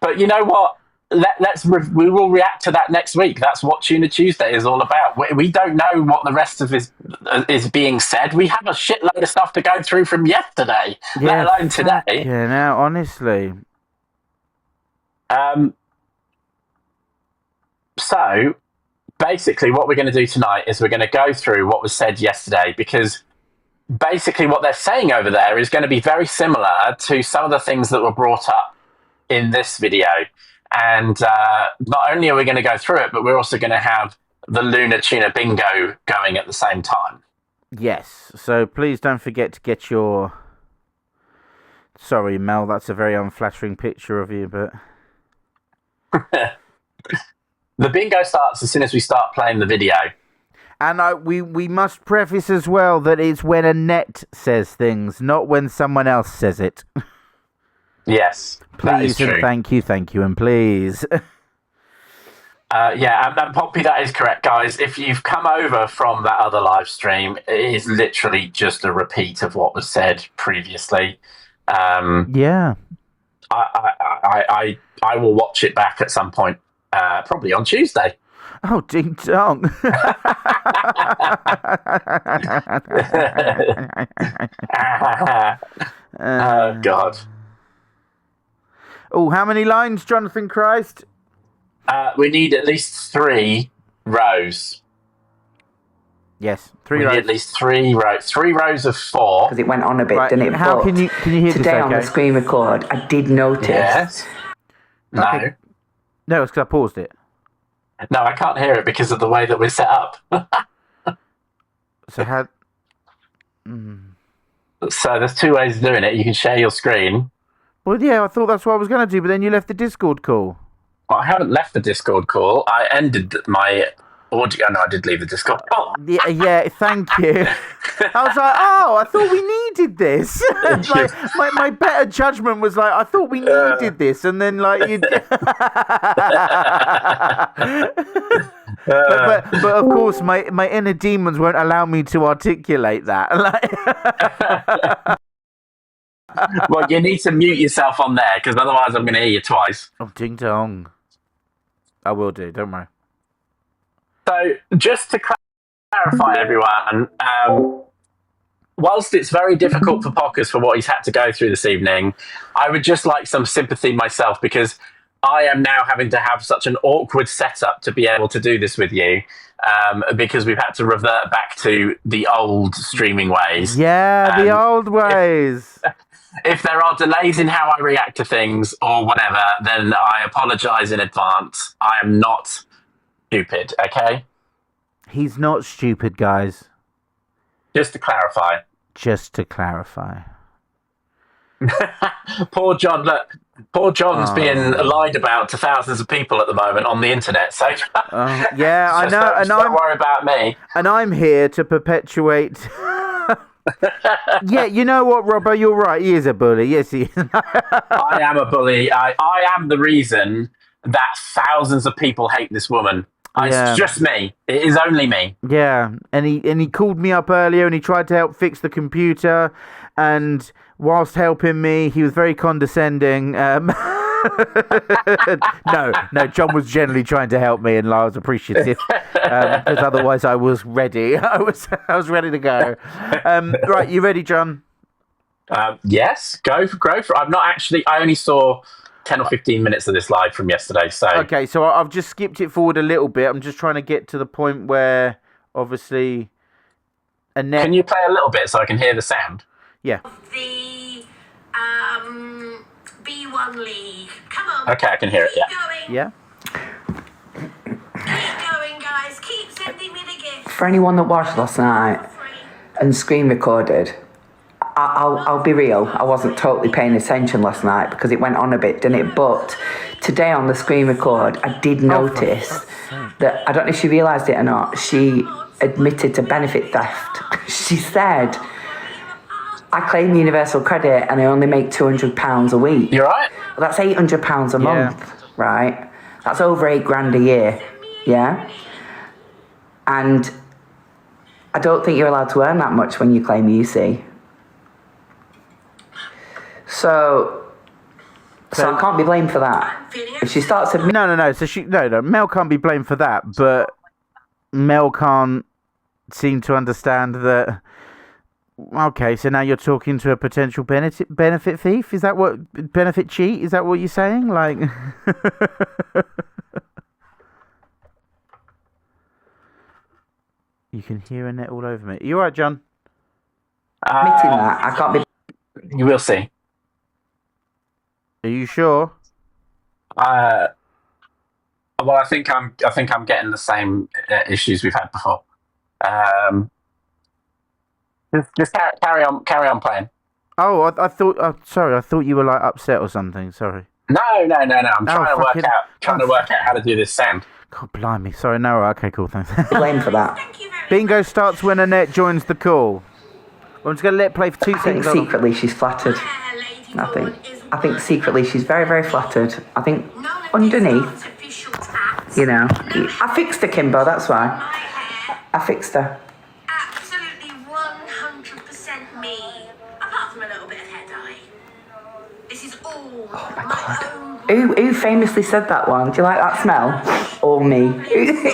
But you know what? We will react to that next week. That's what Tuna Tuesday is all about. We don't know what the rest of is being said. We have a shitload of stuff to go through from yesterday, let Yeah, alone today. yeah. Now, honestly, So basically, what we're going to do tonight is we're going to go through what was said yesterday, because basically what they're saying over there is going to be very similar to some of the things that were brought up in this video. And not only are we going to go through it, but we're also going to have the Lunar Tuna Bingo going at the same time. yes. So please don't forget to get your. Sorry, Mel. That's a very unflattering picture of you, but. The bingo starts as soon as we start playing the video. And we must preface as well that it's when Annette says things, not when someone else says it. Yes, Please and thank you, and please. Yeah, and Poppy, that is correct, guys. If you've come over from that other live stream, it is literally just a repeat of what was said previously. Yeah. I will watch it back at some point, probably on Tuesday. Oh, ding dong. Oh, God. Oh, how many lines, Jonathan Christ? We need at least 3 rows. Yes, we need at least 3 rows. 3 rows of 4. Because it went on a bit, didn't it? How can you hear today this, on the screen record, I did notice. Yes. No. Okay. No, it's because I paused it. No, I can't hear it because of the way that we're set up. So how... So there's 2 ways of doing it. You can share your screen. Well, yeah, I thought that's what I was going to do, but then you left the Discord call. Well, I haven't left the Discord call. I ended my audio. No, I did leave the Discord call. Yeah, thank you. I was like, I thought we needed this. Like, my better judgment was like, I thought we needed this, and then like you. but of course, my inner demons won't allow me to articulate that. Well, you need to mute yourself on there, because otherwise I'm going to hear you twice. Oh, ding dong. I will do, don't worry. So, just to clarify, everyone, whilst it's very difficult for Pockerz for what he's had to go through this evening, I would just like some sympathy myself, because I am now having to have such an awkward setup to be able to do this with you, because we've had to revert back to the old streaming ways. Yeah, the old ways. If there are delays in how I react to things or whatever, then I apologise in advance. I am not stupid, okay? He's not stupid, guys. Just to clarify. Poor John, look. Poor John's being lied about to thousands of people at the moment on the internet. So yeah, I know, and don't worry about me. And I'm here to perpetuate. Yeah, you know what, Robbo? You're right. He is a bully. Yes, he is. I am a bully. I am the reason that thousands of people hate this woman. Yeah. It's just me. It is only me. Yeah, and he called me up earlier and he tried to help fix the computer, and whilst helping me, he was very condescending. No, John was generally trying to help me, and I was appreciative, because otherwise I was ready. I was ready to go. Right, you ready, John? Yes, go for. I'm not actually. I only saw 10 or 15 minutes of this live from yesterday. So okay, so I've just skipped it forward a little bit. I'm just trying to get to the point where obviously Annette. Can you play a little bit so I can hear the sound? Yeah. The B1 League. Come on. Okay, I can hear it. Yeah. Going. Yeah. Keep going, guys. Keep sending me the gifts. For anyone that watched last night and screen recorded, I'll be real. I wasn't totally paying attention last night because it went on a bit, didn't it? But today on the screen record, I did notice that, I don't know if she realised it or not, she admitted to benefit theft. She said, I claim universal credit and I only make £200 a week. You're right. Well, that's £800 a month, right? That's over £8,000 a year, yeah? And I don't think you're allowed to earn that much when you claim UC. So So I can't be blamed for that. I'm feeling If she starts to... No. So no. Mel can't be blamed for that, but Mel can't seem to understand that. Okay, so now you're talking to a potential benefit thief. Is that what benefit cheat? Is that what you're saying? Like, you can hear Annette all over me. You all right, John? admitting that. I can't be... You will see. Are you sure? Well, I think I'm getting the same issues we've had before. Just carry on playing. Oh, I thought. Oh, sorry, I thought you were like upset or something. Sorry. No. I'm trying to fucking- work out how to do this sound. God blimey. Sorry. No. Okay. Cool. Thanks. blamed for that. Thank you very Bingo starts when Annette joins the call. I'm just gonna let it play for 2 I think seconds. Hold on. secretly she's flattered. I think secretly she's very, very flattered. I think underneath, you know, I fixed her, Kimbo, that's why. My hair, I fixed her. absolutely 100% me. Apart from a little bit of hair dye. This is all my own. Who famously said that one? Do you like that smell? Or me?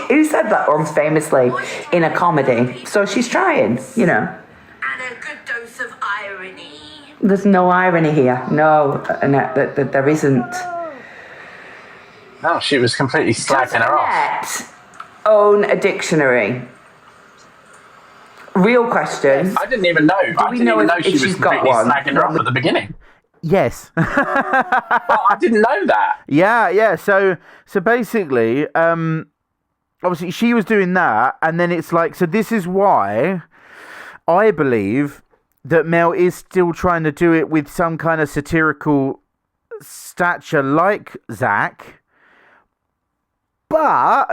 Who said that one famously in a comedy? So she's trying, you know. And a good dose of irony. There's no irony here. No, Annette, that there isn't. No, she was completely slagging her off. Annette own a dictionary. Real question. I didn't even know. I we didn't know even know if she was she's got completely one? slagging her off at the beginning. Yes. Well, I didn't know that. Yeah. So basically, obviously she was doing that, and then it's like, so this is why I believe that Mel is still trying to do it with some kind of satirical stature like Zach, but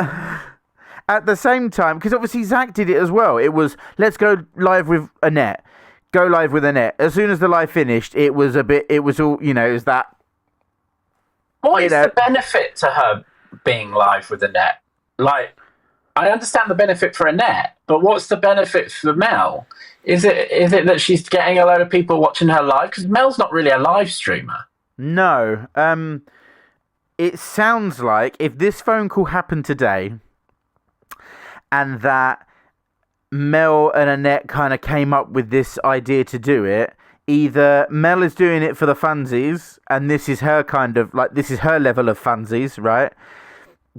at the same time, because obviously Zach did it as well. It was, let's go live with Annette. Go live with Annette. As soon as the live finished, it was all, you know, it was that. What is the benefit to her being live with Annette? Like, I understand the benefit for Annette, but what's the benefit for Mel? Is it that she's getting a load of people watching her live? Because Mel's not really a live streamer. No. It sounds like if this phone call happened today and that Mel and Annette kind of came up with this idea to do it, either Mel is doing it for the funsies and this is her kind of, like, this is her level of funsies, right?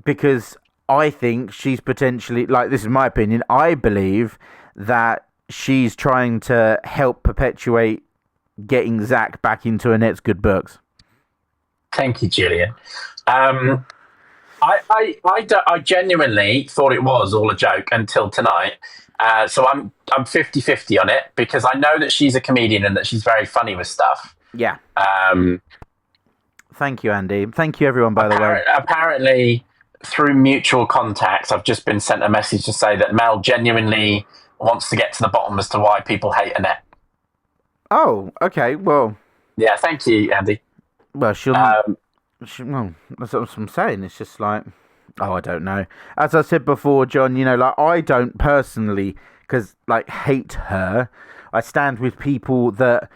Because I think she's potentially, like, this is my opinion, I believe that she's trying to help perpetuate getting Zach back into Annette's good books. Thank you, Julian. I genuinely thought it was all a joke until tonight. So I'm 50-50 on it because I know that she's a comedian and that she's very funny with stuff. Yeah. Thank you, Andy. Thank you, everyone, by the way. Apparently, through mutual contacts, I've just been sent a message to say that Mel genuinely wants to get to the bottom as to why people hate Annette. Oh, okay. Well. Yeah, thank you, Andy. Well, well, that's what I'm saying. It's just like, oh, I don't know. As I said before, John, you know, like, I don't personally, because, like, hate her. I stand with people that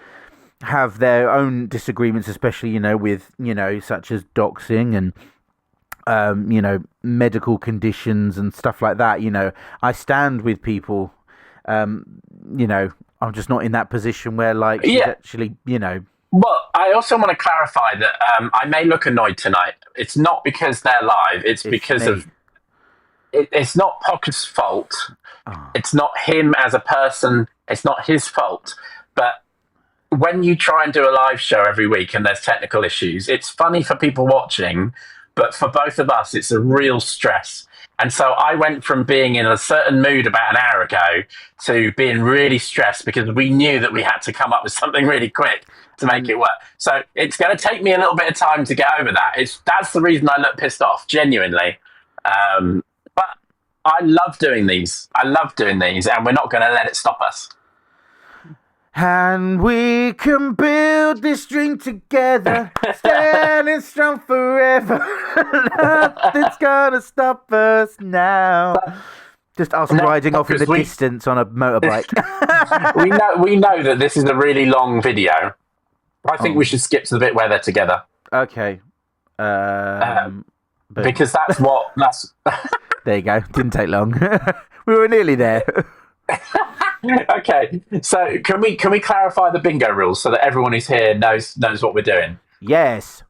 have their own disagreements, especially, you know, with, you know, such as doxing and, you know, medical conditions and stuff like that. You know, I stand with people, you know, I'm just not in that position where, like, she's actually, you know. Well, I also want to clarify that I may look annoyed tonight. It's not because they're live. It's because of... It's not Pockerz's fault. Oh. It's not him as a person. It's not his fault. But when you try and do a live show every week and there's technical issues, it's funny for people watching, but for both of us, it's a real stress. And so I went from being in a certain mood about an hour ago to being really stressed because we knew that we had to come up with something really quick to make it work. So it's going to take me a little bit of time to get over that. That's the reason I look pissed off, genuinely. But I love doing these. And we're not going to let it stop us. And we can build this dream together, standing strong forever. Nothing's gonna stop us now. Just us riding off in the distance on a motorbike. we know that this is a really long video. I think we should skip to the bit where they're together. Okay. But because that's. there you go. Didn't take long. We were nearly there. Okay, so can we clarify the bingo rules so that everyone who's here knows what we're doing? Yes.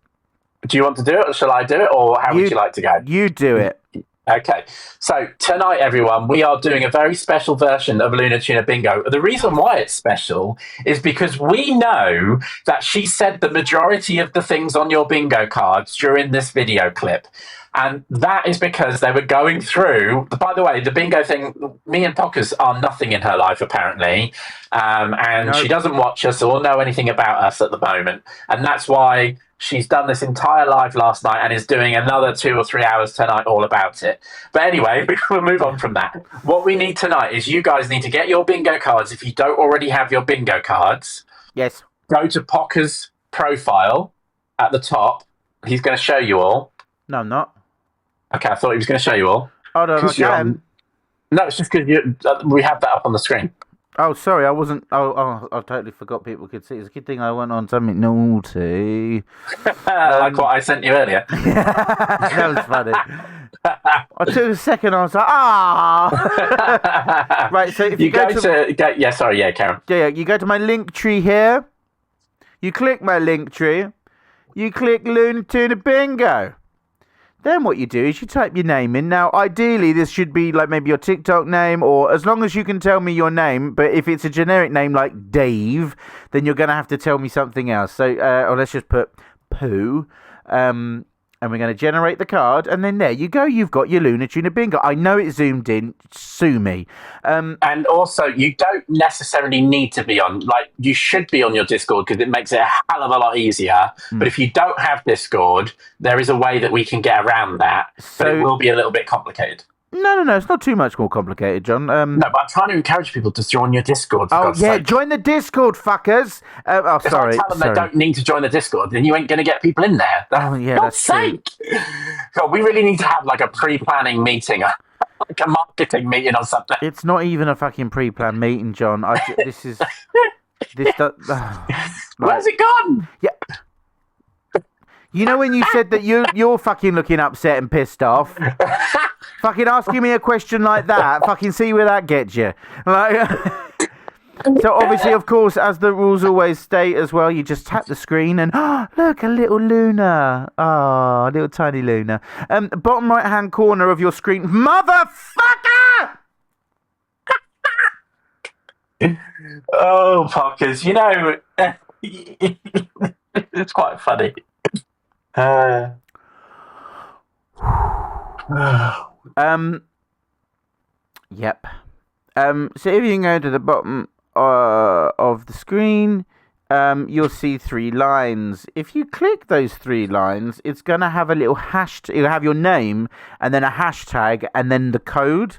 Do you want to do it, or shall I do it, or how would you like to go? You do it. Okay, so tonight, everyone, we are doing a very special version of Luna Tuna Bingo. The reason why it's special is because we know that she said the majority of the things on your bingo cards during this video clip. And that is because they were going through. By the way, the bingo thing, me and Pockerz are nothing in her life, apparently. And she doesn't watch us or know anything about us at the moment. And that's why she's done this entire live last night and is doing another 2 or 3 hours tonight all about it. But anyway, we'll move on from that. What we need tonight is you guys need to get your bingo cards. If you don't already have your bingo cards, yes, go to Pockerz' profile at the top. He's going to show you all. No, I'm not. Okay, I thought he was going to show you all. Oh, no, No, it's just because we have that up on the screen. Oh, sorry, I wasn't. Oh, I totally forgot people could see. It's a good thing I went on something naughty. Like what I sent you earlier. That was funny. I took a second. I was like, ah. Right. So if you go to Karen. Yeah, you go to my link tree here. You click my link tree. You click Luna Tuna Bingo. Then what you do is you type your name in. Now, ideally, this should be like maybe your TikTok name, or as long as you can tell me your name. But if it's a generic name like Dave, then you're going to have to tell me something else. So, or let's just put Pooh. And we're going to generate the card. And then there you go. You've got your Luna Tuna Bingo. I know it's zoomed in. Sue me. And also, you don't necessarily need to be on. Like, you should be on your Discord because it makes it a hell of a lot easier. But if you don't have Discord, there is a way that we can get around that. But it will be a little bit complicated. No. It's not too much more complicated, John. No, but I'm trying to encourage people to join your Discord. Oh, yeah, join the Discord, fuckers. Sorry. If I tell them they don't need to join the Discord, then you ain't going to get people in there. Oh, yeah, that's true. God, we really need to have like a pre-planning meeting, like a marketing meeting or something. It's not even a fucking pre-planned meeting, John. Where's it gone? Yeah. You know when you said that you're fucking looking upset and pissed off? Fucking asking me a question like that, fucking see where that gets you. Like, so obviously, of course, as the rules always state as well, you just tap the screen and look, a little Luna. Oh, a little tiny Luna. Bottom right hand corner of your screen, motherfucker! Oh, Pockerz, you know, it's quite funny. Yep. So if you can go to the bottom of the screen, you'll see 3 lines. If you click those 3 lines, it's going to have a little hashtag. It'll have your name and then a hashtag and then the code.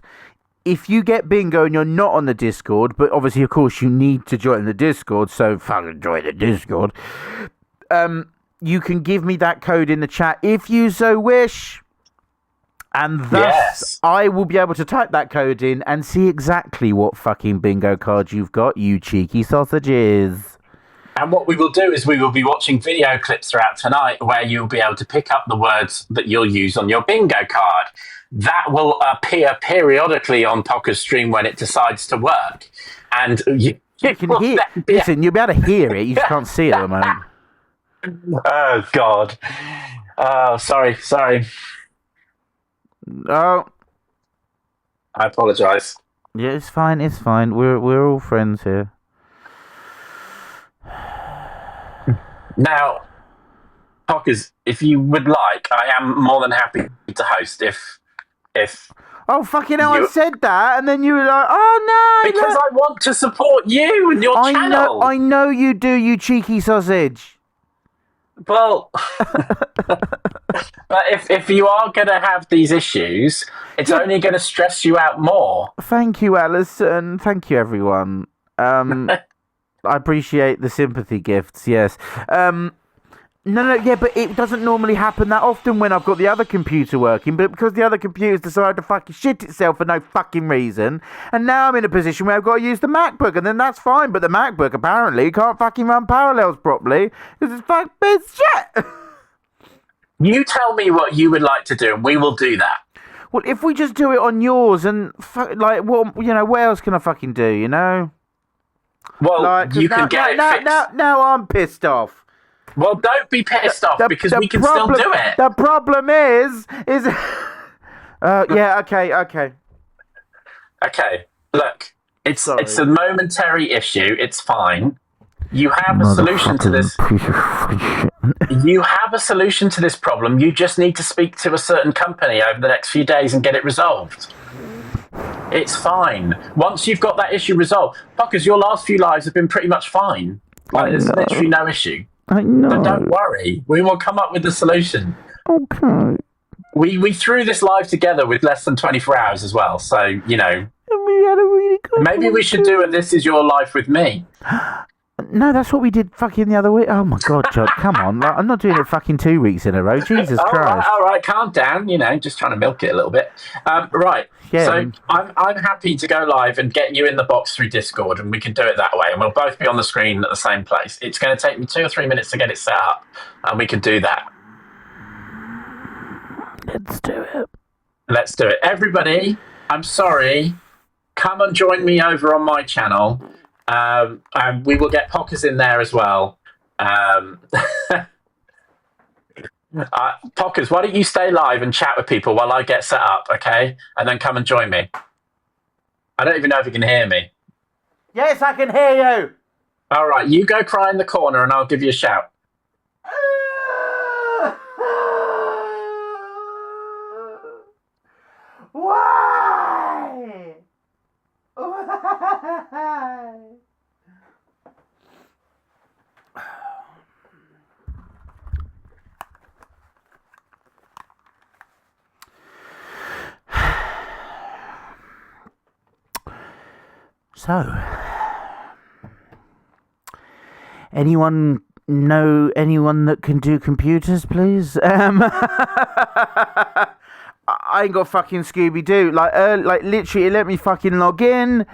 If you get bingo and you're not on the Discord, but obviously, of course, you need to join the Discord, so fucking join the Discord. You can give me that code in the chat if you so wish. And thus, I will be able to type that code in and see exactly what fucking bingo card you've got, you cheeky sausages. And what we will do is we will be watching video clips throughout tonight where you'll be able to pick up the words that you'll use on your bingo card. That will appear periodically on Pockerz stream when it decides to work. And you can hear. Listen, you'll be able to hear it. You just can't see it at the moment. Oh, God. Oh, sorry. Oh. I apologise. Yeah, it's fine. We're all friends here. Now, Pockerz, if you would like, I am more than happy to host if oh, fucking hell, I said that, and then you were like, oh, no. Because I want to support you and your channel. I know you do, you cheeky sausage. Well, but if you are going to have these issues, it's only going to stress you out more. Thank you, Alison. Thank you, everyone. I appreciate the sympathy gifts, yes. No, but it doesn't normally happen that often when I've got the other computer working, but because the other computer's decided to fucking shit itself for no fucking reason, and now I'm in a position where I've got to use the MacBook, and then that's fine, but the MacBook apparently can't fucking run Parallels properly, because it's fucking shit! You tell me what you would like to do, and we will do that. Well, if we just do it on yours and like, what what else can I fucking do? You know. Well, Like, you can get it fixed. Now I'm pissed off. Well, don't be pissed off because we can still do it. The problem is yeah, okay. Okay, look, it's a momentary issue. It's fine. You have a solution to this. You have a solution to this problem. You just need to speak to a certain company over the next few days and get it resolved. It's fine. Once you've got that issue resolved, Pockerz, your last few lives have been pretty much fine. Like, there's literally no issue. I know. So don't worry. We will come up with the solution. Okay. We threw this live together with less than 24 hours as well. So, you know, And we had a really good maybe we should do a This Is Your Life with Me. No, that's what we did fucking the other week. Oh my god, John, come on. Like, I'm not doing it fucking 2 weeks in a row. Jesus Christ. All right, calm down. You know, just trying to milk it a little bit. Right. Yeah. So I'm happy to go live and get you in the box through Discord, and we can do it that way, and we'll both be on the screen at the same place. It's going to take me 2 or 3 minutes to get it set up, and we can do that. Let's do it. Let's do it. Everybody, I'm sorry. Come and join me over on my channel. And we will get Pockerz in there as well. Pockerz, why don't you stay live and chat with people while I get set up, okay? And then come and join me. I don't even know if you can hear me. Yes, I can hear you. All right, you go cry in the corner and I'll give you a shout. Why? Why? So, anyone know anyone that can do computers, please? I ain't got fucking Scooby-Doo. Like literally, it let me fucking log in.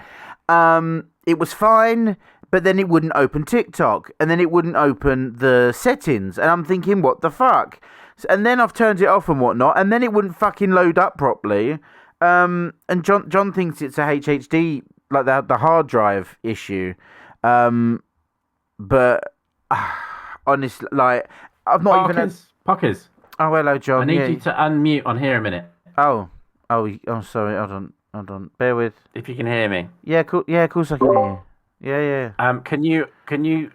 It was fine, but then it wouldn't open TikTok, and then it wouldn't open the settings, and I'm thinking, what the fuck? And then I've turned it off and whatnot, and then it wouldn't fucking load up properly. And John thinks it's a HHD, like the hard drive issue. But honestly, like, I've not even. Pockerz. Oh, hello, John. I need you to unmute on here a minute. Oh, sorry. Hold on. Bear with. If you can hear me. Yeah, cool. Yeah, of course I can hear you. Yeah. Can you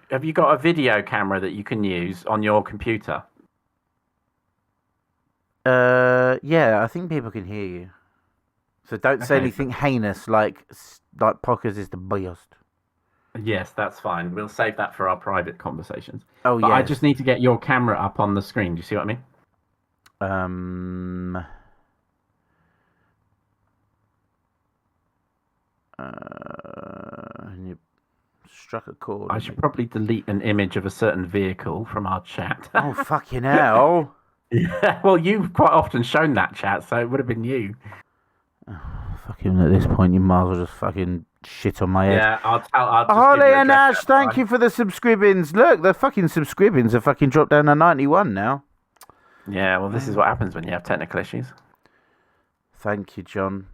have you got a video camera that you can use on your computer? Yeah, I think people can hear you. So don't say anything heinous like Pockerz is the best. Yes, that's fine. We'll save that for our private conversations. Oh, yeah. I just need to get your camera up on the screen. Do you see what I mean? You struck a chord. I should probably delete an image of a certain vehicle from our chat. Oh, fucking hell. Yeah, well, you've quite often shown that chat, so it would have been you. Fucking at this point, you might as well just fucking shit on my head. Yeah, I'll just Holly and Ash, thank you for the subscribings. Look, the fucking subscribings have fucking dropped down to 91 now. Yeah, well, this is what happens when you have technical issues. Thank you, John.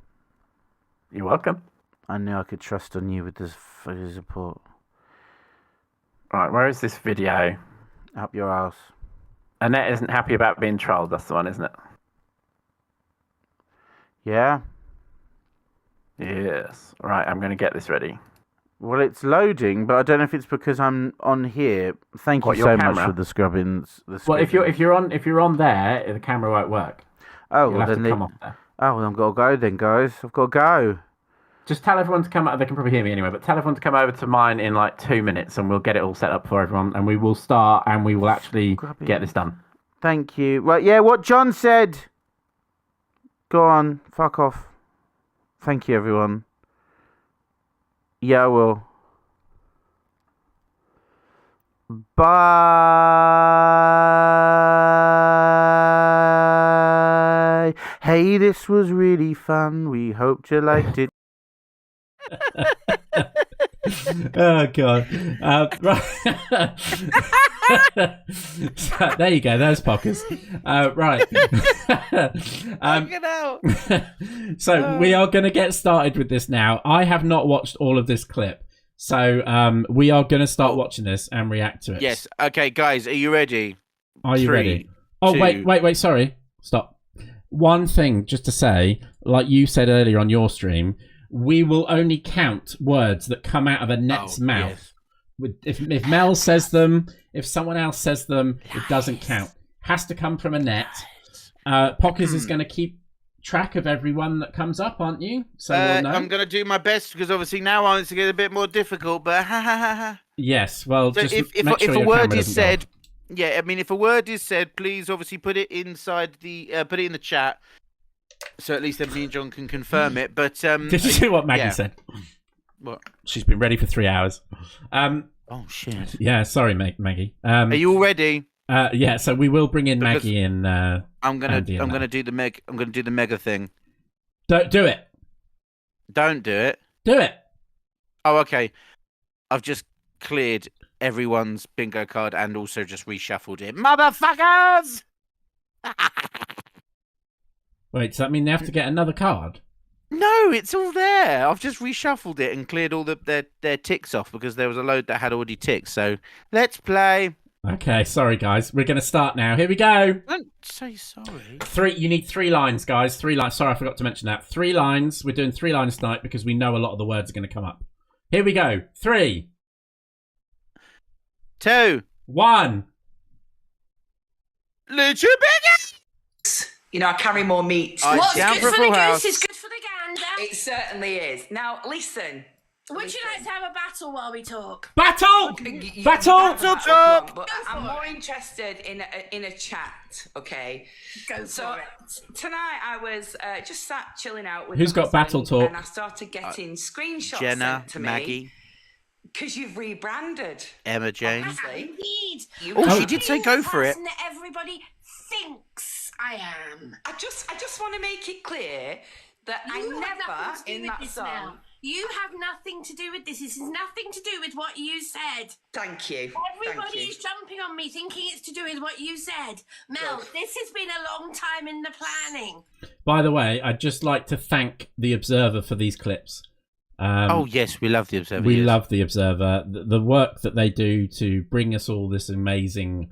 You're welcome. I knew I could trust on you with this fucking support. Right, where is this video? Up your ass. Annette isn't happy about being trolled. That's the one, isn't it? Yeah? Yes. Right, I'm going to get this ready. Well, it's loading, but I don't know if it's because I'm on here. Thank you so much for the scrubbings. Well, if you're on there, the camera won't work. Oh, You'll well, have then to come off there. Oh, well, I've got to go then, guys. I've got to go. Just tell everyone to come. They can probably hear me anyway, but tell everyone to come over to mine in like 2 minutes, and we'll get it all set up for everyone, and we will start, and we will actually get this done. Thank you. Right, yeah, what John said. Go on, fuck off. Thank you, everyone. Yeah, I will. Bye. Hey, this was really fun. We hoped you liked it. Oh, God. Right. So, there you go. There's Pockerz. Right. So we are going to get started with this now. I have not watched all of this clip. So we are going to start watching this and react to it. Yes. Okay, guys, are you ready? Are you 3, ready? Oh, 2. wait. Sorry. Stop. One thing just to say, like you said earlier on your stream, we will only count words that come out of a net's mouth. Yes. If Mel says them, if someone else says them, it doesn't count. Has to come from a net. Pockerz is going to keep track of everyone that comes up, aren't you? So we'll know. I'm going to do my best because obviously now on it's to get a bit more difficult. But Yes. Well, so just if make sure a your word camera is doesn't go said, off. yeah, I mean, if a word is said, please obviously put it inside the put it in the chat, so at least then me and John can confirm it. But Did you see what Maggie said? What? She's been ready for 3 hours. Oh shit. Yeah. Sorry, Maggie. Are you all ready? Yeah. So we will bring in Because Maggie and. I'm gonna Andy and that. do the mega thing. Don't do it. Don't do it. Do it. Oh, okay. I've just cleared everyone's bingo card and also just reshuffled it. Motherfuckers! Wait, does that mean they have to get another card? No, it's all there. I've just reshuffled it and cleared all their ticks off because there was a load that had already ticked. So let's play. Okay, sorry guys. We're going to start now. Here we go. Don't say sorry. You need 3 lines, guys. 3 lines. Sorry, I forgot to mention that. 3 lines. We're doing 3 lines tonight because we know a lot of the words are going to come up. Here we go. 3, 2, 1. Little bigger. You know, I carry more meat. What's down good for for Full the House. goose is good for the gander. It certainly is. Now, listen. Would you like to have a battle while we talk? Battle! You Battle! can have that, but I'm more interested in a chat, okay? Go So for it. tonight I was just sat chilling out with Who's my got battle husband, talk? and I started getting screenshots Jenna, sent to me Maggie, because you've rebranded. Emma Jane. Obviously. Indeed. You Oh, have. she did say Being go the for it. person that everybody thinks I am. I just want to make it clear that You I have never nothing to do in with that this song. now. You have nothing to do with this. This has nothing to do with what you said. Thank you. Everybody Thank you. is jumping on me thinking it's to do with what you said. Mel, Good. this has been a long time in the planning. By the way, I'd just like to thank the Observer for these clips. Oh yes, we love the Observer. We yes. love the Observer. The work that they do to bring us all this amazing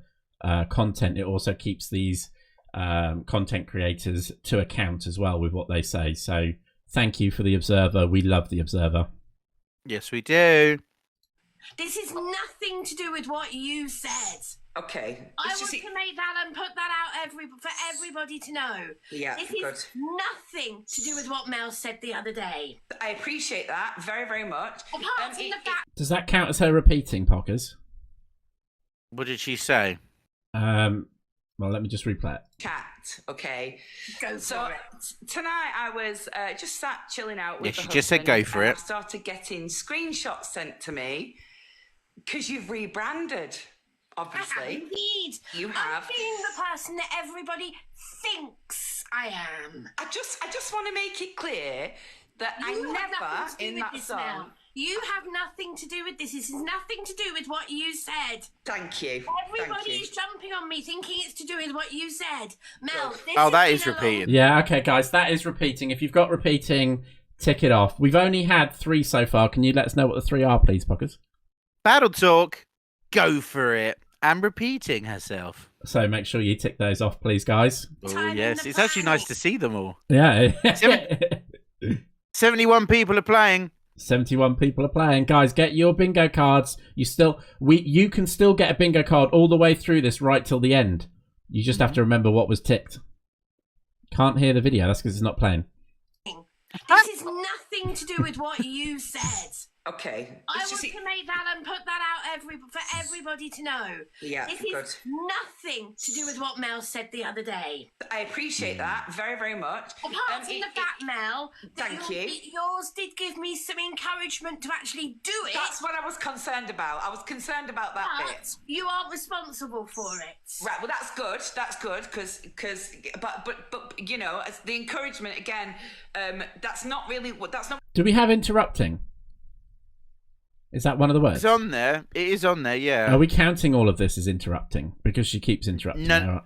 content. It also keeps these content creators to account as well with what they say. So thank you for the Observer. We love the Observer. Yes, we do. This is nothing to do with what you said. Okay. I It's want just- to make that and put that out for everybody to know. Yeah, This good. is nothing to do with what Mel said the other day. I appreciate that very, very much. Apart from the fact Does that count as her repeating, Pockerz? What did she say? Well, let me just replay it. Chat, okay? go So for it. tonight I was just sat chilling out with Yeah, the she just said go husband, for and it. I started getting screenshots sent to me because you've rebranded, obviously. Indeed. You I'm have. being the person that everybody thinks I am. I just want to make it clear that You I have never nothing to do in with that this song. now. You have nothing to do with this. This has nothing to do with what you said. Thank you. Everybody Thank you. is jumping on me thinking it's to do with what you said. Mel, this Oh, has that been is a long- repeating. Yeah, okay, guys, that is repeating. If you've got repeating, tick it off. We've only had 3 so far. Can you let us know what the 3 are, please, Pockerz? Battle talk. Go for it. And repeating herself. So make sure you tick those off, please, guys. Oh Time in yes, the it's actually nice planet. to see them all. Yeah. 71 people are playing. 71 people are playing. Guys, get your bingo cards. You can still get a bingo card all the way through this right till the end. You just have to remember what was ticked. Can't hear the video. That's because it's not playing. This is nothing to do with what you said. Okay. I It's want just- to make that and put that out for everybody to know. Yeah, This good. is nothing to do with what Mel said the other day. I appreciate that very, very much. Apart from the fact, Mel, that Thank you. yours did give me some encouragement to actually do it. That's what I was concerned about. I was concerned about that but bit. you aren't responsible for it. Right. Well, that's good. That's good because but you know, as the encouragement again. That's not really what. That's not. Do we have interrupting? Is that one of the words? It's on there. It is on there, yeah. Are we counting all of this as interrupting? Because she keeps interrupting. No.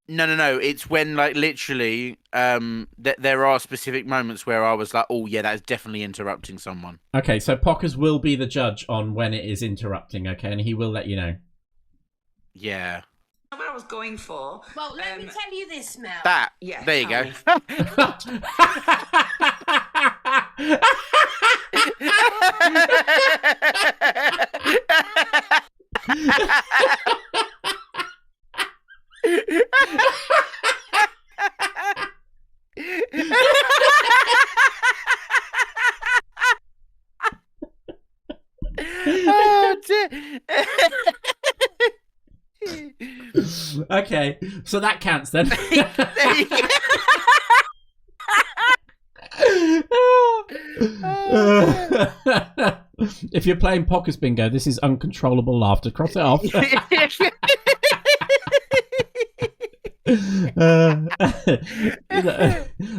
No. It's when, like, literally, there are specific moments where I was like, oh, yeah, that is definitely interrupting someone. Okay, so Pockerz will be the judge on when it is interrupting, okay? And he will let you know. Yeah. What I was going for. Well, let me tell you this, Mel. That. Yeah, There you go. Oh, dear. Okay, so that counts then. If you're playing Pockerz Bingo, this is uncontrollable laughter. Cross it off.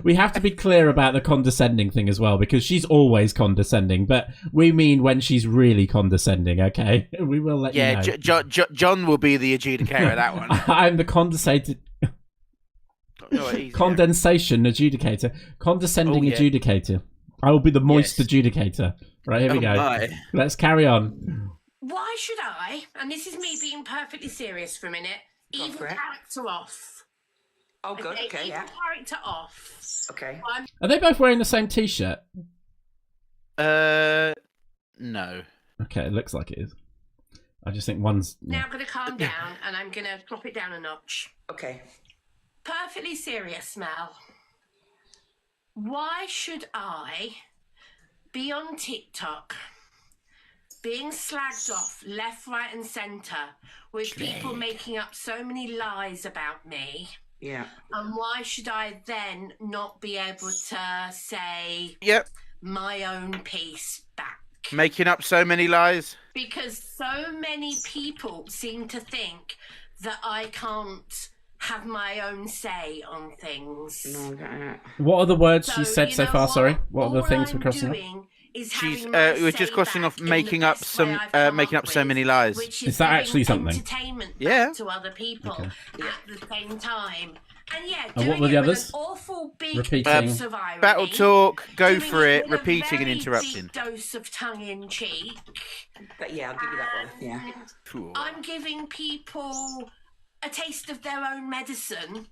We have to be clear about the condescending thing as well, because she's always condescending, but we mean when she's really condescending, okay? We will let you know. John will be the adjudicator of that one. I'm the condensation adjudicator. Condescending adjudicator. I will be the moist adjudicator. Right, here we go. My. Let's carry on. Why should I, and this is me being perfectly serious for a minute, even character off? Oh, good. Okay, even yeah. character off. Okay. Are they both wearing the same t-shirt? No. Okay, it looks like it is. I just think one's... Now I'm going to calm down, and I'm going to drop it down a notch. Okay. Perfectly serious, Mel. Why should I be on TikTok being slagged off left, right, and centre with people making up so many lies about me? Yeah. And why should I then not be able to say my own piece back? Making up so many lies? Because so many people seem to think that I can't have my own say on things. No, what are the words So, she said you so know far? what? Sorry, what are the All things I'm we're crossing off? doing is She's having my we're just say crossing off back in making the up best way some I've come making up so with, many lies. which Is that giving actually something? entertainment Yeah. back to other people Okay. at the same time. And And doing what were the it with others? an awful big Repeating. dose of irony, Battle talk, go doing for it, with a repeating and very interrupting. big dose of tongue in cheek. But yeah, I'll give you that one. Yeah. Cool. I'm giving people a taste of their own medicine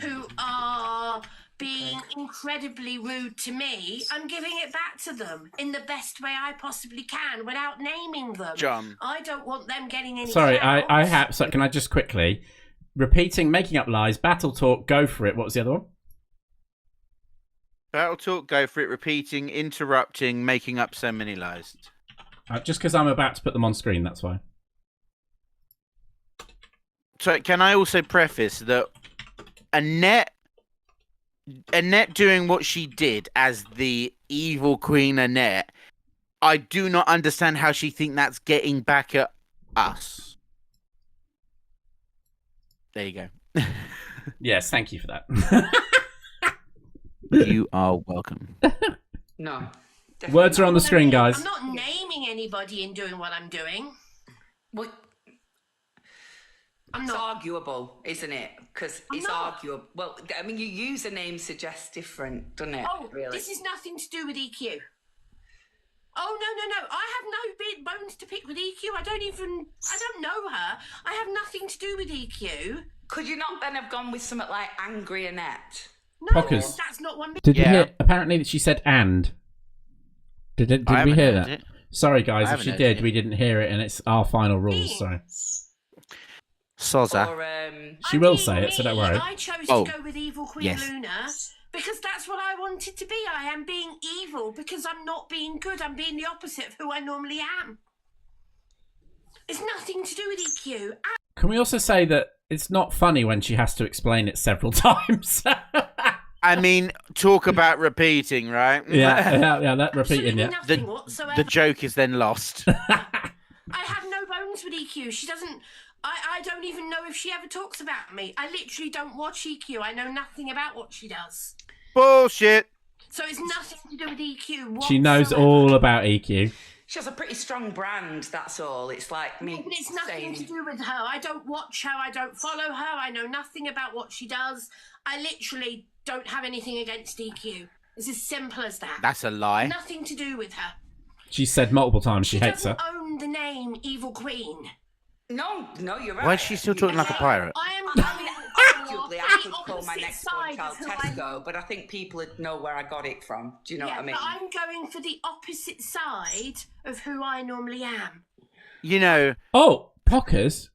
who are being incredibly rude to me. I'm giving it back to them in the best way I possibly can without naming them. John. I don't want them getting any Sorry, clout. I have... So can I just quickly... Repeating, making up lies, battle talk, go for it. What was the other one? Battle talk, go for it, repeating, interrupting, making up so many lies. Just because I'm about to put them on screen, that's why. So can I also preface that Annette doing what she did as the evil Queen Annette, I do not understand how she think that's getting back at us. There you go. Yes, thank you for that. You are welcome. No. Words are on the screen, guys. I'm not naming anybody in doing what I'm doing. Well, I'm it's not. arguable, isn't it? Because it's not. arguable. Well, I mean, your username suggests different, doesn't it? Oh, really? this is nothing to do with EQ. Oh, no. I have no big bones to pick with EQ. I don't know her. I have nothing to do with EQ. Could you not then have gone with something like Angry Annette? No, Pockerz. that's not one bit. Did you Yeah. hear? Apparently, that she said "and." Did I we haven't hear heard that? it. Sorry, guys, I if she haven't did, heard it. we didn't hear it, and it's our final rules. Sorry. Soza. Or, She will say it, so don't worry. I chose Oh, to go with Evil Queen yes. Luna because that's what I wanted to be. I am being evil because I'm not being good. I'm being the opposite of who I normally am. It's nothing to do with EQ. Can we also say that it's not funny when she has to explain it several times? I mean, talk about repeating, right? yeah, that repeating, Absolutely yeah. nothing whatsoever. The joke is then lost. I have no bones with EQ. She doesn't. I don't even know if she ever talks about me. I literally don't watch EQ. I know nothing about what she does. Bullshit. So it's nothing to do with EQ. She knows whatsoever. all about EQ. She has a pretty strong brand, that's all. It's like me But it's nothing saying... to do with her. I don't watch her. I don't follow her. I know nothing about what she does. I literally don't have anything against DQ. It's as simple as that. That's a lie. Nothing to do with her. She said multiple times she hates her. doesn't own the name Evil Queen. No, you're right. Why is she still talking like a pirate? I am Arguably, I could call my next door child Tesco, but I think people would know where I got it from. Do you know what I mean? But I'm going for the opposite side of who I normally am. You know. Oh, Pockerz.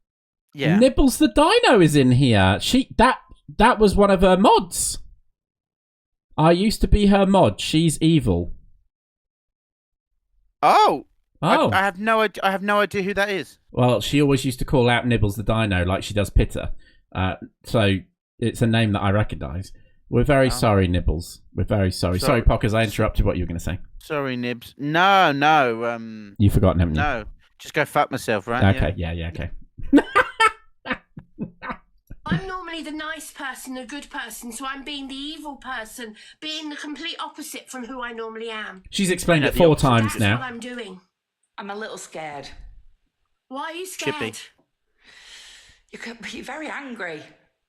Yeah. Nibbles the Dino is in here. That was one of her mods. I used to be her mod. She's evil. Oh. Oh. I have no idea. I have no idea who that is. Well, she always used to call out Nibbles the Dino like she does Pitter. So it's a name that I recognise. We're very sorry, Nibbles. We're very sorry. Sorry, Pockerz, I interrupted what you were going to say. Sorry, Nibs. No. You've forgotten, haven't you? No. Just go fuck myself, right? Okay, yeah, okay. I'm normally the nice person, the good person, so I'm being the evil person, being the complete opposite from who I normally am. She's explained it 4 times That's now. what I'm doing. I'm a little scared. Why are you scared? You're very angry,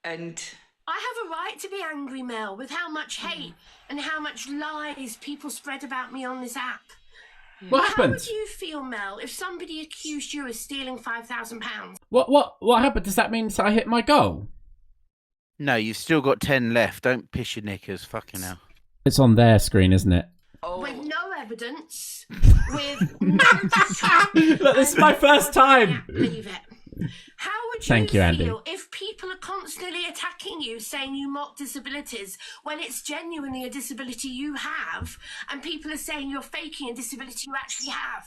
and... I have a right to be angry, Mel, with how much hate and how much lies people spread about me on this app. What How happened? would you feel, Mel, if somebody accused you of stealing £5,000? What happened? Does that mean I hit my goal? No, you've still got 10 left. Don't piss your knickers. Fucking hell. It's on their screen, isn't it? With no evidence, with no data. Look, this is my first time. Believe it. How would you, Thank you, Andy. feel if people are constantly attacking you, saying you mock disabilities, when it's genuinely a disability you have, and people are saying you're faking a disability you actually have?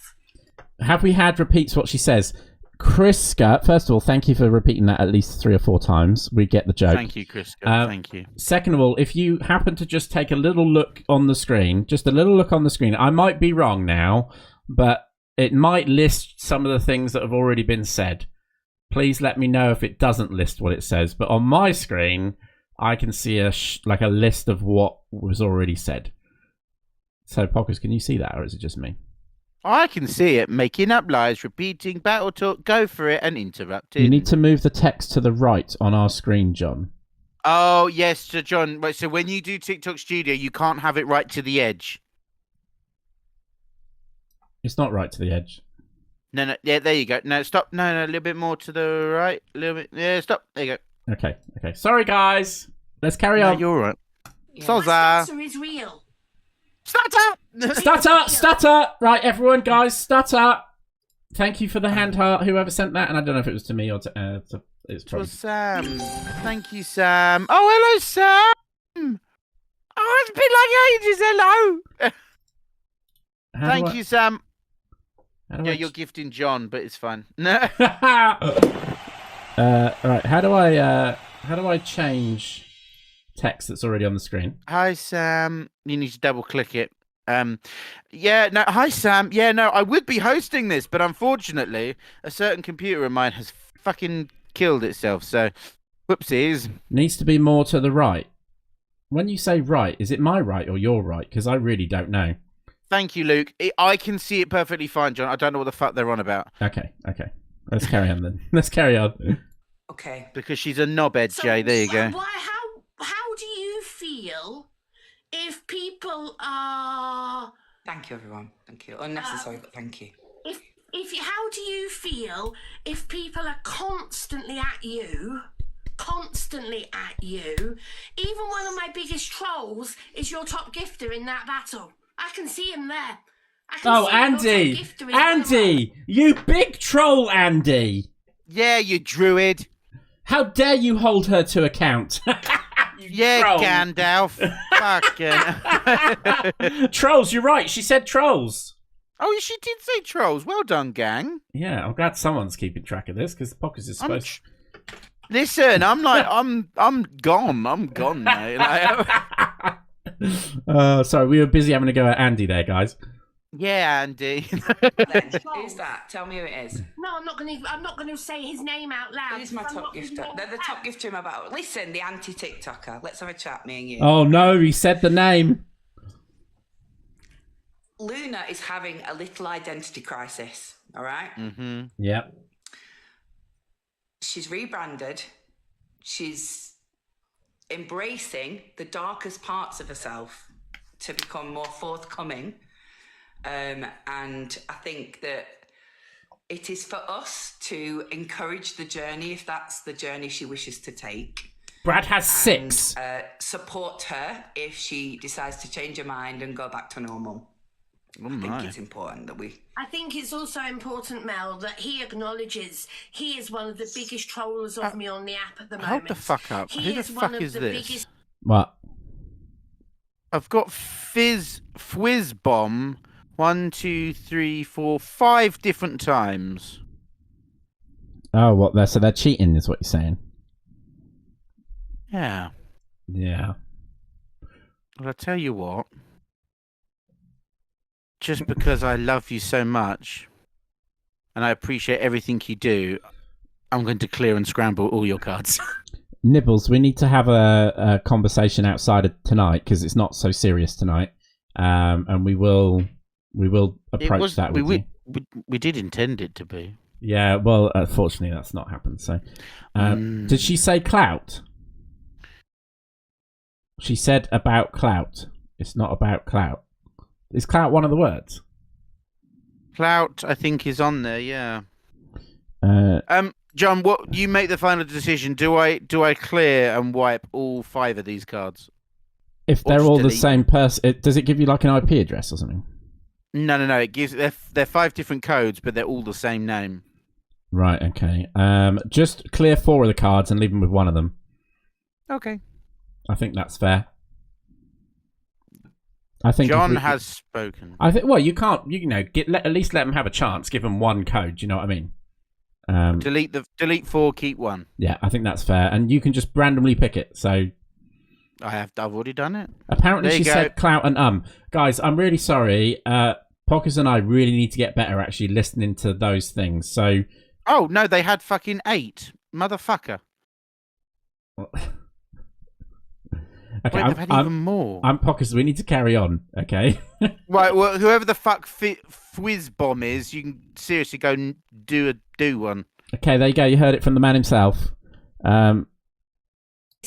Have we had repeats what she says? Kriska, first of all, thank you for repeating that at least 3 or 4 times. We get the joke. Thank you, Kriska. Thank you. Second of all, if you happen to just take a little look on the screen, I might be wrong now, but it might list some of the things that have already been said. Please let me know if it doesn't list what it says. But on my screen, I can see a list of what was already said. So, Pockerz, can you see that, or is it just me? I can see it. Making up lies, repeating battle talk, go for it, and interrupting. You need to move the text to the right on our screen, John. Oh, yes, so John. Wait, so when you do TikTok Studio, you can't have it right to the edge. It's not right to the edge. No, yeah, there you go. No, stop. No, a little bit more to the right. A little bit. Yeah, stop. There you go. Okay. Sorry, guys. Let's carry on. You're all right. Yeah. Soza. My stutter is real. Stutter! Right, everyone, guys, stutter. Thank you for the hand heart, whoever sent that. And I don't know if it was to me or to it's probably... Sam. Thank you, Sam. Oh, hello, Sam. Oh, it's been like ages. Hello. Thank you, Sam. Yeah, you're gifting John, but it's fine. No. Right, how do I change text that's already on the screen? Hi, Sam. You need to double click it. Hi, Sam. Yeah, no, I would be hosting this, but unfortunately, a certain computer of mine has fucking killed itself. So, whoopsies. Needs to be more to the right. When you say right, is it my right or your right? Because I really don't know. Thank you, Luke. I can see it perfectly fine, John. I don't know what the fuck they're on about. Okay. Let's carry on then. Let's carry on. Okay. Because she's a knobhead, So Jay. There you go. How do you feel if people are... Thank you, everyone. Thank you. Unnecessary, but thank you. How do you feel if people are constantly at you? Even one of my biggest trolls is your top gifter in that battle. I can see him there. Oh, Andy! Andy! You big troll, Andy! Yeah, you druid. How dare you hold her to account? Yeah, troll. Gandalf. Fucking. Trolls, you're right. She said trolls. Oh, she did say trolls. Well done, gang. Yeah, I'm glad someone's keeping track of this because Pockerz is supposed. Listen, I'm gone. I'm gone, mate. Sorry, we were busy having a go at Andy there, guys. Yeah, Andy. Who's that? Tell me who it is. No, I'm not going to say his name out loud. Who's my top gifter? They're the top gifter in my battle. Listen, the anti-TikToker. Let's have a chat, me and you. Oh no, he said the name. Luna is having a little identity crisis, all right? Mm-hmm. Yep. She's rebranded. She's embracing the darkest parts of herself to become more forthcoming. And I think that it is for us to encourage the journey if that's the journey she wishes to take. Brad has 6. Support her if she decides to change her mind and go back to normal. Oh, I think my. it's important that we... I think it's also important, Mel, that he acknowledges he is one of the biggest trollers of me on the app at the moment. Hold the fuck up. He Who the is fuck one of is the this? biggest... What? I've got Fizz Bomb 1, 2, 3, 4, 5 different times. Oh, what? So they're cheating, is what you're saying? Yeah. Yeah. Well, I tell you what. Just because I love you so much, and I appreciate everything you do, I'm going to clear and scramble all your cards. Nibbles, we need to have a conversation outside of tonight because it's not so serious tonight, and we will approach that with you. We did intend it to be. Yeah, well, unfortunately, that's not happened. So, did she say clout? She said about clout. It's not about clout. Is clout one of the words? Clout, I think, is on there. Yeah. John, what you make the final decision? Do I clear and wipe all 5 of these cards? If they're all the same person, does it give you like an IP address or something? No. It gives they're 5 different codes, but they're all the same name. Right. Okay. Just clear 4 of the cards and leave them with one of them. Okay. I think that's fair. I think John has spoken. I think. Well, you can't. At least let them have a chance. Give them one code. Do you know what I mean? Delete 4, keep 1. Yeah, I think that's fair, and you can just randomly pick it. So I've already done it. Apparently, she said clout and guys. I'm really sorry. Pockerz and I really need to get better actually listening to those things. So. Oh no, they had fucking 8, motherfucker. Okay, Wait, they've had even more. I'm Pockerz. We need to carry on, okay? Right, well, whoever the fuck Fizz Bomb is, you can seriously go and do one. Okay, there you go. You heard it from the man himself. We're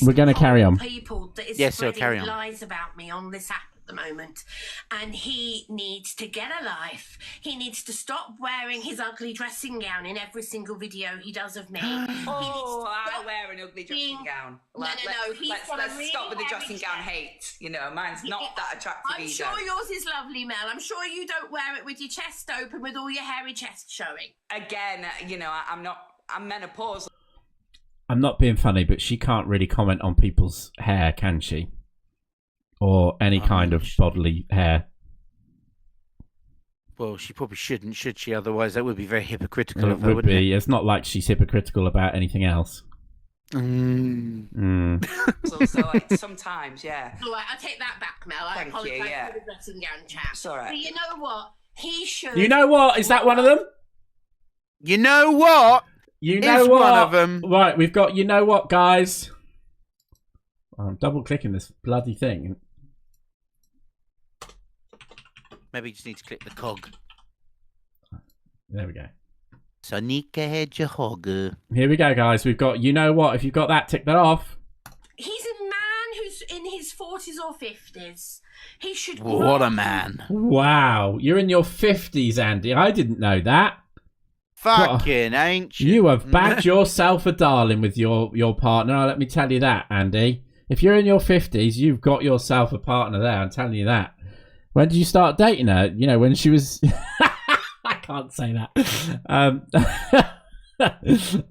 going to carry on. People that is Yes, so spreading carry on. lies about me on this app at the moment, and he needs to get a life. He needs to stop wearing his ugly dressing gown in every single video he does of me. I wear an ugly dressing gown. No. Let's stop with the dressing gown hate. Mine's not that attractive I'm either. sure yours is lovely, Mel. I'm sure you don't wear it with your chest open with all your hairy chest showing. Again, I'm menopausal. I'm not being funny, but she can't really comment on people's hair, can she? Or any kind of bodily hair. Well, she probably shouldn't, should she? Otherwise, that would be very hypocritical of her, It would wouldn't be. It's not like she's hypocritical about anything else. So sometimes, yeah. All right, I'll take that back, Mel. I Thank apologise you, yeah. for the dressing gown chat. It's all right. But you know what? He should. You know what? Is that one of them? You know what? You know Is what? one of them. Right, we've got you know what, guys. I'm double clicking this bloody thing. Maybe you just need to click the cog. There we go. Sonika Hedgehog. Here we go, guys. We've got you know what. If you've got that, tick that off. He's a man who's in his 40s or 50s. He should. What a man. Wow, you're in your 50s, Andy. I didn't know that. Fucking ancient. You have bagged yourself a darling with your partner. Let me tell you that, Andy. If you're in your 50s, you've got yourself a partner there. I'm telling you that. When did you start dating her? When she was... I can't say that.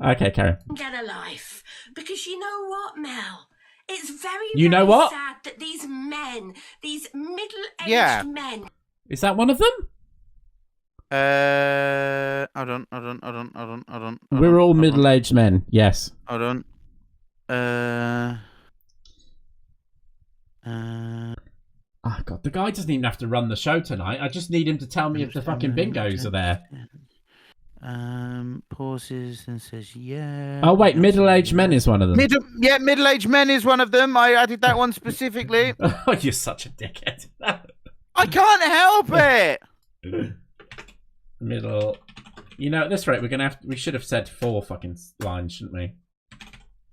Okay, carry on. Get a life. Because you know what, Mel? It's very, You know what? sad that these men, these middle-aged men... Is that one of them? Hold on. We're all middle-aged men, yes. Hold on. Oh, God, the guy doesn't even have to run the show tonight. I just need him to tell me if the fucking bingos are there. Pauses and says, yeah. Oh, wait, middle-aged men is one of them. Middle-aged men is one of them. I added that one specifically. Oh, you're such a dickhead. I can't help it. Middle. You know, at this rate, we should have said 4 fucking lines, shouldn't we?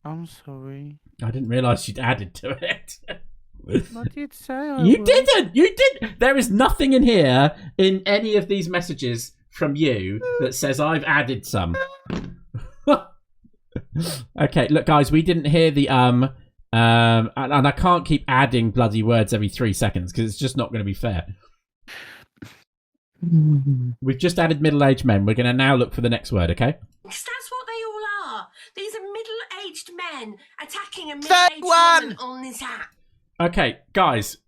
I'm sorry. I didn't realise you'd added to it. I did say I You would. didn't. You did. There is nothing in here in any of these messages from you that says I've added some. Okay, look, guys, we didn't hear the and I can't keep adding bloody words every 3 seconds because it's just not going to be fair. We've just added middle-aged men. We're going to now look for the next word, okay? Because that's what they all are. These are middle-aged men attacking a middle-aged woman on this app. Okay, guys.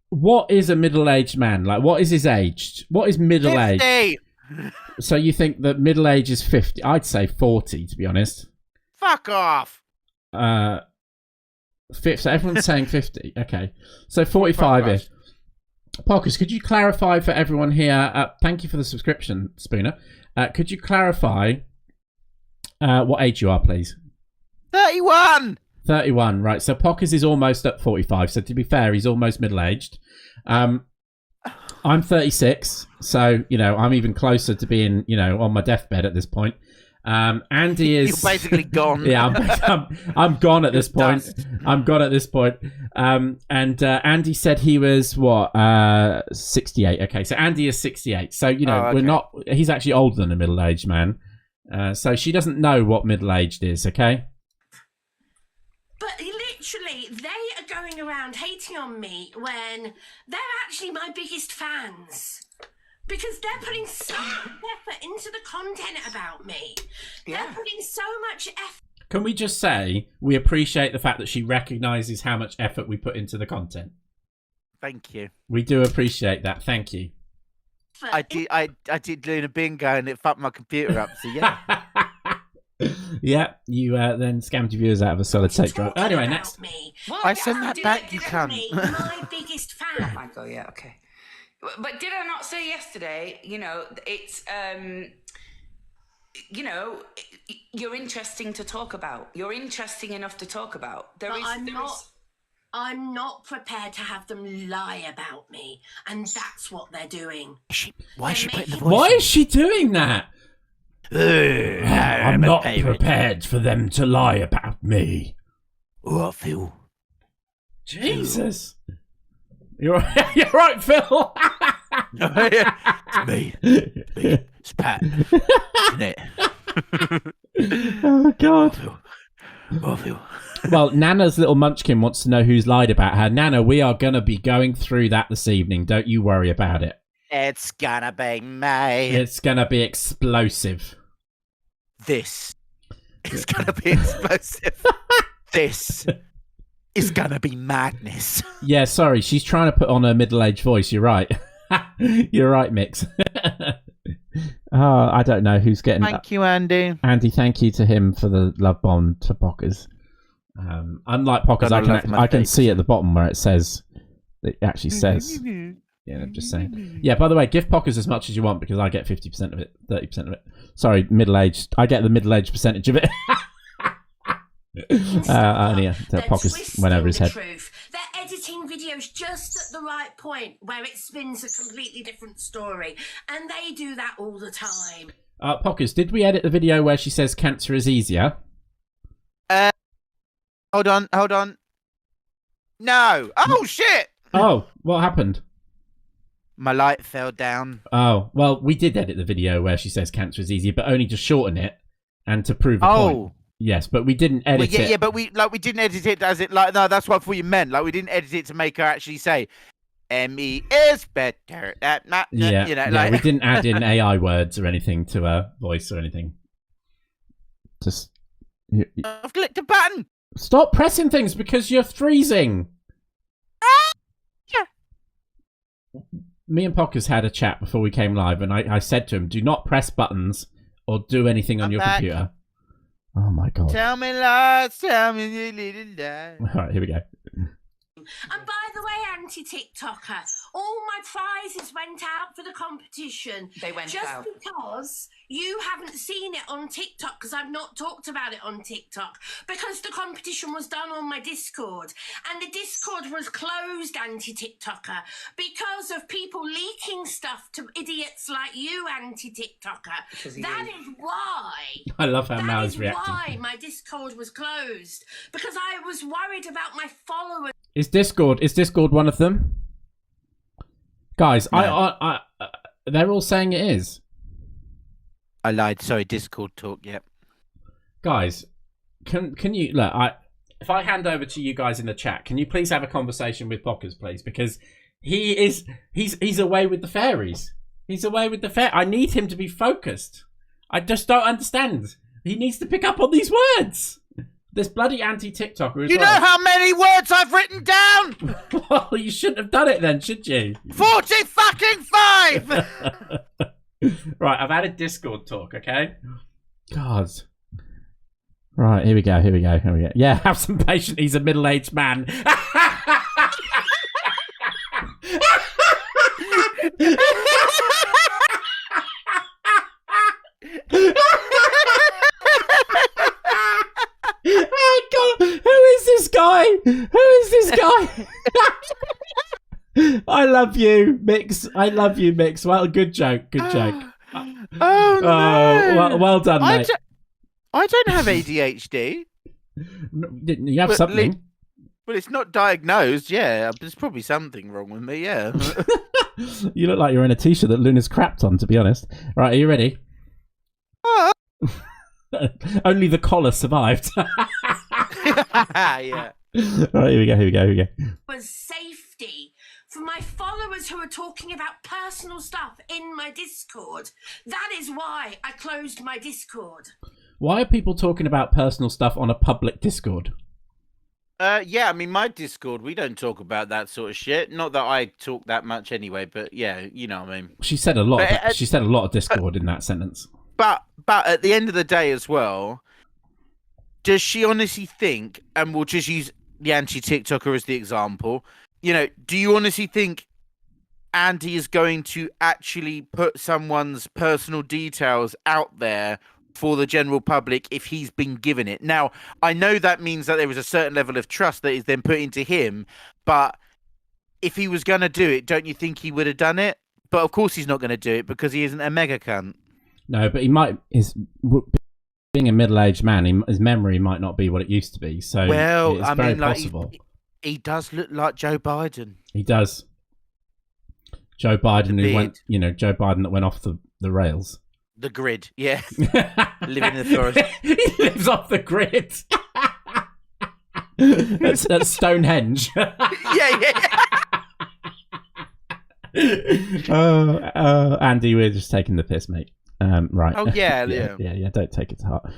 What is a middle-aged man? Like, what is his age? What is middle-aged? 50. So you think that middle age is 50? I'd say 40, to be honest. Fuck off. So everyone's saying 50. Okay. So 45-ish. Pockerz, could you clarify for everyone here? Thank you for the subscription, Spooner. Could you clarify what age you are, please? 31. 31, right. So Pockerz is almost at 45. So to be fair, he's almost middle-aged. I'm 36, so, you know, I'm even closer to being, you know, on my deathbed at this point. Andy is... You're basically gone. Yeah, I'm gone at this point. I'm gone at this point. And Andy said he was, 68. Okay, so Andy is 68. So, you know, we're not... He's actually older than a middle-aged man. So she doesn't know what middle-aged is, okay? But literally, they are going around hating on me when they're actually my biggest fans. Because they're putting so much effort into the content about me. Yeah. They're putting so much effort. Can we just say we appreciate the fact that she recognises how much effort we put into the content? Thank you. We do appreciate that. Thank you. I did doing a bingo and it fucked my computer up, so yeah. Yeah, you then scammed your viewers out of a solid state drive. Anyway, next. I sent that back, you cunt. My biggest fan. Oh my God, yeah, okay. But did I not say yesterday, you know, it's, you know, you're interesting to talk about. You're interesting enough to talk about. I'm not prepared to have them lie about me. And that's what they're doing. Why is she putting the voice Why on? is she doing that? I'm not prepared for them to lie about me. What, Phil? Jesus. You're right, Phil. It's me. It's Pat. Isn't it? Oh, God. Oh, Phil. Well, Nana's little munchkin wants to know who's lied about her. Nana, we are going to be going through that this evening. Don't you worry about it. It's gonna be me. It's going to be explosive. This is gonna be explosive. This is gonna be madness. Yeah, sorry. She's trying to put on her middle-aged voice. You're right. You're right, Mix. I don't know who's getting... Thank you, Andy. Andy, thank you to him for the love bomb to Pockerz. Unlike Pockerz, I can see at the bottom where it says... It actually says... Yeah, I'm just saying. Yeah, by the way, give Pockerz as much as you want because I get 50% of it, 30% of it. Sorry, middle-aged. I get the middle-aged percentage of it. Yeah, Pockerz went over his head. They're editing videos just at the right point where it spins a completely different story. And they do that all the time. Pockerz, did we edit the video where she says cancer is easier? Hold on. No. Oh, shit. Oh, what happened? My light fell down. Oh, well, we did edit the video where she says cancer is easier, but only to shorten it and to prove a point. Yes, but we didn't edit it. Yeah, but we didn't edit it as it no, that's what I thought you meant. Like we didn't edit it to make her actually say ME is better. We didn't add in AI words or anything to her voice or anything. Just I've clicked a button. Stop pressing things because you're freezing. Me and Pockerz had a chat before we came live, and I said to him, do not press buttons or do anything on your computer. Oh, my God. Tell me lies, tell me you little lie. All right, here we go. And by the way, anti-TikToker, all my prizes went out for the competition. They went just out. because you haven't seen it on TikTok, because I've not talked about it on TikTok, because the competition was done on my Discord, and the Discord was closed, anti-TikToker, because of people leaking stuff to idiots like you, anti-TikToker. That is why. I love how Mal That is is reacting. why my Discord was closed, because I was worried about my followers. Is Discord one of them? Guys, No. they're all saying it is. I lied. Sorry, Discord talk. Yep. Guys, can you look? If I hand over to you guys in the chat, can you please have a conversation with Pockerz, please? Because he's away with the fairies. He's away with the fair. I need him to be focused. I just don't understand. He needs to pick up on these words. This bloody anti-TikToker as You know well. how many words I've written down? Well, you shouldn't have done it then, should you? 45! Right, I've added Discord talk, okay? God. Right, here we go. Yeah, have some patience. He's a middle-aged man. Oh God! Who is this guy? I love you, Mix. Well, good joke. Oh no! Well done, mate. I don't have ADHD. You have something. Well, it's not diagnosed. Yeah, there's probably something wrong with me. Yeah. You look like you're in a t-shirt that Luna's crapped on, to be honest. Right, are you ready? Only the collar survived. Yeah. Right, here we go. Was safety for my followers who are talking about personal stuff in my Discord. That is why I closed my Discord. Why are people talking about personal stuff on a public Discord? Yeah, I mean, my Discord, we don't talk about that sort of shit. Not that I talk that much anyway, but yeah, you know what I mean. She said a lot. She said a lot of Discord in that sentence. But at the end of the day as well, does she honestly think, and we'll just use the anti-TikToker as the example, you know, do you honestly think Andy is going to actually put someone's personal details out there for the general public if he's been given it? Now, I know that means that there is a certain level of trust that is then put into him, but if he was going to do it, don't you think he would have done it? But of course he's not going to do it because he isn't a mega cunt. No, but he might. Being a middle-aged man, his memory might not be what it used to be. So, well, it's very possible. He does look like Joe Biden. He does. Joe Biden who went, Joe Biden that went off the rails. The grid, yeah. Living in the forest. He lives off the grid. That's Stonehenge. Yeah. Andy, we're just taking the piss, mate. Right. Oh, yeah. Don't take it to heart.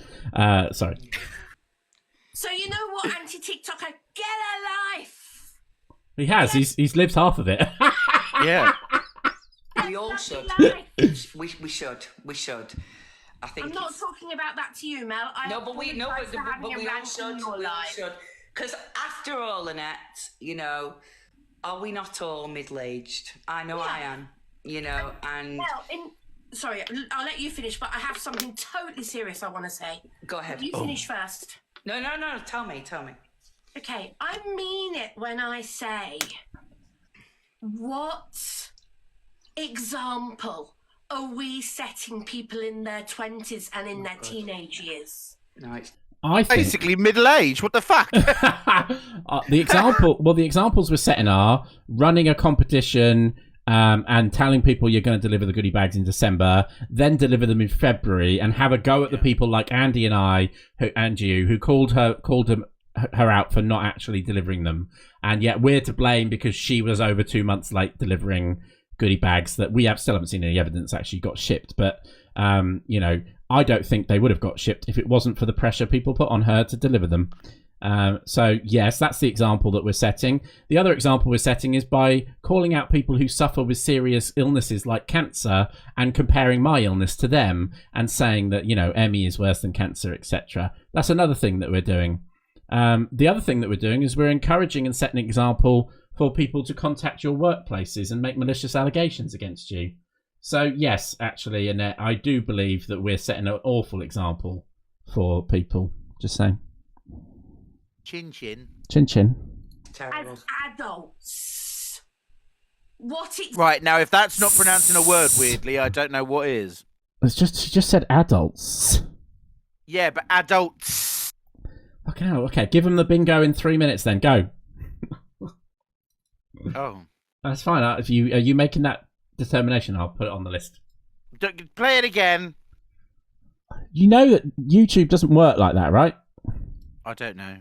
Sorry. So you know what, anti-TikToker? Get a life! He has. He's lived half of it. Yeah. We all should. We should. I think I'm not talking about that to you, Mel. but we all should. Because after all, Annette, are we not all middle-aged? I know I am, and... Well, sorry, I'll let you finish, but I have something totally serious I want to say. Go ahead. You finish first. No, tell me. Okay, I mean it when I say, what example are we setting people in their 20s and in their teenage years? No, it's... I think... Basically middle-aged. What the fuck? The examples we're setting are running a competition and telling people you're going to deliver the goodie bags in December, then deliver them in February, and have a go at the people like Andy and I, who called her out for not actually delivering them, and yet we're to blame because she was over 2 months late delivering goodie bags that we still haven't seen any evidence actually got shipped. But I don't think they would have got shipped if it wasn't for the pressure people put on her to deliver them. So yes, that's the example that we're setting. The other example we're setting is by calling out people who suffer with serious illnesses like cancer and comparing my illness to them and saying that, ME is worse than cancer, etc. That's another thing that we're doing. The other thing that we're doing is we're encouraging and setting an example for people to contact your workplaces and make malicious allegations against you. So, yes, actually, Annette, I do believe that we're setting an awful example for people. Just saying. Chin chin. Chin chin. As adults. What it's Right, now if that's not pronouncing a word weirdly, I don't know what is. She just said adults. Yeah, but adults. Okay, okay, give them the bingo in 3 minutes then. Go. Oh. That's fine. Are you making that determination? I'll put it on the list. Play it again. You know that YouTube doesn't work like that, right? I don't know.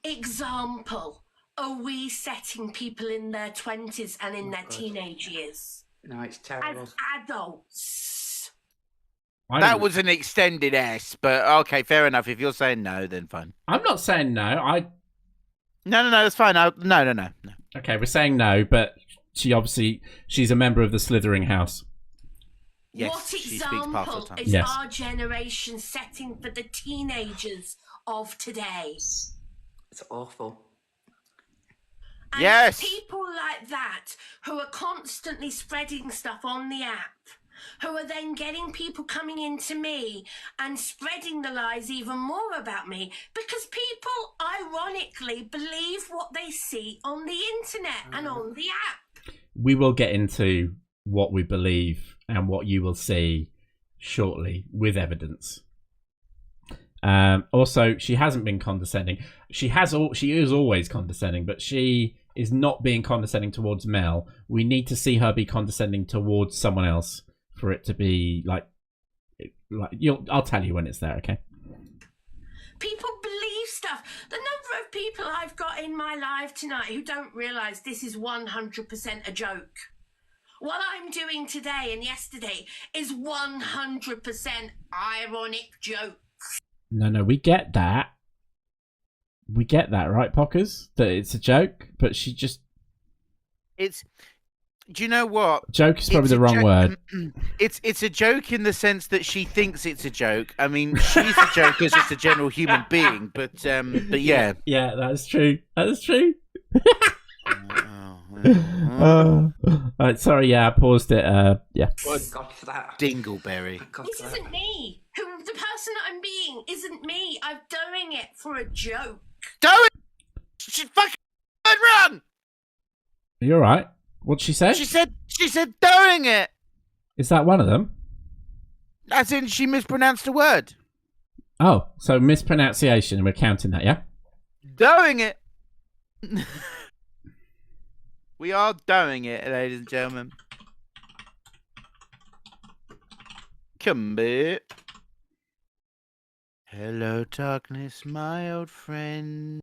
example. Are we setting people in their 20s and in their teenage years? No, it's terrible. As adults. That was an extended S, but okay, fair enough. If you're saying no, then fine. I'm not saying no. No, that's fine. No. Okay, we're saying no, but she's a member of the Slithering House. Yes, what she speaks half the example time. is Yes. our generation setting for the teenagers of today? It's awful. And Yes. people like that who are constantly spreading stuff on the app, who are then getting people coming into me and spreading the lies even more about me, because people ironically believe what they see on the internet and on the app. We will get into what we believe and what you will see shortly with evidence. Also, she hasn't been condescending. She is always condescending, but she is not being condescending towards Mel. We need to see her be condescending towards someone else for it to be like I'll tell you when it's there, okay? People believe stuff. The number of people I've got in my live tonight who don't realise this is 100% a joke. What I'm doing today and yesterday is 100% ironic joke. No, we get that. We get that, right, Pockerz? That it's a joke, but she just... Do you know what? Joke is probably the wrong word. It's a joke in the sense that she thinks it's a joke. I mean, she's a joke as just a general human being, but yeah. Yeah, that's true. That's true. Right, sorry, yeah, I paused it. Yeah. Thank God for that. Dingleberry. Thank God This for that. isn't me. The person that I'm being isn't me. I'm doing it for a joke. Do it! She fucking wrong! Are you alright? What'd she say? She said doing it! Is that one of them? As in, she mispronounced a word. Oh, so mispronunciation, we're counting that, yeah? Doing it! We are doing it, ladies and gentlemen. Come back. Hello, darkness, my old friend.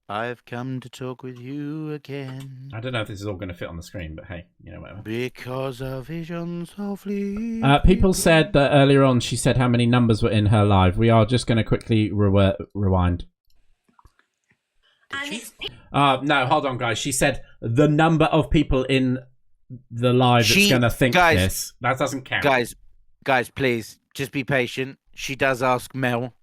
I've come to talk with you again. I don't know if this is all going to fit on the screen, but hey, you know, whatever. Because a vision softly... People said that earlier on she said how many numbers were in her live. We are just going to quickly rewind. And it's No, hold on, guys. She said the number of people in the live that's going to think this. That doesn't count. Guys, please, just be patient. She does ask Mel.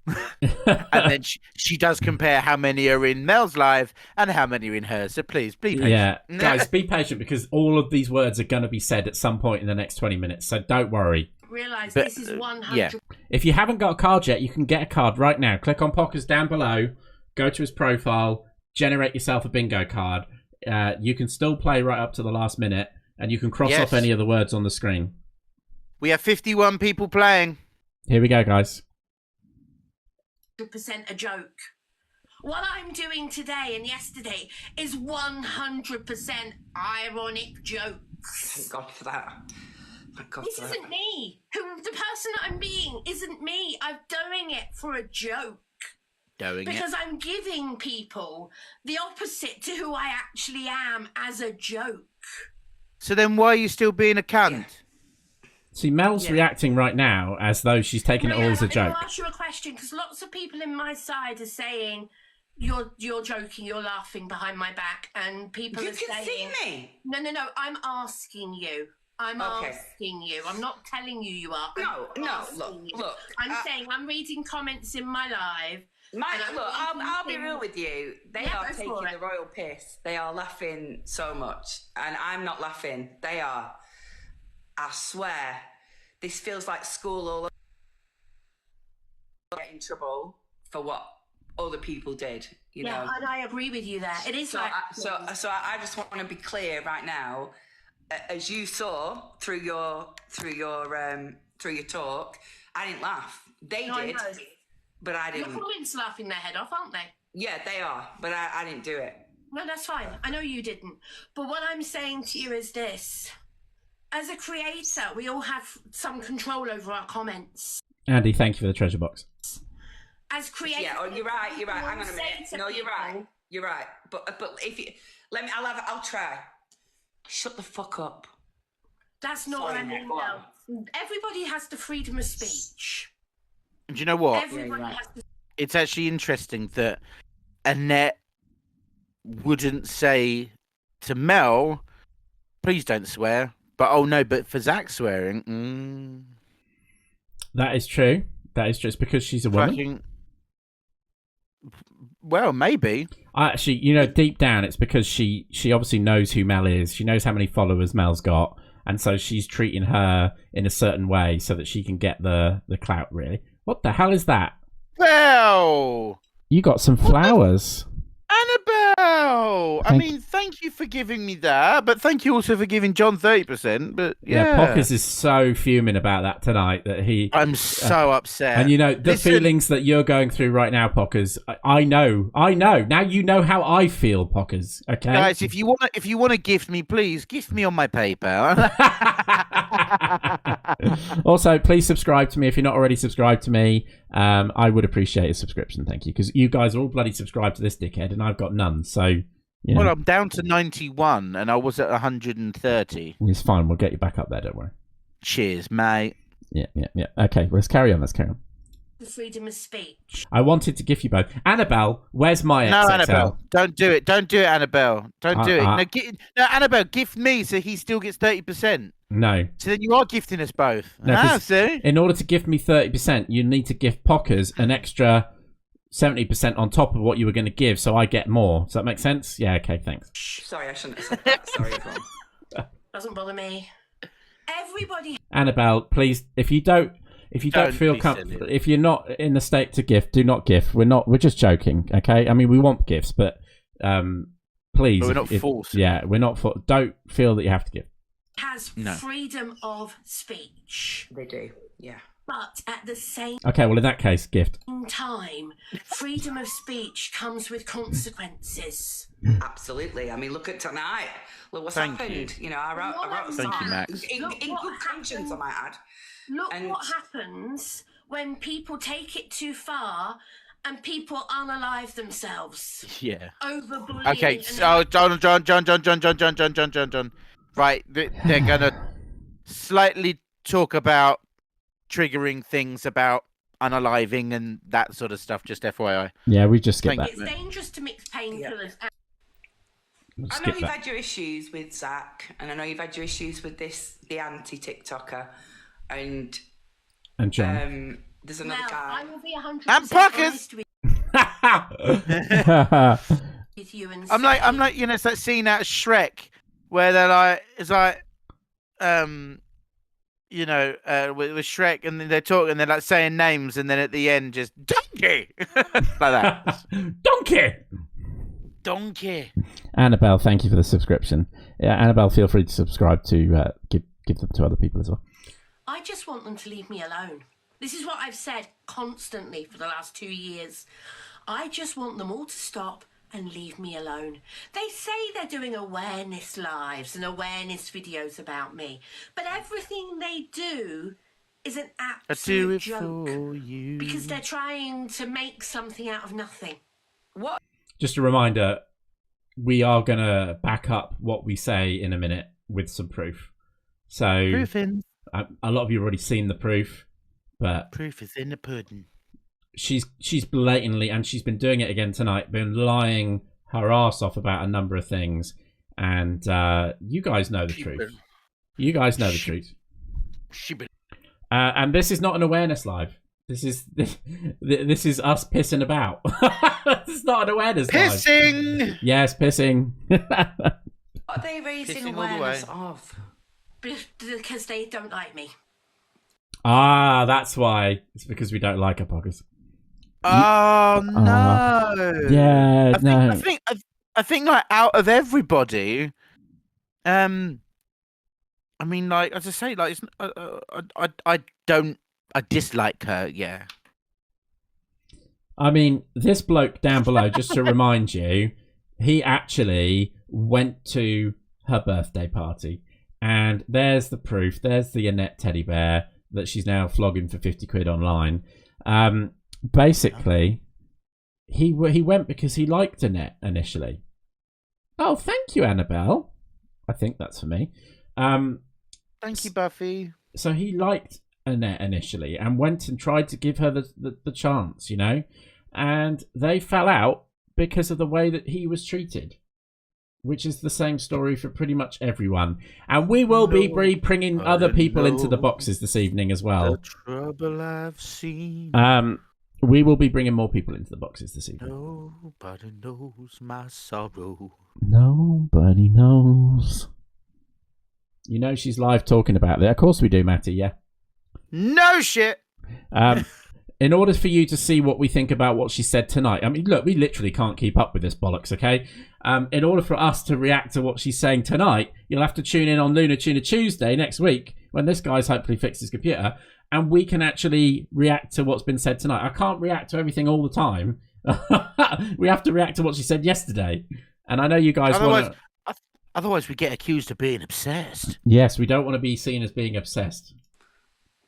And then she does compare how many are in Mel's live and how many are in hers. So please, be patient. Yeah, guys, be patient because all of these words are going to be said at some point in the next 20 minutes. So don't worry. realise this is 100%. yeah. If you haven't got a card yet, you can get a card right now. Click on Pockerz down below. Go to his profile. Generate yourself a bingo card. You can still play right up to the last minute. And you can cross off any of the words on the screen. We have 51 people playing. Here we go, guys. 100% a joke. What I'm doing today and yesterday is 100% ironic jokes. Thank God for that. Thank God This for that. isn't me. The person that I'm being isn't me. I'm doing it for a joke. Because I'm giving people the opposite to who I actually am as a joke. So then why are you still being a cunt? Yeah. See, Mel's reacting right now as though she's taking it all as a joke. I'll ask you a question because lots of people in my side are saying you're joking, you're laughing behind my back, and people You are can saying see me. No, I'm asking you. I'm asking you. I'm not telling you you are. No, I'm asking look. you. I'm saying I'm reading comments in my live Mike, look, I'll be real with you. They are taking the royal piss. They are laughing so much, and I'm not laughing. They are. I swear, this feels like school all over. Get in trouble for what other people did. You know, and I agree with you there. It is so. I just want to be clear right now. As you saw through your talk, I didn't laugh. They did, but I didn't. Your comments laughing their head off, aren't they? Yeah, they are, but I didn't do it. No, that's fine. I know you didn't. But what I'm saying to you is this. As a creator, we all have some control over our comments. Andy, thank you for the treasure box. As creators... Yeah, you're right. Hang on a minute. No, you're right. But if you... I'll try. Shut the fuck up. That's not what I mean, though. Everybody has the freedom of speech. Do you know what? Everybody has the... It's actually interesting that Annette wouldn't say to Mel, please don't swear. But, oh no, but for Zach swearing... That is true. It's because she's a woman. Well, maybe. Actually, you know, deep down, it's because she obviously knows who Mel is. She knows how many followers Mel's got. And so she's treating her in a certain way so that she can get the clout, really. What the hell is that? Well... You got some flowers. Annabelle! I mean, thank you for giving me that, but thank you also for giving John 30%, but yeah. Pockerz is so fuming about that tonight that I'm so upset. And you know, the feelings that you're going through right now, Pockerz, I know. Now you know how I feel, Pockerz, okay? Guys, if you want to gift me, please, gift me on my PayPal. Also, please subscribe to me if you're not already subscribed to me. I would appreciate a subscription, thank you, because you guys are all bloody subscribed to this dickhead, and I've got none. So, you know. Well, I'm down to 91, and I was at 130. It's fine. We'll get you back up there. Don't worry. Cheers, mate. Yeah. Okay, let's carry on. The freedom of speech. I wanted to give you both. Annabelle, where's my XXL? No, Annabelle, don't do it. Don't do it, Annabelle. Don't do it. No, Annabelle, gift me so he still gets 30%. No. So then you are gifting us both. No, see? In order to gift me 30%, you need to give Pockerz an extra 70% on top of what you were going to give, so I get more. Does that make sense? Yeah, okay, thanks. Sorry, I shouldn't have said that. Sorry, everyone. Doesn't bother me. Everybody... Annabelle, please, if you don't feel comfortable, if you're not in the state to gift, do not gift. We're just joking, okay? I mean, we want gifts, but please. But we're not forced. Yeah, we're not forced. Don't feel that you have to give. Has freedom of speech. They do, yeah. But at the same Okay, well, in that case, gift. time, freedom of speech comes with consequences. Absolutely. I mean, look at tonight. Look what's happened. You know, I wrote a song. Thank you, Max. In good conscience, I might add. Look what happens when people take it too far and people unalive themselves. Yeah. Over bullying. Okay, so John. Right, they're gonna slightly talk about triggering things about unaliving and that sort of stuff. Just FYI. Yeah, we just skip that. It's dangerous to mix painkillers. I know you've had your issues with Zach, and I know you've had your issues with the anti-TikToker, and John. There's another guy. I will be 100% and Pockerz. With you and I'm like, you know, it's that scene out of Shrek where they're like, it's like, you know, with Shrek, and then they're talking, they're like saying names, and then at the end, just donkey, like that. Donkey. Annabelle, thank you for the subscription. Yeah, Annabelle, feel free to subscribe to give them to other people as well. I just want them to leave me alone. This is what I've said constantly for the last 2 years. I just want them all to stop and leave me alone. They say they're doing awareness lives and awareness videos about me, but everything they do is an absolute joke because they're trying to make something out of nothing. What? Just a reminder, we are going to back up what we say in a minute with some proof. So a lot of you have already seen the proof, but proof is in the pudding. She's blatantly, and she's been doing it again tonight, been lying her ass off about a number of things, and you guys know the truth. You guys know the truth. And this is not an awareness live. This is us pissing about. It's not an awareness. Pissing. Live. Yes, pissing. What are they raising Pissing all the awareness way. of? Because they don't like me. Ah, that's why. It's because we don't like her, Pockerz. Oh no! Yeah, no. I think like out of everybody, I mean, like as I say, like it's, I dislike her. Yeah. I mean, this bloke down below, just to remind you, he actually went to her birthday party, and there's the proof. There's the Annette teddy bear that she's now flogging for 50 quid online. Basically, he went because he liked Annette initially. Oh, thank you, Annabelle. I think that's for me. Thank you, Buffy. So he liked Annette initially and went and tried to give her the chance, you know, and they fell out because of the way that he was treated, which is the same story for pretty much everyone. And we will be bringing other people into the boxes this evening as well. The trouble I've seen. We will be bringing more people into the boxes this evening. Nobody knows my sorrow. Nobody knows. You know she's live talking about that. Of course we do, Matty, yeah. No shit. In order for you to see what we think about what she said tonight, I mean, look, we literally can't keep up with this bollocks, okay? In order for us to react to what she's saying tonight, you'll have to tune in on Lunar Tuner Tuesday next week when this guy's hopefully fixed his computer, and we can actually react to what's been said tonight. I can't react to everything all the time. We have to react to what she said yesterday. And I know you guys want to... Otherwise, we get accused of being obsessed. Yes, we don't want to be seen as being obsessed.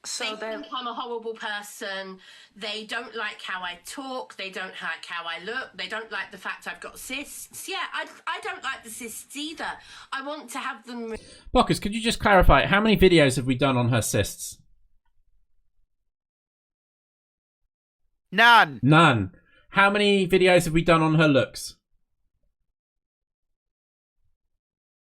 So they think I'm a horrible person. They don't like how I talk. They don't like how I look. They don't like the fact I've got cysts. Yeah, I don't like the cysts either. I want to have them... Pockerz, could you just clarify, how many videos have we done on her cysts? None. None. How many videos have we done on her looks?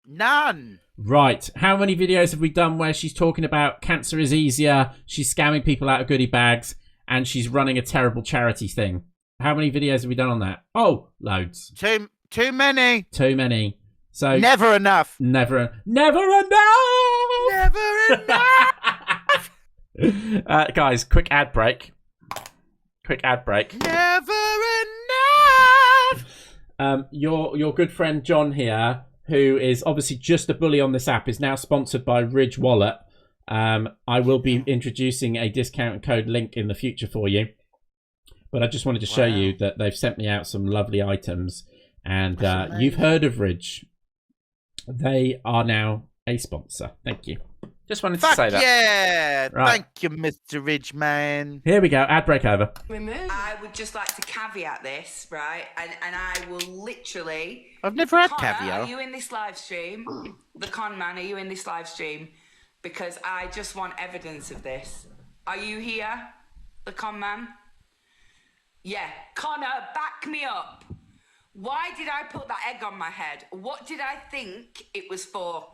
None. Right. How many videos have we done where she's talking about cancer is easier, she's scamming people out of goodie bags, and she's running a terrible charity thing? How many videos have we done on that? Oh, loads. Too many. Too many. So never enough. Never enough. Never enough. Guys, quick ad break. Never enough. Your good friend John here, who is obviously just a bully on this app, is now sponsored by Ridge Wallet. I will be introducing a discount code link in the future for you. But I just wanted to show you that they've sent me out some lovely items. And you've heard of Ridge. They are now a sponsor. Thank you. Just wanted to say that. Yeah. Right. Thank you, Mr. Ridgeman. Here we go. Ad break over. I would just like to caveat this, right? And I will literally... I've never had Connor, caviar. Are you in this live stream? The con man, are you in this live stream? Because I just want evidence of this. Are you here? The con man? Yeah. Connor, back me up. Why did I put that egg on my head? What did I think it was for?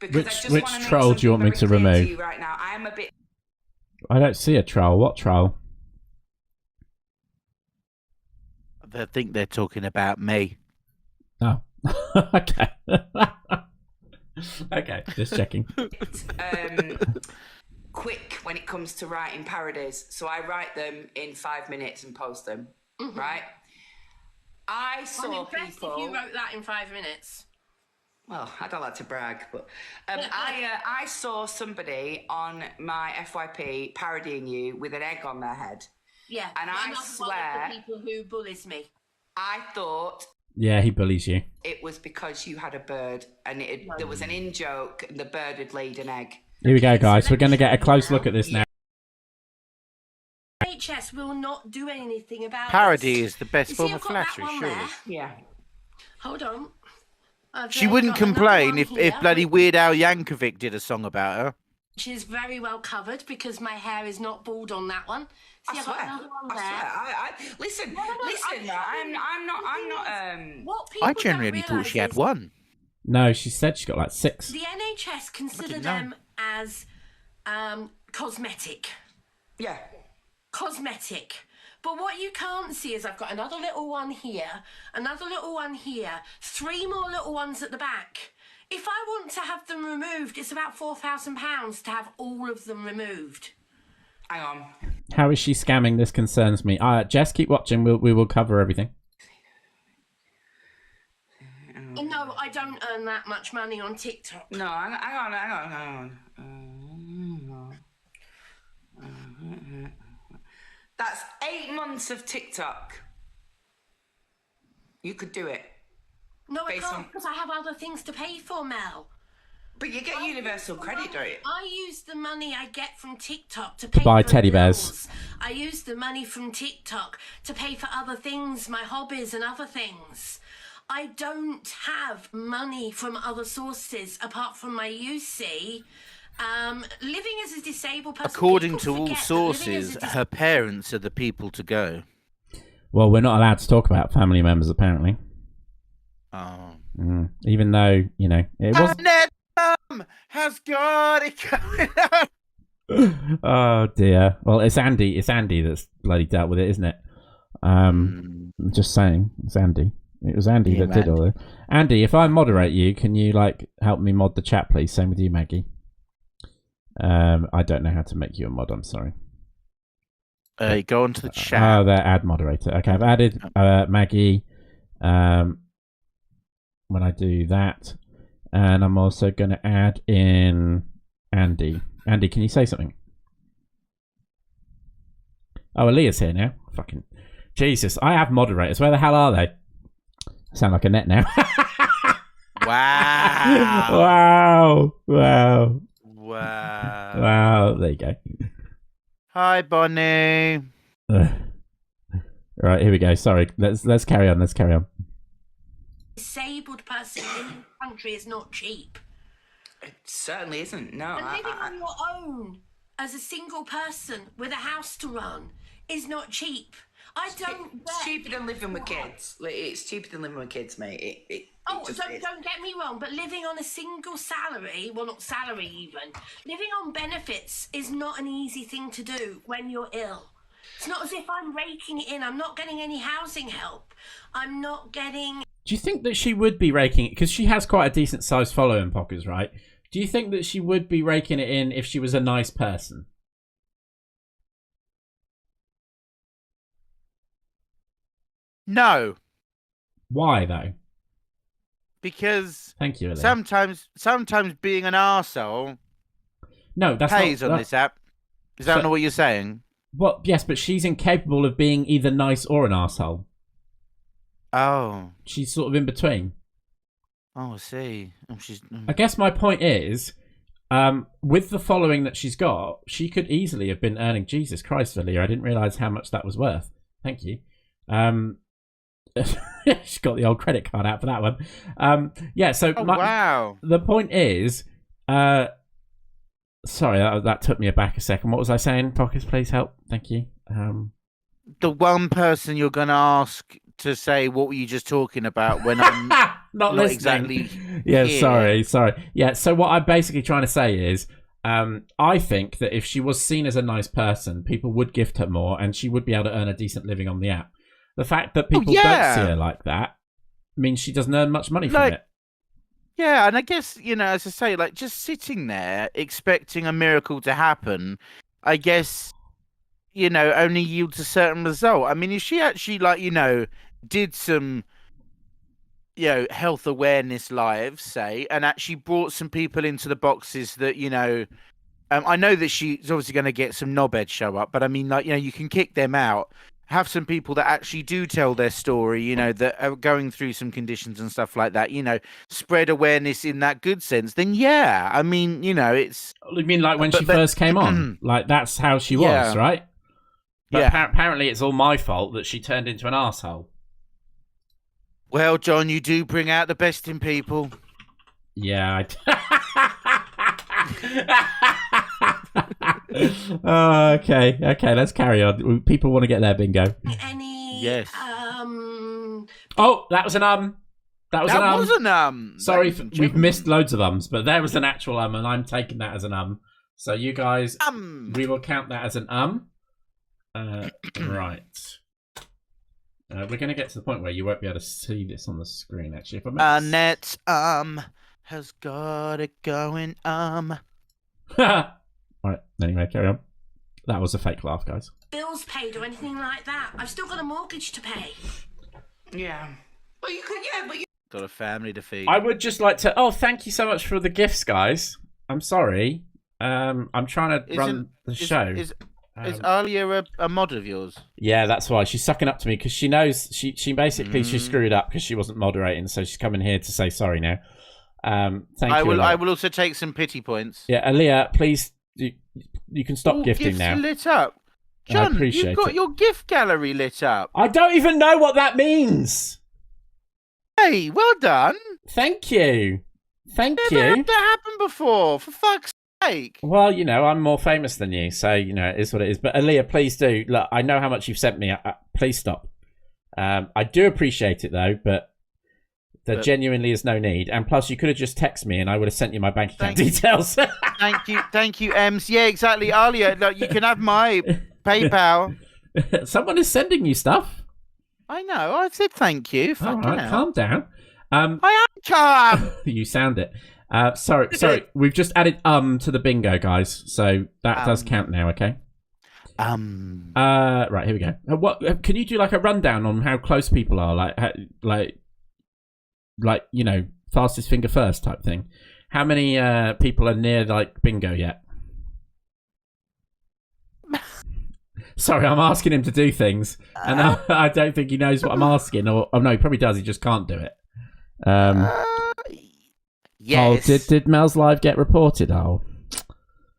Because Which troll do you want me to remove? You right now. I'm a bit... I don't see a troll. What troll? I think they're talking about me. Oh. Okay. Okay, just checking. Quick when it comes to writing parodies. So I write them in 5 minutes and post them, right? I saw I'm impressed people... if you wrote that in 5 minutes. Well, I don't like to brag, but I saw somebody on my FYP parodying you with an egg on their head. Yeah, and I swear, the people who bullies me. I thought, yeah, he bullies you. It was because you had a bird, and there was an in joke, and the bird had laid an egg. Here we go, guys. We're going to get a close look at this now. NHS will not do anything about Parody this. is the best form of I've got flattery, that one surely. there. Yeah. Hold on. She wouldn't complain if bloody Weird Al Yankovic did a song about her. Which is very well covered because my hair is not bald on that one. See, I I've swear. got another one there. I listen. Listen. I'm not. What people I genuinely don't thought she had realise is one. No, she said she got like 6. The NHS consider them as cosmetic. Yeah. cosmetic. But what you can't see is I've got another little one here, another little one here, 3 more little ones at the back. If I want to have them removed, it's about £4,000 to have all of them removed. Hang on. How is she scamming? This concerns me. Jess, keep watching. We will cover everything. No, I don't earn that much money on TikTok. No, hang on. That's 8 months of TikTok. You could do it. No, I can't because I have other things to pay for, Mel. But you get universal credit, don't you? I use the money I get from TikTok to pay buy for teddy bills. bears. I use the money from TikTok to pay for other things, my hobbies and other things. I don't have money from other sources apart from my UC. Living as a disabled person. According to all sources, her parents are the people to go. Well, we're not allowed to talk about family members, apparently. Oh. Even though, you know, it was. Has got it going on. Oh dear. Well, it's Andy. It's Andy that's bloody dealt with it, isn't it? I'm just saying, it's Andy. It was Andy that did all this. Andy, if I moderate you, can you help me mod the chat, please? Same with you, Maggie. I don't know how to make you a mod. I'm sorry. Go onto the chat. Oh, there, add moderator. Okay, I've added Maggie. When I do that, and I'm also going to add in Andy. Andy, can you say something? Oh, Aaliyah's here now. Fucking Jesus! I have moderators. Where the hell are they? I sound like a net now. Wow! Wow! Wow! Wow! There you go. Hi, Bonnie. Right, here we go. Sorry, let's carry on. Let's carry on. Disabled person in the country is not cheap. It certainly isn't. No. And living on your own as a single person with a house to run is not cheap. It's cheaper than living with kids. It's cheaper than living with kids, mate. Don't get me wrong, but living on a single salary, well, not salary even, living on benefits is not an easy thing to do when you're ill. It's not as if I'm raking it in. I'm not getting any housing help. I'm not getting... Do you think that she would be raking it? Because she has quite a decent sized following, Pockerz, right? Do you think that she would be raking it in if she was a nice person? No. Why, though? Because thank you, Ellie. sometimes being an arsehole pays on this app. Is that not what you're saying? Well, yes, but she's incapable of being either nice or an arsehole. Oh. She's sort of in between. Oh, I see. I guess my point is, with the following that she's got, she could easily have been earning... Jesus Christ, Villier, I didn't realise how much that was worth. Thank you. She's got the old credit card out for that one. Yeah, so... wow. The point is... sorry, that took me aback a second. What was I saying? Pockerz, please help. Thank you. The one person you're going to ask to say what were you just talking about when I'm not exactly yeah, here. sorry. Yeah, so what I'm basically trying to say is I think that if she was seen as a nice person, people would gift her more and she would be able to earn a decent living on the app. The fact that people don't see her like that means she doesn't earn much money from it. Yeah, and I guess, as I say, just sitting there expecting a miracle to happen, I guess, only yields a certain result. I mean, if she actually, did some, health awareness lives, say, and actually brought some people into the boxes that, I know that she's obviously going to get some knobheads show up, but I mean, you can kick them out. Have some people that actually do tell their story, that are going through some conditions and stuff like that, spread awareness in that good sense, then yeah, I mean, it's... You mean like when she first came on? Like, that's how she was, right? But apparently it's all my fault that she turned into an arsehole. Well, John, you do bring out the best in people. Yeah, okay, let's carry on. People want to get their bingo. Yes. Oh, that was an That was an Sorry, we've missed loads of ums, but there was an actual and I'm taking that as an So you guys, we will count that as an Right. We're going to get to the point where you won't be able to see this on the screen, actually. If Annette, has got it going, Right, anyway, carry on. That was a fake laugh, guys. Bills paid or anything like that. I've still got a mortgage to pay. Yeah. Well, you could, but you got a family to feed. I would just like to... Oh, thank you so much for the gifts, guys. I'm sorry. I'm trying to run the show. Is Alia a mod of yours? Yeah, that's why. She's sucking up to me because she knows she basically she screwed up because she wasn't moderating, so she's coming here to say sorry now. Thank you. I will also take some pity points. Yeah, Aaliyah, please, you can stop gifting now. Lit up. John, I appreciate you've got your gift gallery lit up. I don't even know what that means. Hey, well done. Thank you. Thank you. Never had that happen before, for fuck's sake. Well, you know, I'm more famous than you, so, you know, it is what it is. But Aaliyah, please do. Look, I know how much you've sent me. Please stop. I do appreciate it, though, but there genuinely is no need. And plus, you could have just texted me and I would have sent you my bank account details. Thank you, Ems. Yeah, exactly. Alia, look, you can have my PayPal. Someone is sending you stuff. I know. I said thank you. All right, calm down. I am calm. You sound it. Sorry. We've just added to the bingo, guys. So that does count now. Okay. Right, here we go. What can you do? Like a rundown on how close people are? Like you know, fastest finger first type thing. How many people are near like bingo yet? Sorry, I'm asking him to do things, and I don't think he knows what I'm asking. Or no, he probably does. He just can't do it. Yes. Oh, did Mel's live get reported? Oh,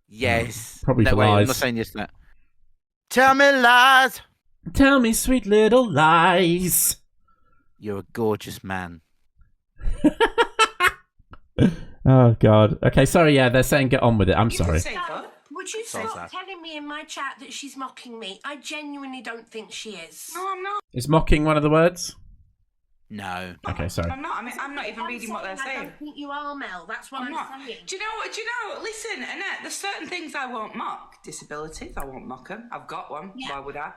yes. Probably for lies. I'm not saying yes to that. Tell me lies. Tell me sweet little lies. You're a gorgeous man. Oh God. Okay, sorry. Yeah, they're saying get on with it. I'm sorry. Would you stop telling me in my chat that she's mocking me? I genuinely don't think she is. No, I'm not. Is mocking one of the words? No. Okay, sorry. I'm not. I mean, I'm not even reading what they're saying. I don't think you are, Mel. That's what I'm saying. Do you know? Listen, Annette, there's certain things I won't mock. Disabilities, I won't mock them. I've got one. Yeah. Why would I?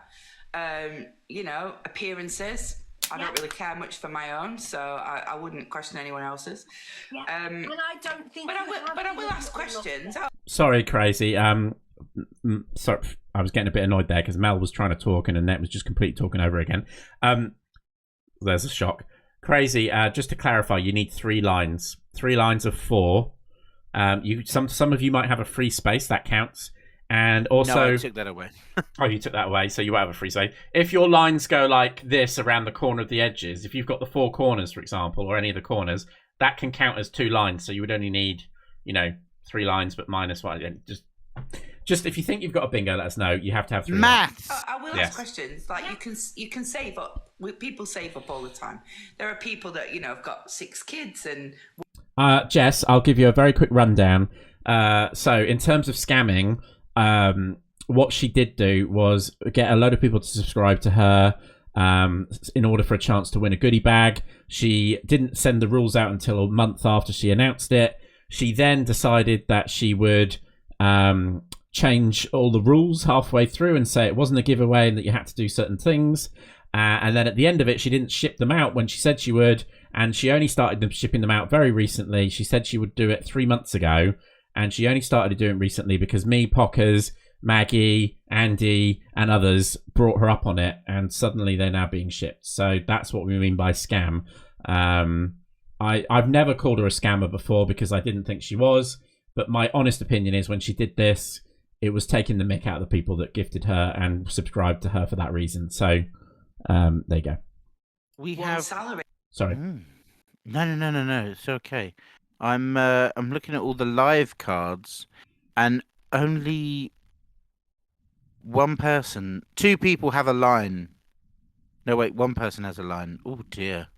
You know, appearances. I don't really care much for my own, so I wouldn't question anyone else's. Yeah. And I don't think. But I will ask questions. Sorry, crazy. Sorry, I was getting a bit annoyed there because Mel was trying to talk and Annette was just completely talking over again. There's a shock. Crazy. Just to clarify, you need 3 lines. 3 lines of 4. Some of you might have a free space that counts. And also, no, I took that away. Oh, you took that away, so you won't have a free space. If your lines go like this around the corner of the edges, if you've got the 4 corners, for example, or any of the corners, that can count as 2 lines. So you would only need, 3 lines, but minus 1. Just if you think you've got a bingo, let us know. You have to have 3 maths. I will ask questions. Like you can save up. People save up all the time. There are people that have got 6 kids and. Jess, I'll give you a very quick rundown. So in terms of scamming. What she did do was get a load of people to subscribe to her in order for a chance to win a goodie bag. She didn't send the rules out until a month after she announced it. She then decided that she would change all the rules halfway through and say it wasn't a giveaway and that you had to do certain things. And then at the end of it, she didn't ship them out when she said she would. And she only started shipping them out very recently. She said she would do it 3 months ago. And she only started doing it recently because me, Pockerz, Maggie, Andy, and others brought her up on it, and suddenly they're now being shipped. So that's what we mean by scam. I've never called her a scammer before because I didn't think she was, but my honest opinion is when she did this, it was taking the mick out of the people that gifted her and subscribed to her for that reason. So there you go. We have salary. Sorry. No. It's okay. I'm looking at all the live cards, and only 2 people have a line. No, wait, 1 person has a line. Oh dear,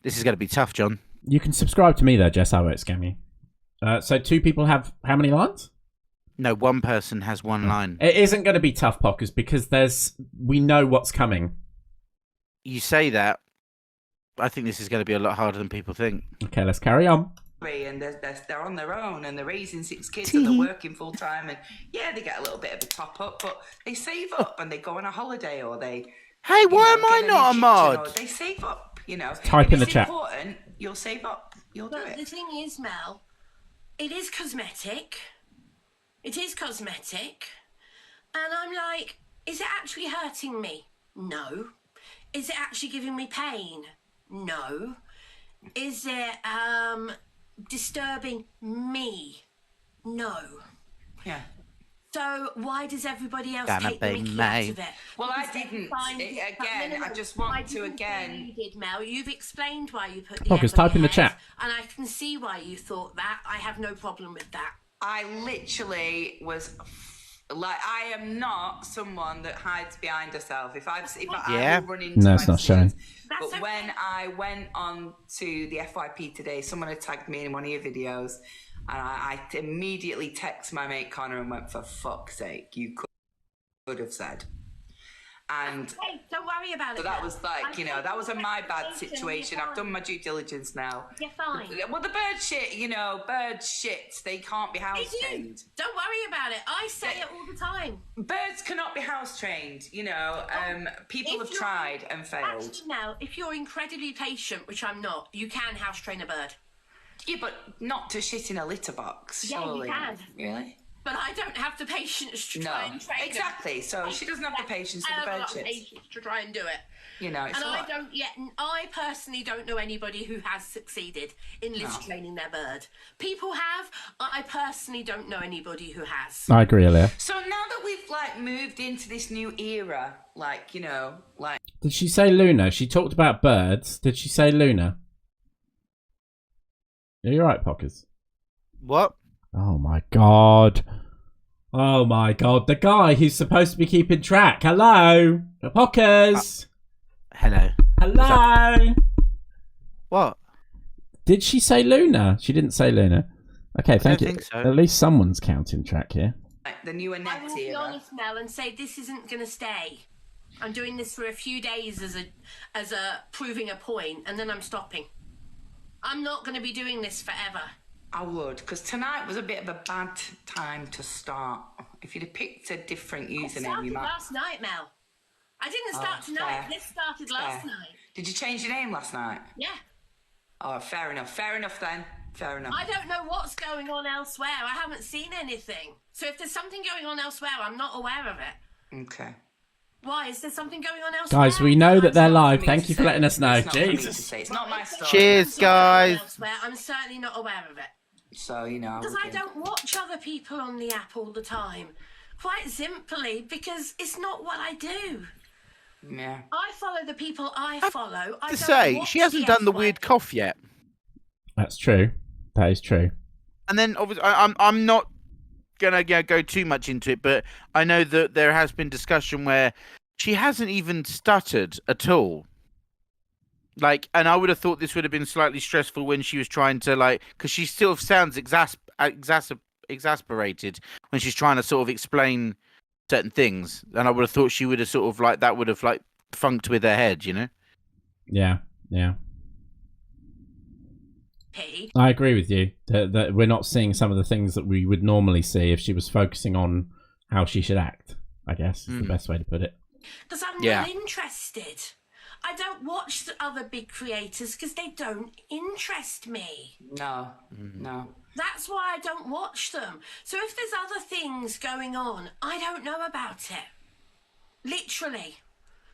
this is going to be tough, John. You can subscribe to me there, Jess. I won't scam you. So 2 people have how many lines? No, 1 person has 1 line. It isn't going to be tough, Pockerz, because we know what's coming. You say that. I think this is going to be a lot harder than people think. Okay, let's carry on. and they're on their own and they're raising 6 kids and they're working full time, and yeah, they get a little bit of a top up, but they save up and they go on a holiday, or they why am I not a mod? or they save up, Type in the chat. If it's important, you'll save up, you'll do it. The thing is, Mel, it is cosmetic. It is cosmetic. And I'm like, is it actually hurting me? No. Is it actually giving me pain? No. Is it disturbing me? No. Yeah. So why does everybody else take the mickey out of it? Well, I didn't. I just want to again. You did, Mel. You've explained why you put the Pockerz, type in the chat. And I can see why you thought that. I have no problem with that. I literally was like, I am not someone that hides behind herself. If I run into no, it's not showing. But okay. When I went on to the FYP today, someone had tagged me in one of your videos, and I immediately texted my mate Connor and went, for fuck's sake, you could have said. And hey, don't worry about it. So that was like, that was my bad situation. I've done my due diligence now. You're fine. Well, the bird shit, bird shit, they can't be house trained. Don't worry about it. I say it all the time. Birds cannot be house trained, people have tried and failed. Actually, now, if you're incredibly patient, which I'm not, you can house train a bird. Yeah, but not to shit in a litter box, surely. Yeah, you can. Really? But I don't have the patience to try and train them. Exactly. So she doesn't have the patience for the bird shit. Patience to try and do it. It's I personally don't know anybody who has succeeded in litter training their bird. People have. I personally don't know anybody who has. I agree, Leah. So now that we've moved into this new era, Did she say Luna? She talked about birds. Did she say Luna? Are you right, Pockerz? What? Oh my god. Oh my god. The guy who's supposed to be keeping track. Hello? Pockerz? Hello. Hello? What? Did she say Luna? She didn't say Luna. Okay, thank you. Think so. At least someone's counting track here. The new I will be honest, Mel, and say this isn't going to stay. I'm doing this for a few days as a proving a point, and then I'm stopping. I'm not going to be doing this forever. I would, because tonight was a bit of a bad time to start. If you'd have picked a different username, you might. Last night, Mel. I didn't start tonight. Fair. This started last night. Did you change your name last night? Yeah. Oh, fair enough. Fair enough then. Fair enough. I don't know what's going on elsewhere. I haven't seen anything. So if there's something going on elsewhere, I'm not aware of it. Okay. Why? Is there something going on elsewhere? Guys, we know that they're live. Thank you for letting us know. Jesus. It's not my story. Cheers, guys. I'm certainly not aware of it. So, Because I don't watch other people on the app all the time. Quite simply because it's not what I do. Yeah. I follow the people I follow. I say, she hasn't done the weird cough yet. That's true. That is true. And then, obviously, I'm not going to go too much into it, but I know that there has been discussion where she hasn't even stuttered at all. And I would have thought this would have been slightly stressful when she was trying to, because she still sounds exasperated when she's trying to sort of explain certain things. And I would have thought she would have sort of, that would have, funked with her head, Yeah, yeah. I agree with you that we're not seeing some of the things that we would normally see if she was focusing on how she should act, I guess is the best way to put it. Because I'm not interested. I don't watch the other big creators because they don't interest me. No, no. That's why I don't watch them. So if there's other things going on, I don't know about it. Literally.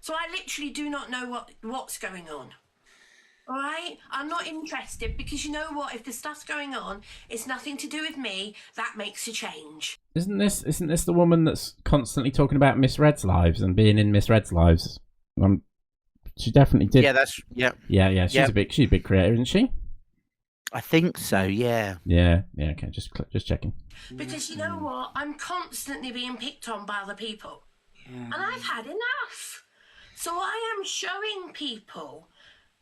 So I literally do not know what's going on. All right? I'm not interested because you know what? If the stuff's going on, it's nothing to do with me. That makes a change. Isn't this the woman that's constantly talking about Miss Red's lives and being in Miss Red's lives? She definitely did. Yeah, Yeah. She's a big creator, isn't she? I think so. Yeah. Yeah. Okay. Just checking. Because you know what? I'm constantly being picked on by other people, and I've had enough. So I am showing people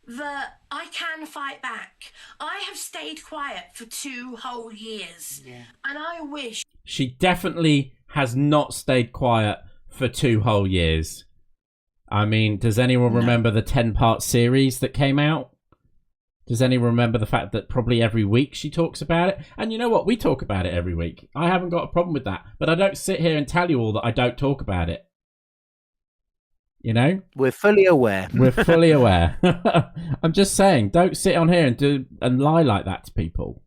that I can fight back. I have stayed quiet for 2 whole years, and I wish. She definitely has not stayed quiet for 2 whole years. I mean, does anyone remember the 10-part series that came out? Does anyone remember the fact that probably every week she talks about it? And you know what? We talk about it every week. I haven't got a problem with that. But I don't sit here and tell you all that I don't talk about it. You know? We're fully aware. We're fully aware. I'm just saying, don't sit on here and lie like that to people.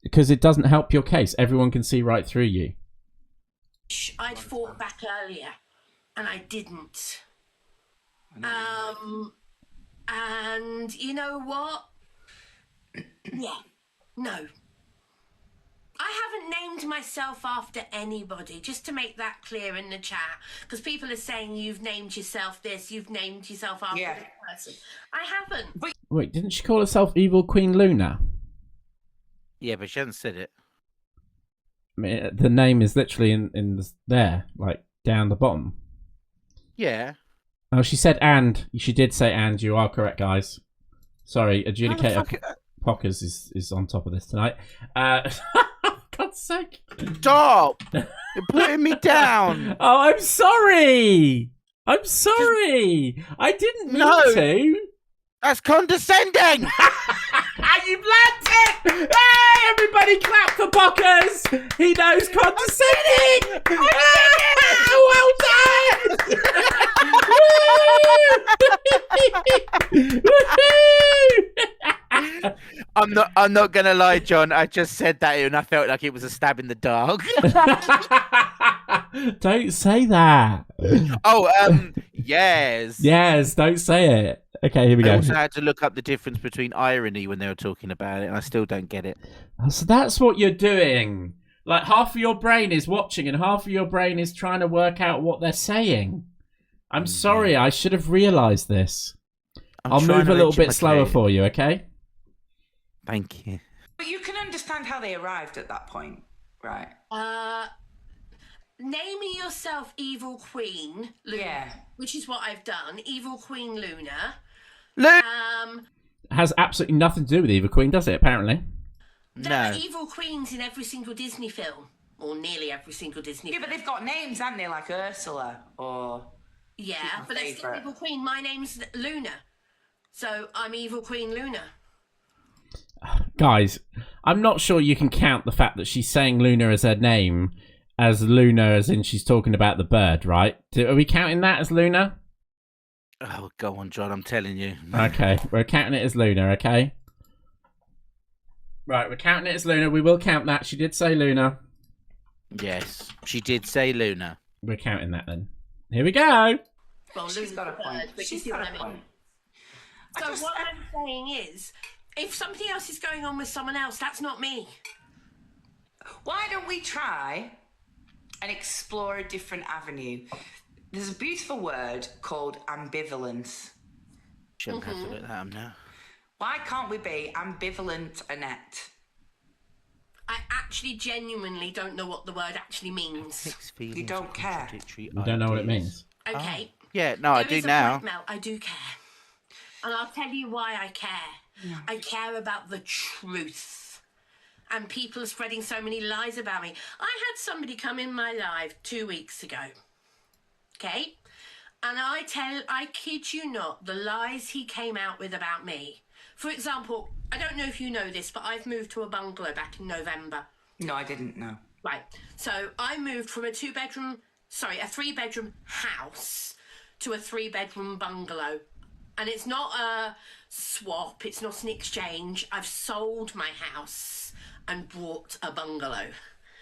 Because it doesn't help your case. Everyone can see right through you. I'd fought back earlier, and I didn't. And you know what? Yeah, no. I haven't named myself after anybody, just to make that clear in the chat, because people are saying you've named yourself this, you've named yourself after this person. I haven't. Wait, didn't she call herself Evil Queen Luna? Yeah, but she hasn't said it. I mean, the name is literally in there, like down the bottom. Yeah. Oh, she said and. She did say and. You are correct, guys. Sorry, adjudicator Pockerz is on top of this tonight. God's sake. Stop! You're putting me down. Oh, I'm sorry. I'm sorry. I didn't mean to. That's condescending. You blanked it! Hey, everybody clap for Pockerz! He knows condescending! Well done! I'm not gonna lie, John. I just said that and I felt like it was a stab in the dark. Don't say that. Oh, yes. Yes, don't say it. Okay, here we go. I also had to look up the difference between irony when they were talking about it, and I still don't get it. Oh, so that's what you're doing. Like, half of your brain is watching and half of your brain is trying to work out what they're saying. I'm sorry, I should have realised this. I'll move a little bit slower for you, okay? Thank you. But you can understand how they arrived at that point, right? Naming yourself Evil Queen Luna, which is what I've done. Evil Queen Luna. Has absolutely nothing to do with Evil Queen, does it, apparently? There are evil queens in every single Disney film. Or nearly every single Disney film. Yeah, but they've got names, haven't they? Like Ursula or... Yeah, but they're still Evil Queen. My name's Luna. So I'm Evil Queen Luna. Guys, I'm not sure you can count the fact that she's saying Luna as her name as Luna as in she's talking about the bird, right? Are we counting that as Luna? Oh, go on, John. I'm telling you. Okay, we're counting it as Luna, okay? Right, we're counting it as Luna. We will count that. She did say Luna. Yes, she did say Luna. We're counting that then. Here we go. Well, Luna's got a point. She's got a point. So what I'm saying is, if something else is going on with someone else, that's not me. Why don't we try and explore a different avenue? There's a beautiful word called ambivalence. Shouldn't have to look that up now. Why can't we be ambivalent, Annette? I actually genuinely don't know what the word actually means. You don't care. You don't know what it means. Okay. Yeah, no, I do now. Mel, I do care. And I'll tell you why I care. Yeah. I care about the truth. And people are spreading so many lies about me. I had somebody come in my live 2 weeks ago. Okay? And I kid you not, the lies he came out with about me. For example, I don't know if you know this, but I've moved to a bungalow back in November. No, I didn't know. Right. So I moved from a 3-bedroom house to a 3-bedroom bungalow. And it's not a swap, it's not an exchange. I've sold my house and bought a bungalow.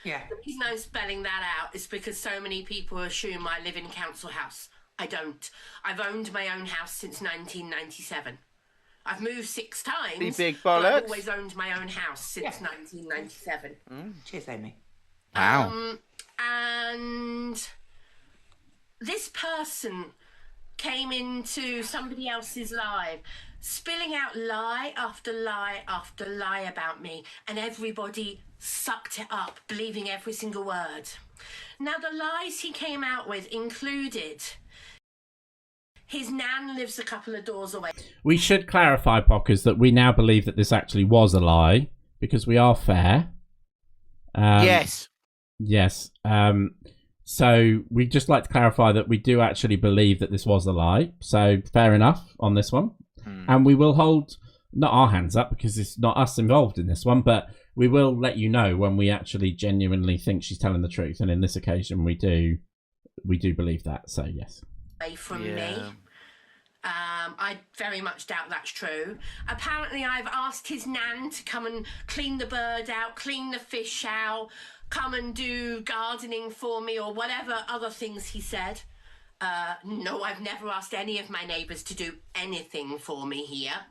Yeah. The reason I'm spelling that out is because so many people assume I live in council house. I don't. I've owned my own house since 1997. I've moved 6 times. You big but I've bollocks. always owned my own house since 1997. Cheers, Amy. Wow. And this person came into somebody else's live, spilling out lie after lie after lie about me, and everybody sucked it up, believing every single word. Now, the lies he came out with included his nan lives a couple of doors away. We should clarify, Pockerz, that we now believe that this actually was a lie, because we are fair. Yes. Yes. So we'd just like to clarify that we do actually believe that this was a lie. So fair enough on this one. And we will hold not our hands up because it's not us involved in this one, but we will let you know when we actually genuinely think she's telling the truth. And in this occasion, we do believe that. So yes. Away from me. I very much doubt that's true. Apparently, I've asked his nan to come and clean the bird out, clean the fish out, come and do gardening for me or whatever other things he said. No, I've never asked any of my neighbours to do anything for me here.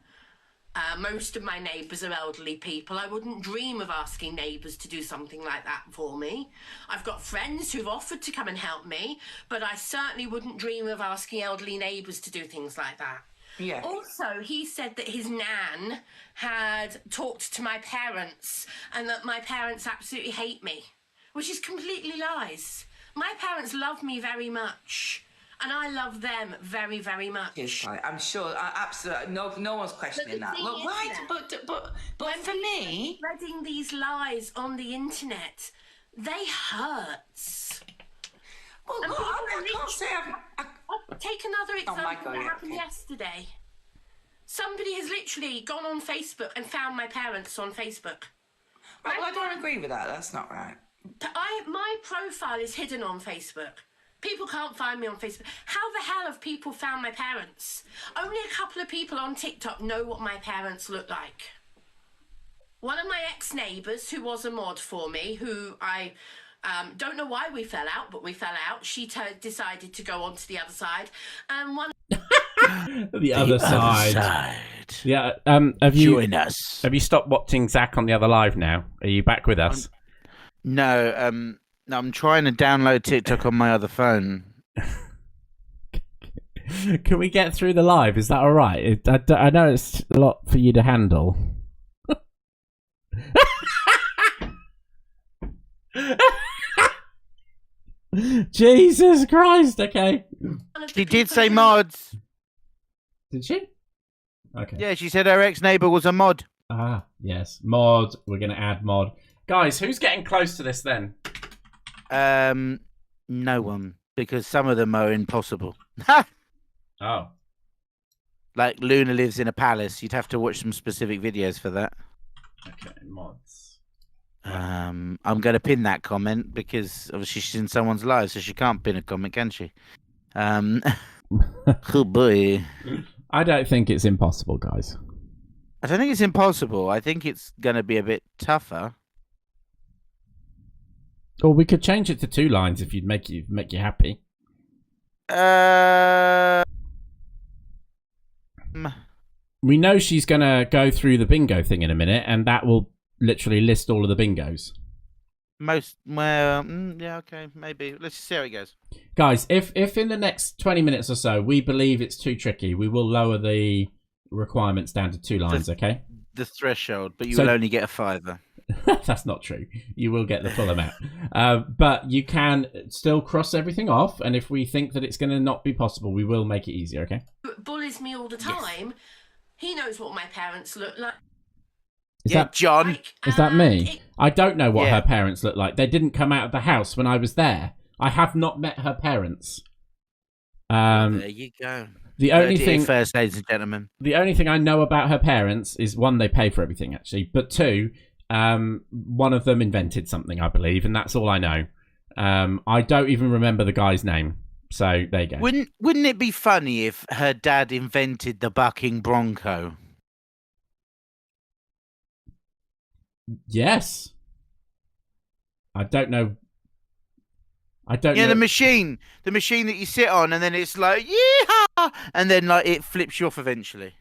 Most of my neighbours are elderly people. I wouldn't dream of asking neighbours to do something like that for me. I've got friends who've offered to come and help me, but I certainly wouldn't dream of asking elderly neighbours to do things like that. Yeah. Also, he said that his nan had talked to my parents and that my parents absolutely hate me, which is completely lies. My parents love me very much. And I love them very, very much. Yes, I'm sure. Absolutely, no one's questioning that. Look, why? But for me, spreading these lies on the internet, they hurt. Well, look, I can't say I'll take another example that happened yesterday. Somebody has literally gone on Facebook and found my parents on Facebook. Right, well, I don't agree with that. That's not right. My profile is hidden on Facebook. People can't find me on Facebook. How the hell have people found my parents? Only a couple of people on TikTok know what my parents look like. One of my ex-neighbours, who was a mod for me, who I don't know why we fell out, but we fell out. She decided to go on to the other side. And one... the other side. Yeah, Join us. Have you stopped watching Zach on the other live now? Are you back with us? No, I'm trying to download TikTok on my other phone. Can we get through the live? Is that all right? I know it's a lot for you to handle. Jesus Christ, okay. She did say mods. Did she? Okay. Yeah, she said her ex-neighbour was a mod. Ah, yes. Mod. We're going to add mod. Guys, who's getting close to this then? No one, because some of them are impossible. Oh. Like Luna lives in a palace. You'd have to watch some specific videos for that. Okay, mods. I'm going to pin that comment because obviously she's in someone's live, so she can't pin a comment, can she? Oh boy. I don't think it's impossible, guys. I don't think it's impossible. I think it's going to be a bit tougher. Or we could change it to 2 lines if you'd make you happy. We know she's going to go through the bingo thing in a minute, and that will literally list all of the bingos. Yeah, okay, maybe. Let's see how it goes. Guys, if in the next 20 minutes or so we believe it's too tricky, we will lower the requirements down to 2 lines, okay? The threshold, but you will only get a $5. That's not true. You will get the full amount. But you can still cross everything off, and if we think that it's going to not be possible, we will make it easier, okay? Bullies me all the time. Yes. He knows what my parents look like. Is that John? Is that me? I don't know what her parents look like. They didn't come out of the house when I was there. I have not met her parents. There you go. The only thing, first, ladies and gentlemen. The only thing I know about her parents is 1, they pay for everything actually, but 2, one of them invented something, I believe, and that's all I know. I don't even remember the guy's name. So there you go. Wouldn't it be funny if her dad invented the bucking bronco? Yes. I don't know. Yeah, the machine that you sit on, and then it's like, yeah, and then like it flips you off eventually.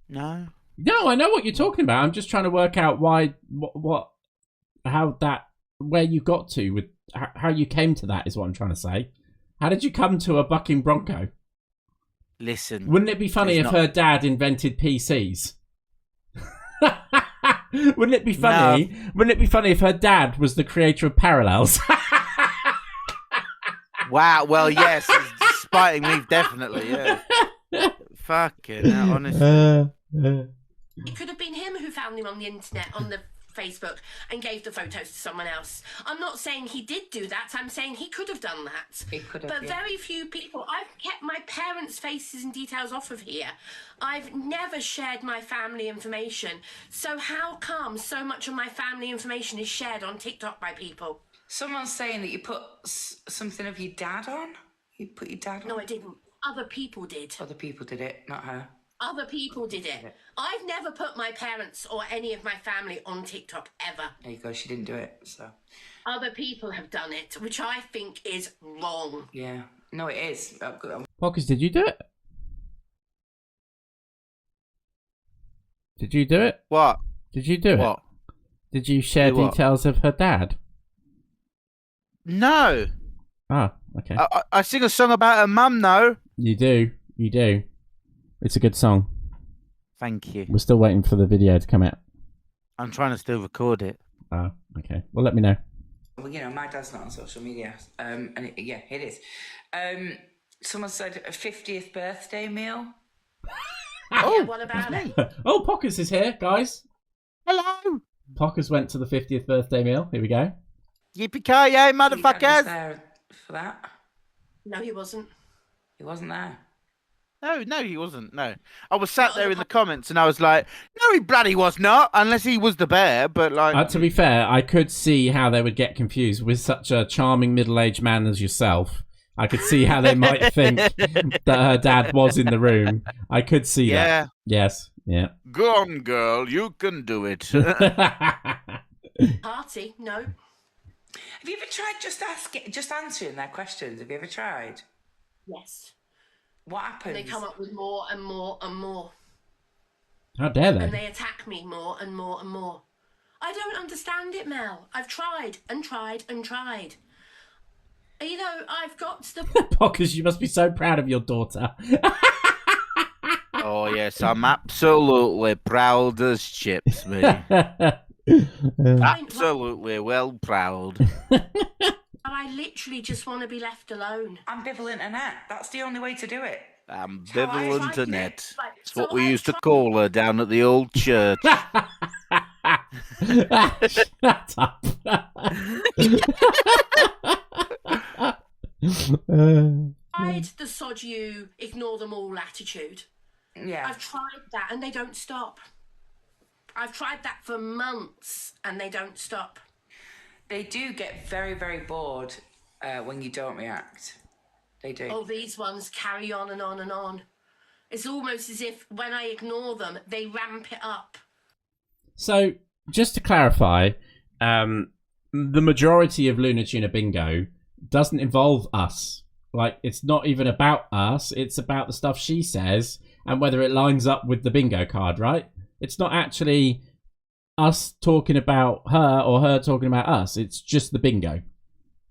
No, I know what you're talking about. I'm just trying to work out where you got to with how you came to that is what I'm trying to say. How did you come to a bucking bronco? Listen, wouldn't it be funny if her dad invented PCs? Wouldn't it be funny? No. Wouldn't it be funny if her dad was the creator of Parallels? Wow. Well, yes, spiting me definitely. Yeah. Fucking hell, honestly. It could have been him who found him on the internet on the Facebook and gave the photos to someone else. I'm not saying he did do that. I'm saying he could have done that. He could have, but yeah. very few people. I've kept my parents' faces and details off of here. I've never shared my family information. So how come so much of my family information is shared on TikTok by people? Someone's saying that you put something of your dad on. You put your dad on? No, I didn't. Other people did. Other people did it, not her. Other people did it. I've never put my parents or any of my family on TikTok, ever. There you go, she didn't do it, so. Other people have done it, which I think is wrong. Yeah. No, it is. Pockerz, did you do it? Did you do it? What? Did you do What? it? Did you share Do what? details of her dad? No. Ah, okay. I sing a song about her mum, though. You do. You do. It's a good song. Thank you. We're still waiting for the video to come out. I'm trying to still record it. Oh, okay. Well, let me know. Well, you know, my dad's not on social media. It is. Someone said a 50th birthday meal. Yeah, what about it? Oh, Pockerz is here, guys. Hello. Pockerz went to the 50th birthday meal. Here we go. Yippee-ki-yay, Your dad was motherfuckers. there for that. No, he wasn't. He wasn't there. No, he wasn't. No. I was sat there in the comments and I was like, no, he bloody was not, unless he was the bear, but like... To be fair, I could see how they would get confused with such a charming middle-aged man as yourself. I could see how they might think that her dad was in the room. I could see that. Yes. Yeah. Go on, girl. You can do it. Party? No. Have you ever tried just answering their questions? Have you ever tried? Yes. What happens? And they come up with more and more and more. How dare And they? they attack me more and more and more. I don't understand it, Mel. I've tried and tried and tried. You know, I've got the... Pockerz, you must be so proud of your daughter. Oh, yes, I'm absolutely proud as chips, me. Absolutely well proud. I literally just want to be left alone. Ambivalent Annette. That's the only way to do it. Ambivalent Annette. Right, That's so what we I used to tried- call her down at the old church. Shut up. Tried the sod you, ignore them all attitude. Yeah. I've tried that and they don't stop. I've tried that for months and they don't stop. They do get very, very bored when you don't react. They do. Oh, these ones carry on and on and on. It's almost as if when I ignore them, they ramp it up. So, just to clarify, the majority of Lunar Tuna Bingo doesn't involve us. Like, it's not even about us. It's about the stuff she says and whether it lines up with the bingo card, right? It's not actually us talking about her or her talking about us. It's just the bingo,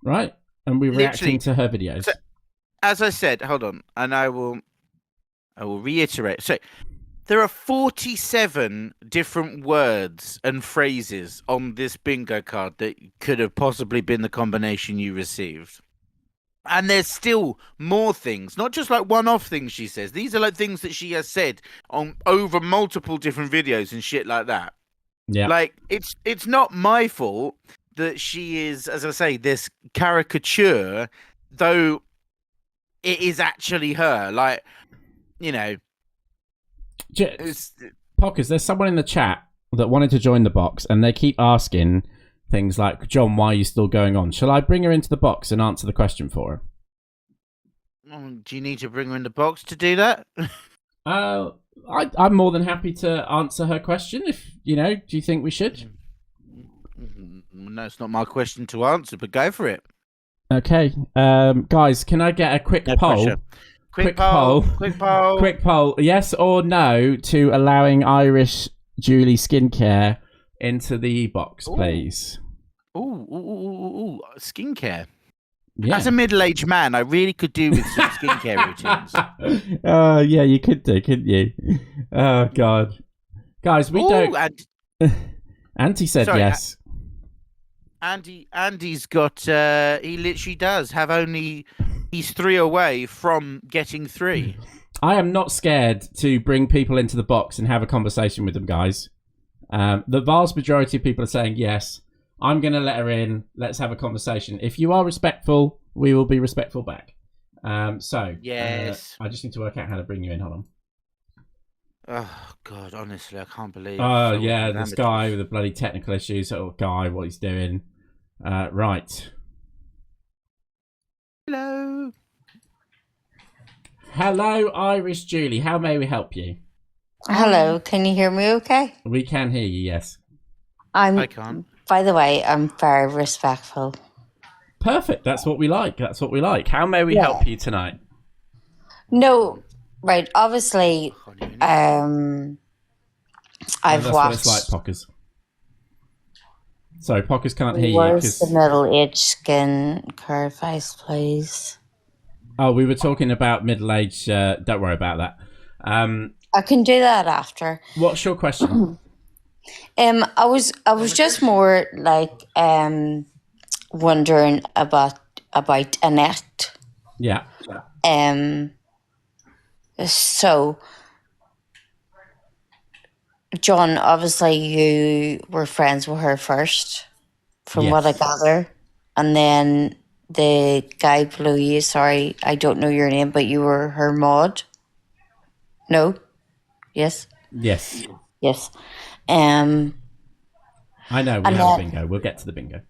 right? And we're reacting to her videos. So, as I said, hold on, and I will reiterate. So, there are 47 different words and phrases on this bingo card that could have possibly been the combination you received. And there's still more things, not just like one-off things she says. These are like things that she has said on over multiple different videos and shit like that. Yeah. Like, it's not my fault that she is, as I say, this caricature, though it is actually her. Like, you know... Pockerz, there's someone in the chat that wanted to join the box and they keep asking things like, John, why are you still going on? Shall I bring her into the box and answer the question for her? Do you need to bring her in the box to do that? I'm more than happy to answer her question if, you know, do you think we should? No, it's not my question to answer, but go for it. Okay. Guys, can I get a quick poll? Pressure. Quick poll. Quick poll. Yes or no to allowing Irish Julie skincare into the box, please? Ooh, skincare. Yeah. As a middle-aged man, I really could do with some skincare routines. Yeah, you could do, couldn't you? Oh, God. Guys, we don't... Auntie said Sorry, yes. Andy's got... he literally does have only... He's 3 away from getting 3. I am not scared to bring people into the box and have a conversation with them, guys. The vast majority of people are saying yes. I'm going to let her in. Let's have a conversation. If you are respectful, we will be respectful back. Yes. I just need to work out how to bring you in. Hold on. Oh God, honestly, I can't believe. Oh yeah, this guy with the bloody technical issues. Oh guy, what he's doing. Right. Hello. Hello, Irish Julie. How may we help you? Hello, can you hear me okay? We can hear you, yes. I can't. By the way, I'm very respectful. Perfect. That's what we like. That's what we like. How may we help you tonight? No, right, obviously, I've that's watched... what it's like, Pockerz. Sorry, Pockerz can't hear you. Where's the middle-aged skin curve face, please? Oh, we were talking about middle-aged... don't worry about that. I can do that after. What's your question? I was just more like wondering about Annette. Yeah. So, John, obviously you were friends with her first, from what I gather, and then the guy below you. Sorry, I don't know your name, but you were her mod. No. Yes. Yes. Yes. I know we have a bingo. We'll get to the bingo.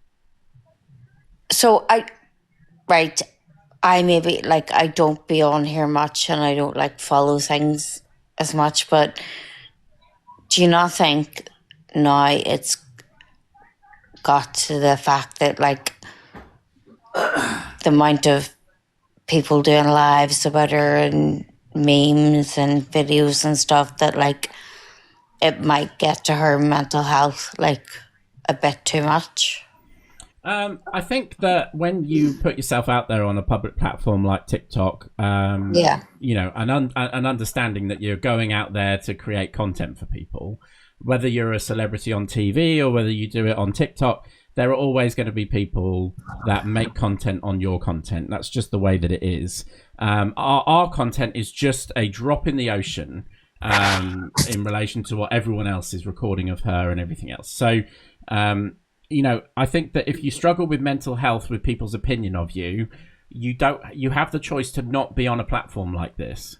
So I maybe like I don't be on here much and I don't like follow things as much, but do you not think now it's got to the fact that like the amount of people doing lives about her and memes and videos and stuff that like it might get to her mental health like a bit too much? I think that when you put yourself out there on a public platform like TikTok, you know, an understanding that you're going out there to create content for people, whether you're a celebrity on TV or whether you do it on TikTok, there are always going to be people that make content on your content. That's just the way that it is. Our content is just a drop in the ocean in relation to what everyone else is recording of her and everything else. So, you know, I think that if you struggle with mental health, with people's opinion of you, you have the choice to not be on a platform like this.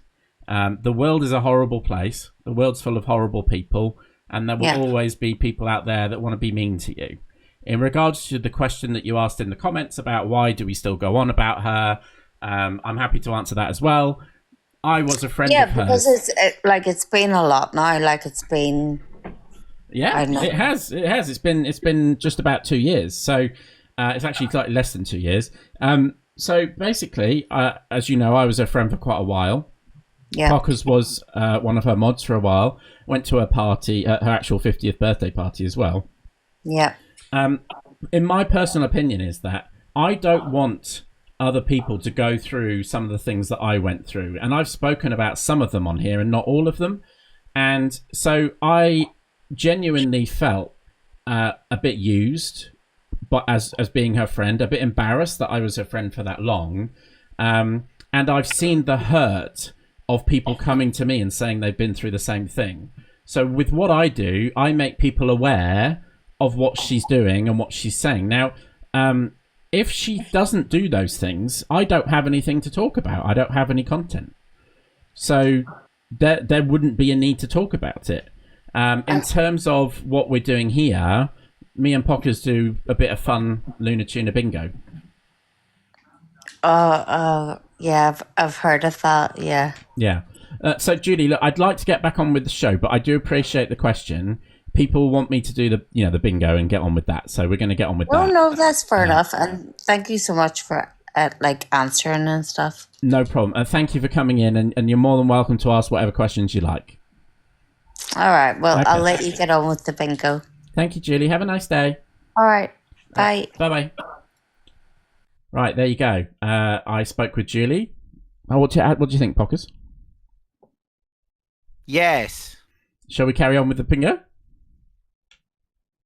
The world is a horrible place. The world's full of horrible people, and there will always be people out there that want to be mean to you. In regards to the question that you asked in the comments about why do we still go on about her, I'm happy to answer that as well. I was a friend of hers. Yeah, because it's been a lot now. Like it's been... Yeah, it has. It's been just about 2 years. So it's actually slightly less than 2 years. So basically, as you know, I was her friend for quite a while. Yeah. Pockerz was one of her mods for a while. Went to her party, her actual 50th birthday party as well. Yeah. In my personal opinion is that I don't want other people to go through some of the things that I went through. And I've spoken about some of them on here and not all of them. And so I genuinely felt a bit used, but as being her friend, a bit embarrassed that I was her friend for that long. And I've seen the hurt of people coming to me and saying they've been through the same thing. So with what I do, I make people aware of what she's doing and what she's saying. Now, if she doesn't do those things, I don't have anything to talk about. I don't have any content. So there wouldn't be a need to talk about it. In terms of what we're doing here, me and Pockerz do a bit of fun Lunar Tuna bingo. Yeah, I've heard of that. Yeah. Yeah. So Julie, look, I'd like to get back on with the show, but I do appreciate the question. People want me to do the bingo and get on with that, so we're going to get on with that. No, that's fair enough, and thank you so much for answering and stuff. No problem, and thank you for coming in, and you're more than welcome to ask whatever questions you like. All right, well, okay. I'll let you get on with the bingo. Thank you, Julie. Have a nice day. All right, bye. Bye-bye. Right, there you go. I spoke with Julie. Oh, what do you think, Pockerz? Yes. Shall we carry on with the bingo?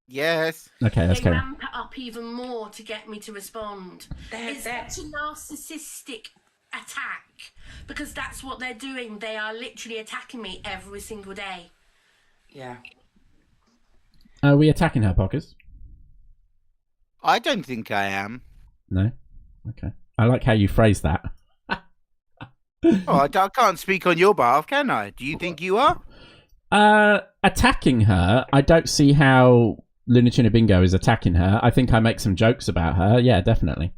Yes. Okay, let's go. They ramp it up even more to get me to respond. It's such a narcissistic attack, because that's what they're doing. They are literally attacking me every single day. Yeah. Are we attacking her, Pockerz? I don't think I am. No? Okay. I like how you phrase that. Oh, I can't speak on your behalf, can I? Do you think you are? Attacking her, I don't see how Lunatuna Bingo is attacking her. I think I make some jokes about her. Yeah, definitely.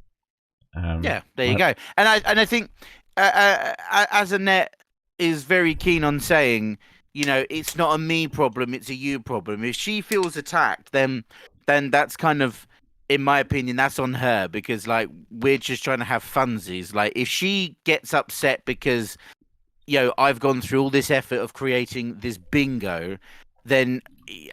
Yeah, there you go. And I think as Annette is very keen on saying, you know, it's not a me problem, it's a you problem. If she feels attacked, then that's kind of, in my opinion, that's on her, because like we're just trying to have funsies. Like if she gets upset because, you know, I've gone through all this effort of creating this bingo, then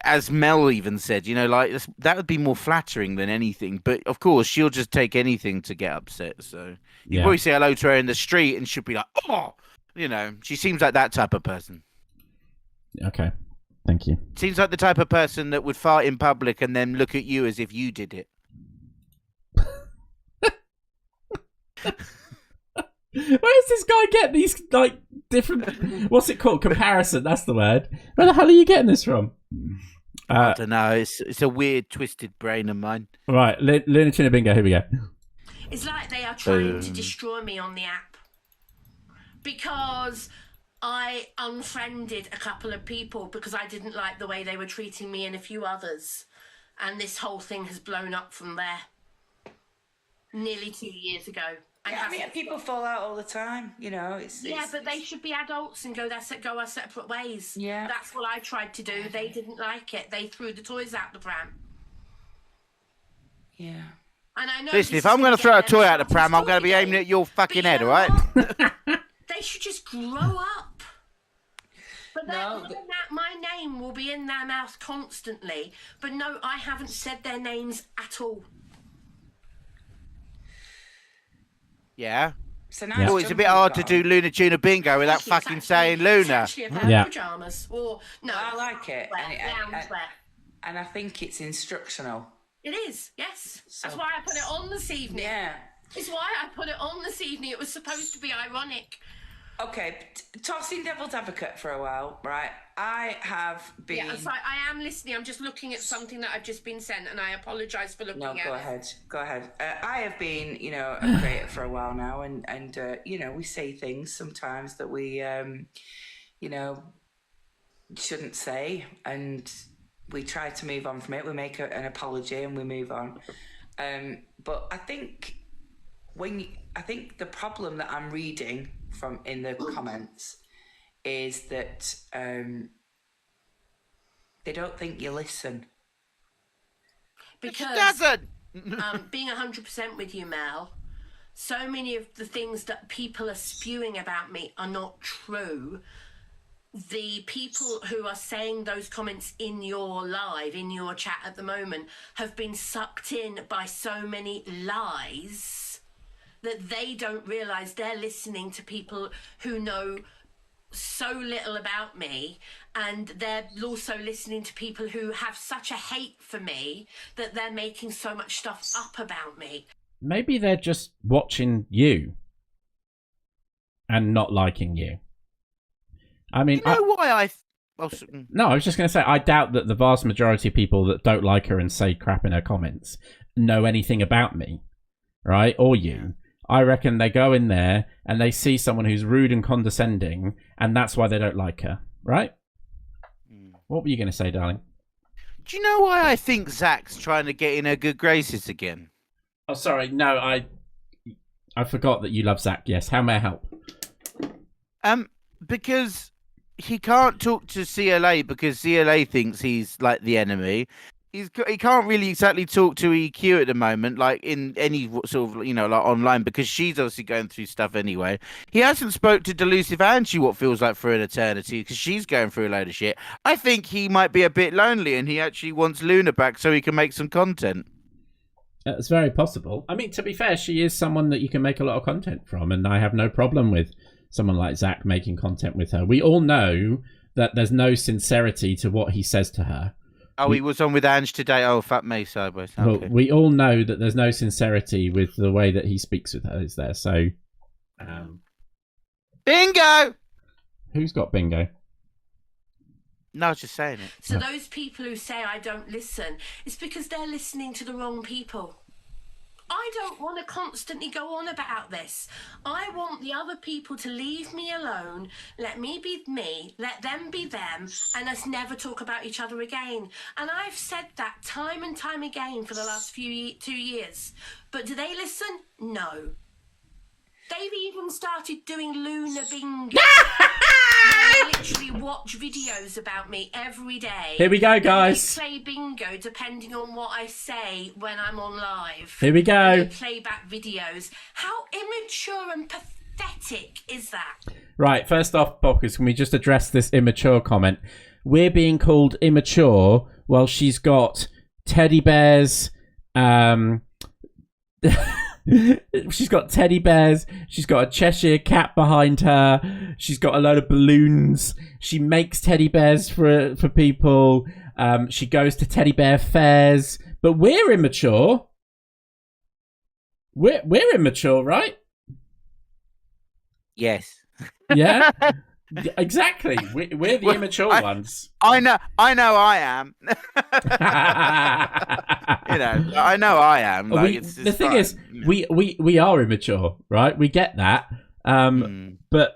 as Mel even said, you know, like that would be more flattering than anything. But of course, she'll just take anything to get upset. So you probably say hello to her in the street and she'll be like, oh, you know, she seems like that type of person. Okay. Thank you. Seems like the type of person that would fart in public and then look at you as if you did it. Where does this guy get these like different? What's it called? Comparison. That's the word. Where the hell are you getting this from? I don't know. It's a weird, twisted brain of mine. Right, Lunatuna Bingo. Here we go. It's like they are trying to destroy me on the app because I unfriended a couple of people because I didn't like the way they were treating me and a few others, and this whole thing has blown up from there. Nearly 2 years ago. Yeah, I mean, people fall out all the time, you know. But they should be adults and go our separate ways. Yeah. That's what I tried to do. They didn't like it. They threw the toys out the pram. Yeah. And I know. Listen, if I'm going to throw a toy out the pram, I'm going to be aiming at your fucking head, all right? They should just grow up. But my name will be in their mouth constantly. But no, I haven't said their names at all. Yeah. So now it's a bit hard to do Lunatuna Bingo without fucking saying Luna. Yeah. Pajamas or no. I like it. Loungewear. And I think it's instructional. It is, yes. That's why I put it on this evening. Yeah. It's why I put it on this evening. It was supposed to be ironic. Okay, tossing devil's advocate for a while, right? I have been... Yeah, sorry, I am listening. I'm just looking at something that I've just been sent, and I apologise for looking at it. No, go ahead. I have been, you know, a creator for a while now, and you know, we say things sometimes that we, you know, shouldn't say, and we try to move on from it. We make an apology and we move on. But I think I think the problem that I'm reading from in the comments is that they don't think you listen. Because being 100% with you, Mel, so many of the things that people are spewing about me are not true. The people who are saying those comments in your live, in your chat at the moment, have been sucked in by so many lies that they don't realise they're listening to people who know so little about me, and they're also listening to people who have such a hate for me that they're making so much stuff up about me. Maybe they're just watching you and not liking you. I mean, you know why No, I was just going to say, I doubt that the vast majority of people that don't like her and say crap in her comments know anything about me, right? Or you. I reckon they go in there and they see someone who's rude and condescending, and that's why they don't like her, right? What were you going to say, darling? Do you know why I think Zach's trying to get in her good graces again? Oh, sorry. No, I forgot that you love Zach. Yes. How may I help? Because he can't talk to CLA because CLA thinks he's like the enemy. He can't really exactly talk to EQ at the moment, like in any sort of, you know, like online, because she's obviously going through stuff anyway. He hasn't spoke to Delusive Angie what feels like for an eternity because she's going through a load of shit. I think he might be a bit lonely and he actually wants Luna back so he can make some content. It's very possible. I mean, to be fair, she is someone that you can make a lot of content from, and I have no problem with someone like Zach making content with her. We all know that there's no sincerity to what he says to her. Oh, he was on with Ange today. Oh, fuck me, sideways. Okay. Well, we all know that there's no sincerity with the way that he speaks with her, is there? So, bingo! Who's got bingo? No, I was just saying it. So those people who say I don't listen, it's because they're listening to the wrong people. I don't want to constantly go on about this. I want the other people to leave me alone, let me be me, let them be them, and us never talk about each other again. And I've said that time and time again for the last 2 years. But do they listen? No. They've even started doing Lunar Bingo. They literally watch videos about me every day. Here we go, guys. They play bingo depending on what I say when I'm on live. Here we go. They play back videos. How immature and pathetic is that? Right, first off, Pockerz, can we just address this immature comment? We're being called immature while she's got teddy bears, she's got teddy bears, she's got a Cheshire cat behind her, she's got a load of balloons, she makes teddy bears for people, she goes to teddy bear fairs, but we're immature. We're immature, right? Yes. Yeah? Exactly. We're the immature ones. I know I am. I know I am. Like, the thing is, we are immature, right? We get that. But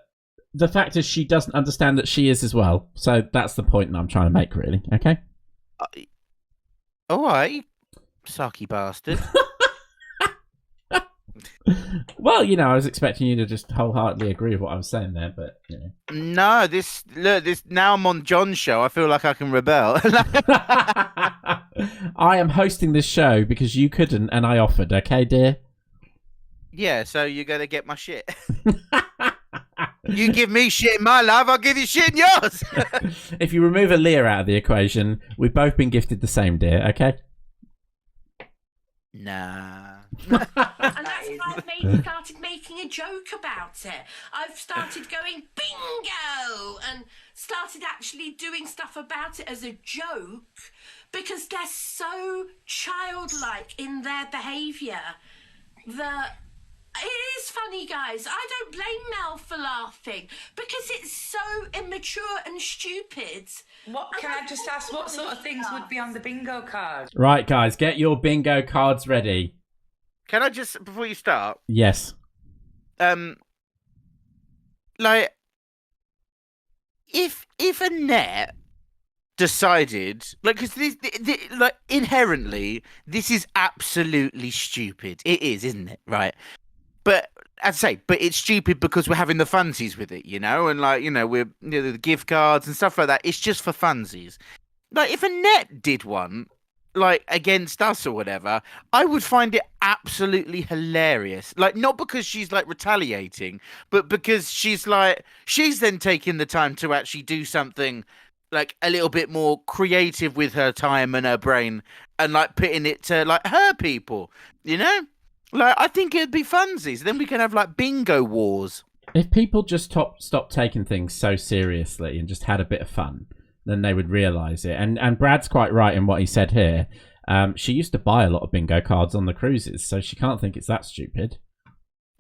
the fact is she doesn't understand that she is as well. So that's the point that I'm trying to make, really. Okay? All right, sucky bastard. Well, I was expecting you to just wholeheartedly agree with what I was saying there, but No, this now I'm on John's show. I feel like I can rebel. I am hosting this show because you couldn't, and I offered. Okay, dear. Yeah, so you're gonna get my shit. You give me shit in my life, I'll give you shit in yours. If you remove Aaliyah out of the equation, we've both been gifted the same, dear. Okay. Nah. And that's why I've started making a joke about it. I've started going bingo and started actually doing stuff about it as a joke because they're so childlike in their behaviour that it is funny, guys. I don't blame Mel for laughing because it's so immature and stupid. Can I just ask what sort of things would be on the bingo card? Right, guys, get your bingo cards ready. Can I just, before you start? Yes. Like, if Annette decided, like, because like inherently, this is absolutely stupid. It is, isn't it? Right. But as I say, it's stupid because we're having the funsies with it, and like, we're the gift cards and stuff like that. It's just for funsies. Like, if Annette did one, like, against us or whatever, I would find it absolutely hilarious. Like, not because she's like retaliating, but because she's then taking the time to actually do something like a little bit more creative with her time and her brain, and like putting it to like her people, Like, I think it'd be funsies. Then we can have like bingo wars. If people just stopped taking things so seriously and just had a bit of fun, then they would realise it. And Brad's quite right in what he said here. She used to buy a lot of bingo cards on the cruises, so she can't think it's that stupid.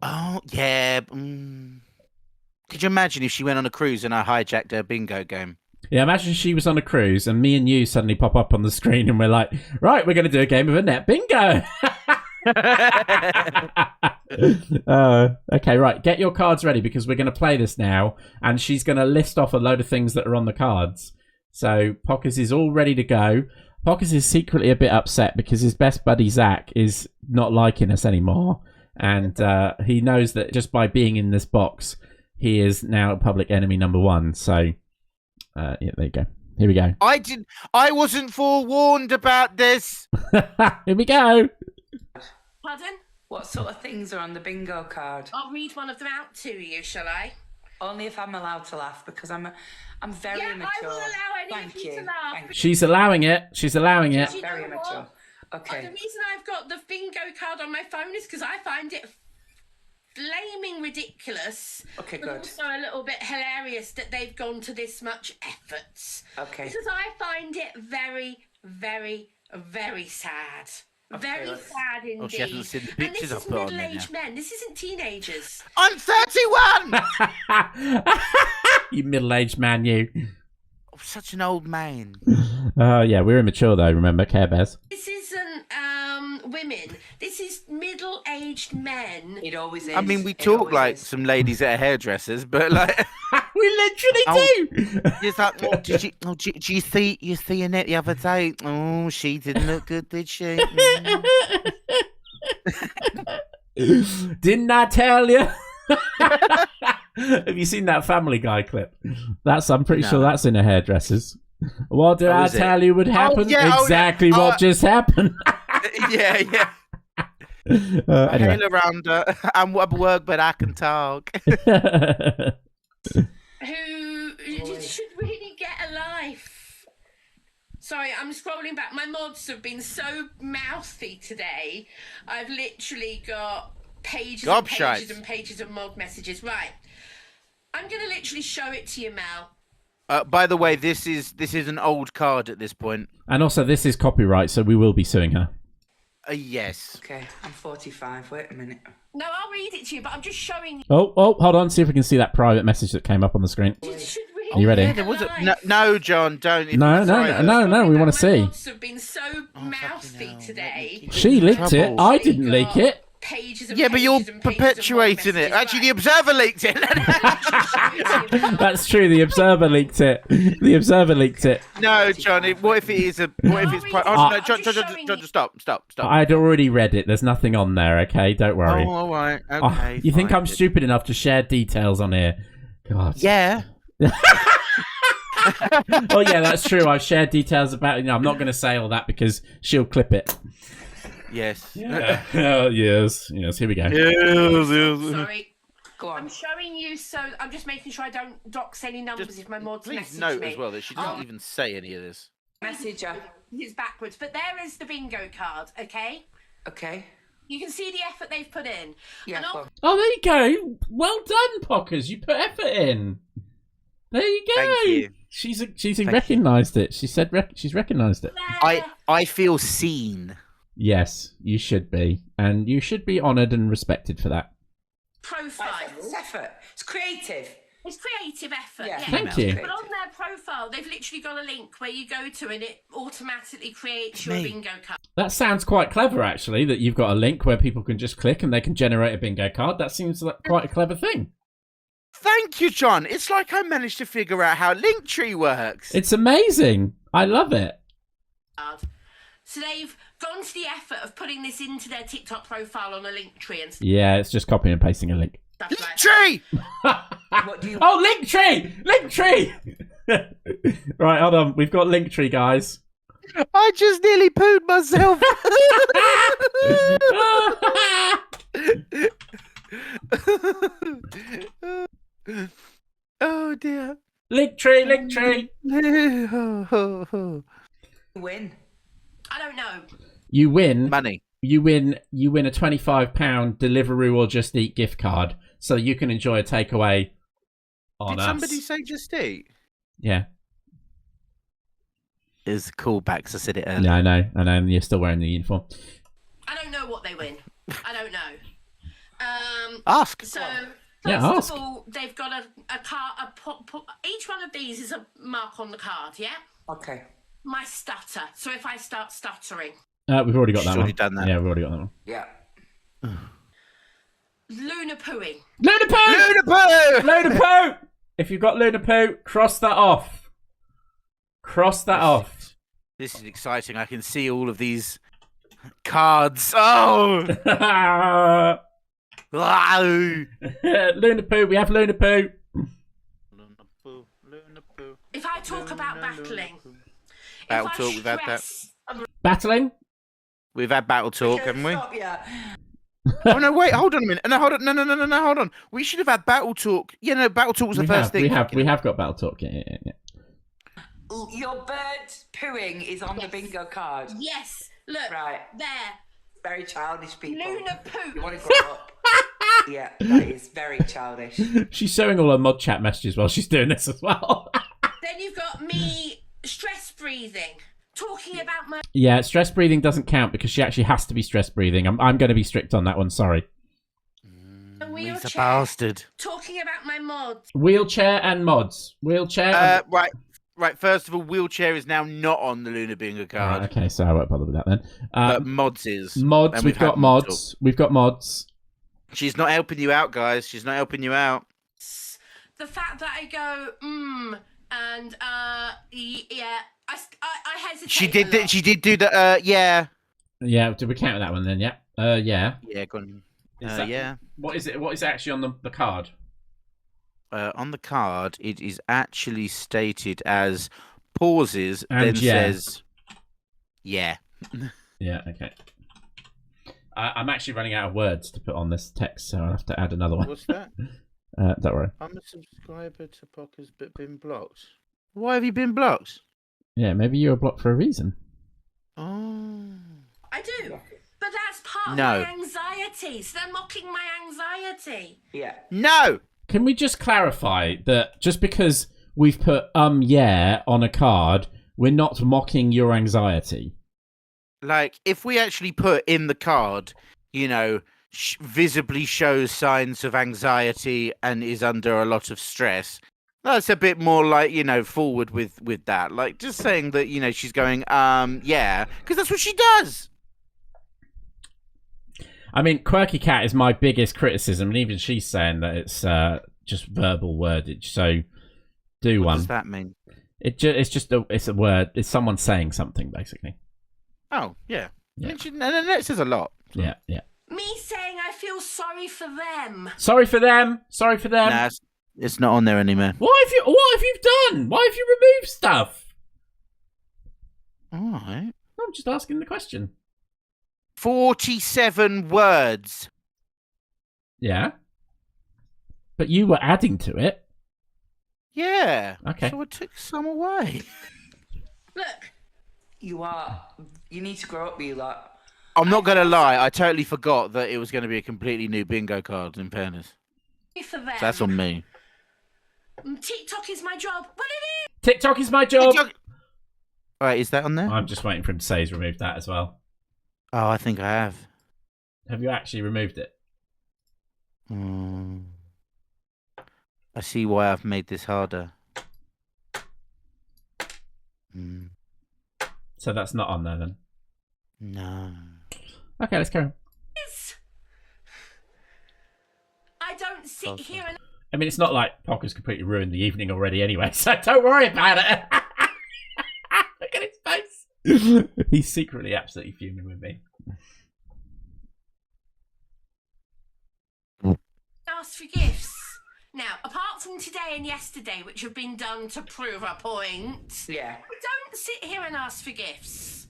Oh, yeah. Could you imagine if she went on a cruise and I hijacked her bingo game? Yeah, imagine she was on a cruise and me and you suddenly pop up on the screen and we're like, right, we're going to do a game of Annette bingo. Okay, right. Get your cards ready because we're going to play this now, and she's going to list off a load of things that are on the cards. So Pockerz is all ready to go. Pockerz is secretly a bit upset because his best buddy Zach is not liking us anymore, and he knows that just by being in this box, he is now public enemy number one. So yeah, there you go. Here we go. I wasn't forewarned about this. Here we go. Pardon? What sort of things are on the bingo card? I'll read one of them out to you, shall I? Only if I'm allowed to laugh, because I'm very immature. I will allow any of you to laugh. Thank you. She's allowing it. She's allowing it. Very immature. Okay. The reason I've got the bingo card on my phone is because I find it flaming ridiculous. Okay, but good. Also a little bit hilarious that they've gone to this much effort. Okay. Because I find it very, very, very sad. Very sad indeed. Oh, she hasn't seen the pictures and this I've put is on there middle-aged men. This isn't teenagers. I'm 31! You middle-aged man, you. such an old man. Yeah, we're immature though. Remember, Care Bears. This isn't women. This is middle-aged men. It always is. I mean, we talk like some ladies that are hairdressers, but like We literally do. it's like, oh, did you see Annette the other day? Oh, she didn't look good, did she? Didn't I tell you? Have you seen that Family Guy clip? I'm pretty sure that's in a hairdresser's. What did I tell you would happen? Exactly what just happened. yeah. Anyway. Hail around I'm at work, but I can talk. Who should really get a life. Sorry, I'm scrolling back. My mods have been so mouthy today. I've literally got pages and pages and pages of mod messages. Right. I'm going to literally show it to you, Mel. By the way, this is an old card at this point. And also, this is copyright, so we will be suing her. Yes. Okay, I'm 45. Wait a minute. No, I'll read it to you, but I'm just showing you. Oh, hold on. See if we can see that private message that came up on the screen. Are you ready? Yeah, there was no, John, don't. No. We want to see. My mods have been so mouthy today. She leaked it. I didn't leak it. Pages and Yeah, but pages you're and pages of mod perpetuating it. messages. Actually, the Observer leaked it. That's true. The Observer leaked it. The Observer leaked it. No, John. What if it is a? What if it's? No, John, stop. I'd already read it. There's nothing on there. Okay, don't worry. Oh, all right. Okay. You think fine. I'm stupid enough to share details on here? God. Yeah. Oh yeah, that's true. I've shared details about. I'm not going to say all that because she'll clip it. Yes. Yeah. Yes. Here we go. Sorry. Go on. I'm showing you, so I'm just making sure I don't dox any numbers if my mods Please message note me. as well that she doesn't even say any of this. Messenger. It's backwards, but there is the bingo card. Okay. Okay. You can see the effort they've put in. Yeah. And Go. Oh, there you go. Well done, Pockerz. You put effort in. There you go. Thank you. She's recognised it. She said she's recognised it. I feel seen. Yes, you should be, and you should be honoured and respected for that. Profile. It's effort. It's creative. It's creative effort. Yeah. Yeah. Thank you. But on their profile, they've literally got a link where you go to and it automatically creates your bingo card. That sounds quite clever, actually, that you've got a link where people can just click and they can generate a bingo card. That seems like quite a clever thing. Thank you, John. It's like I managed to figure out how Linktree works. It's amazing. I love it. So they've gone to the effort of putting this into their TikTok profile on a Linktree and stuff. Yeah, it's just copying and pasting a link. Like Linktree! What do you? Oh, Linktree! Linktree! Right, hold on. We've got Linktree, guys. I just nearly pooed myself. Oh dear. Linktree! Win. I don't know. You win. Money. You win a £25 Deliveroo or Just Eat gift card, so you can enjoy a takeaway on Did us. somebody say Just Eat? Yeah. It's a callback, so I said it earlier. Yeah, I know. And you're still wearing the uniform. I don't know what they win. I don't know. Ask. So, Yeah, first ask. of all, they've got a card. Each one of these is a mark on the card, yeah? Okay. My stutter. So if I start stuttering. We've already got She's that already one. done that. Yeah, we've already got that one. Yeah. Lunar pooing. Lunar poo! Lunar poo! Lunar poo! If you've got lunar poo, cross that off. Cross that off. This is exciting. I can see all of these cards. Oh! Wow. Lunar poo, we have lunar poo. If I talk about battling. Battle if I talk, we've had that. stress- Battling? We've had battle talk, haven't we? Stop, yeah. Oh no! Wait, hold on a minute. No, hold on. No, hold on. We should have had battle talk. Yeah, no, battle talk was the first thing. We have got battle talk. Yeah. Your bird pooing is on the bingo card. Yes. Look. Right. There. Very childish people. Lunar poo. You want to grow up? Yeah, that is very childish. She's showing all her mod chat messages while she's doing this as well. Then you've got me stress breathing. Talking about my Yeah, stress breathing doesn't count because she actually has to be stress breathing. I'm going to be strict on that one. Sorry. wheelchair. He's a bastard. Talking about my mods. Wheelchair and mods. Wheelchair. Right. Right, first of all, wheelchair is now not on the Lunar Bingo card. Right, okay, so I won't bother with that then. But mods is. Mods, And we've got mods. We've got mods. She's not helping you out, guys. She's not helping you out. The fact that I go, and yeah, I hesitate. She did do the yeah. Yeah, did we count that one then? Yeah. Yeah. Yeah, go on. Yeah. What is it? What is actually on the card? On the card, it is actually stated as pauses, and then says, yeah. Yeah, okay. I'm actually running out of words to put on this text, so I'll have to add another one. What's that? Don't worry. I'm a subscriber to Pockerz, but been blocked. Why have you been blocked? Yeah, maybe you were blocked for a reason. Oh. I do. But that's part of my anxieties. They're mocking my anxiety. Yeah. No! Can we just clarify that just because we've put yeah on a card, we're not mocking your anxiety? Like, if we actually put in the card, visibly shows signs of anxiety and is under a lot of stress, that's a bit more like, forward with that. Like, just saying that, she's going, yeah, because that's what she does. I mean, Quirky Cat is my biggest criticism, and even she's saying that it's just verbal wordage. So, do one. What does that mean? It's just a word. It's someone saying something, basically. Oh, yeah. Yeah. And that says a lot. So. Yeah. Me saying I feel sorry for them. Sorry for them. Nah, it's not on there anymore. What have you done? Why have you removed stuff? All right. I'm just asking the question. 47 words. Yeah. But you were adding to it. Yeah. Okay. So I took some away. Look. You need to grow up, you lot. I'm not going to lie. I totally forgot that it was going to be a completely new bingo card, in fairness. For them. So that's on me. TikTok is my job. What it is? TikTok is my job. All right, is that on there? I'm just waiting for him to say he's removed that as well. Oh, I think I have. Have you actually removed it? I see why I've made this harder. So that's not on there then? No. Okay, let's carry on. I don't sit here and... I mean, it's not like Pockerz completely ruined the evening already anyway, so don't worry about it. Look at his face. He's secretly absolutely fuming with me. Ask for gifts. Now, apart from today and yesterday, which have been done to prove a point, Yeah. don't sit here and ask for gifts.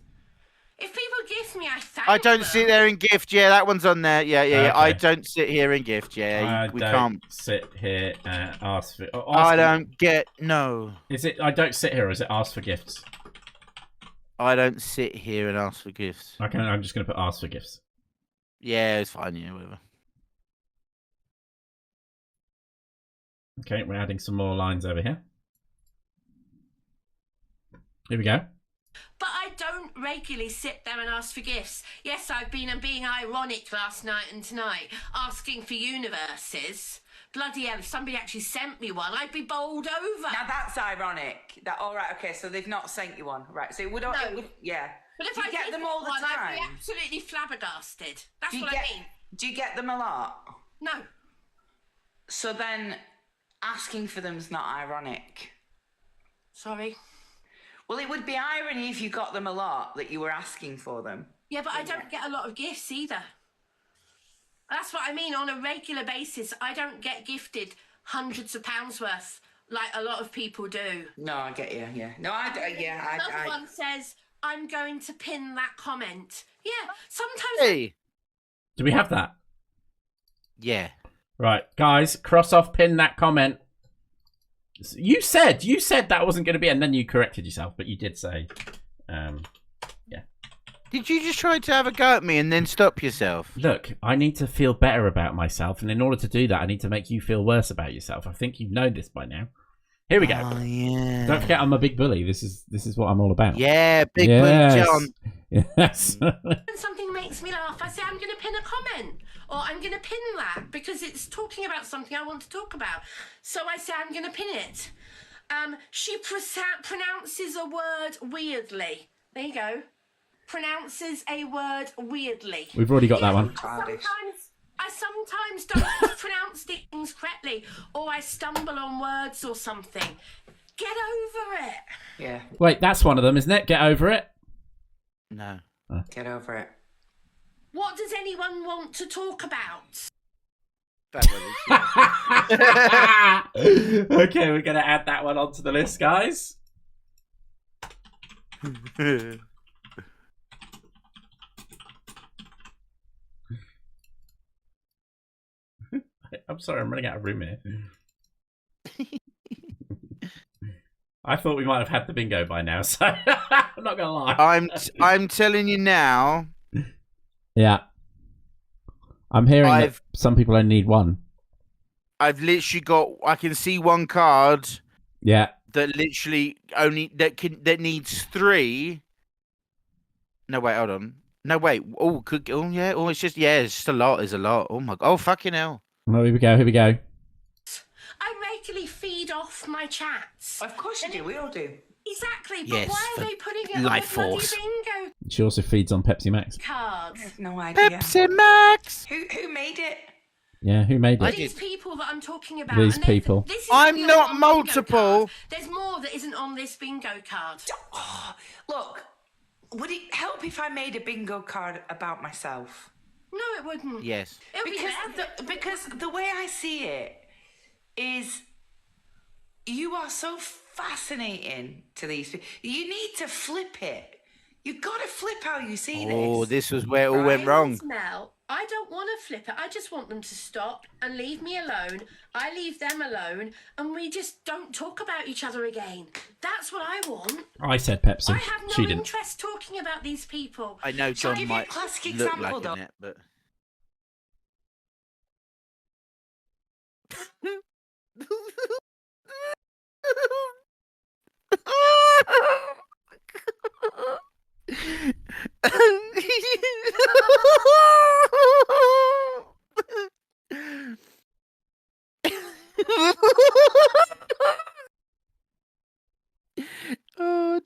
If people gift me, I thank I don't them. sit there and gift. Yeah, that one's on there. Yeah. Okay. I don't sit here and gift. Yeah, we can't sit here and ask for. I don't get no. Is it? I don't sit here. Or is it ask for gifts? I don't sit here and ask for gifts. Okay, I'm just going to put ask for gifts. Yeah, it's fine. Yeah, whatever. Okay, we're adding some more lines over here. Here we go. But I don't regularly sit there and ask for gifts. Yes, I've been being ironic last night and tonight, asking for universes. Bloody hell, if somebody actually sent me one, I'd be bowled over. Now that's ironic. All right, okay, so they've not sent you one. Right, so it would, yeah. But if Do you I get did them all the one, I'd be time? absolutely flabbergasted. That's what I mean. Do you get them a lot? No. So then asking for them's not ironic. Sorry. Well, it would be irony if you got them a lot, that you were asking for them. Yeah, but I don't get a lot of gifts either. That's what I mean. On a regular basis, I don't get gifted hundreds of pounds worth like a lot of people do. No, I get you, yeah. No, Another one says, I'm going to pin that comment. Yeah, sometimes... Hey! Do we have that? Yeah. Right, guys, cross off, pin that comment. You said that wasn't going to be, and then you corrected yourself, but you did say, yeah. Did you just try to have a go at me and then stop yourself? Look, I need to feel better about myself, and in order to do that, I need to make you feel worse about yourself. I think you know this by now. Here we go. Oh, yeah. Don't forget, I'm a big bully. This is what I'm all about. Yeah, big bully John. Yes. When something makes me laugh, I say, I'm going to pin a comment. Or I'm going to pin that because it's talking about something I want to talk about. So I say, I'm going to pin it. She pronounces a word weirdly. There you go. Pronounces a word weirdly. We've already got that one. I sometimes don't pronounce things correctly, or I stumble on words or something. Get over it. Yeah. Wait, that's one of them, isn't it? Get over it? No. Get over it. What does anyone want to talk about? Okay, we're going to add that one onto the list, guys. I'm sorry, I'm running out of room here. I thought we might have had the bingo by now, so I'm not gonna lie. I'm telling you now. Yeah, I'm hearing that some people only need one. I've literally got. I can see one card. Yeah. That literally that needs 3. No wait, hold on. No wait. Yeah. Oh, it's just a lot. It's a lot. Oh my. Oh fucking hell. Oh, here we go. Here we go. I regularly feed off my chats. Of course you do. We all do. Exactly. But Yes, why are they putting it life on the force. bloody bingo She also feeds on Pepsi Max. cards? I have no idea. Pepsi Max. Who made it? Yeah, who made it? These people that I'm talking about. These and there's- people. this is I'm the not only bingo multiple. card. There's more that isn't on this bingo card. Oh, look, would it help if I made a bingo card about myself? No, it wouldn't. Yes. It'll be Because the way I see it is you are so fascinating to these people. You need to flip it. You've got to flip how you see this. Oh, this was where it all went wrong. Mel, I don't want to flip it. I just want them to stop and leave me alone. I leave them alone, and we just don't talk about each other again. That's what I want. I said Pepsi. I have no She didn't. interest talking about these people. I know Shall I John give you a might classic look example, like though? it, but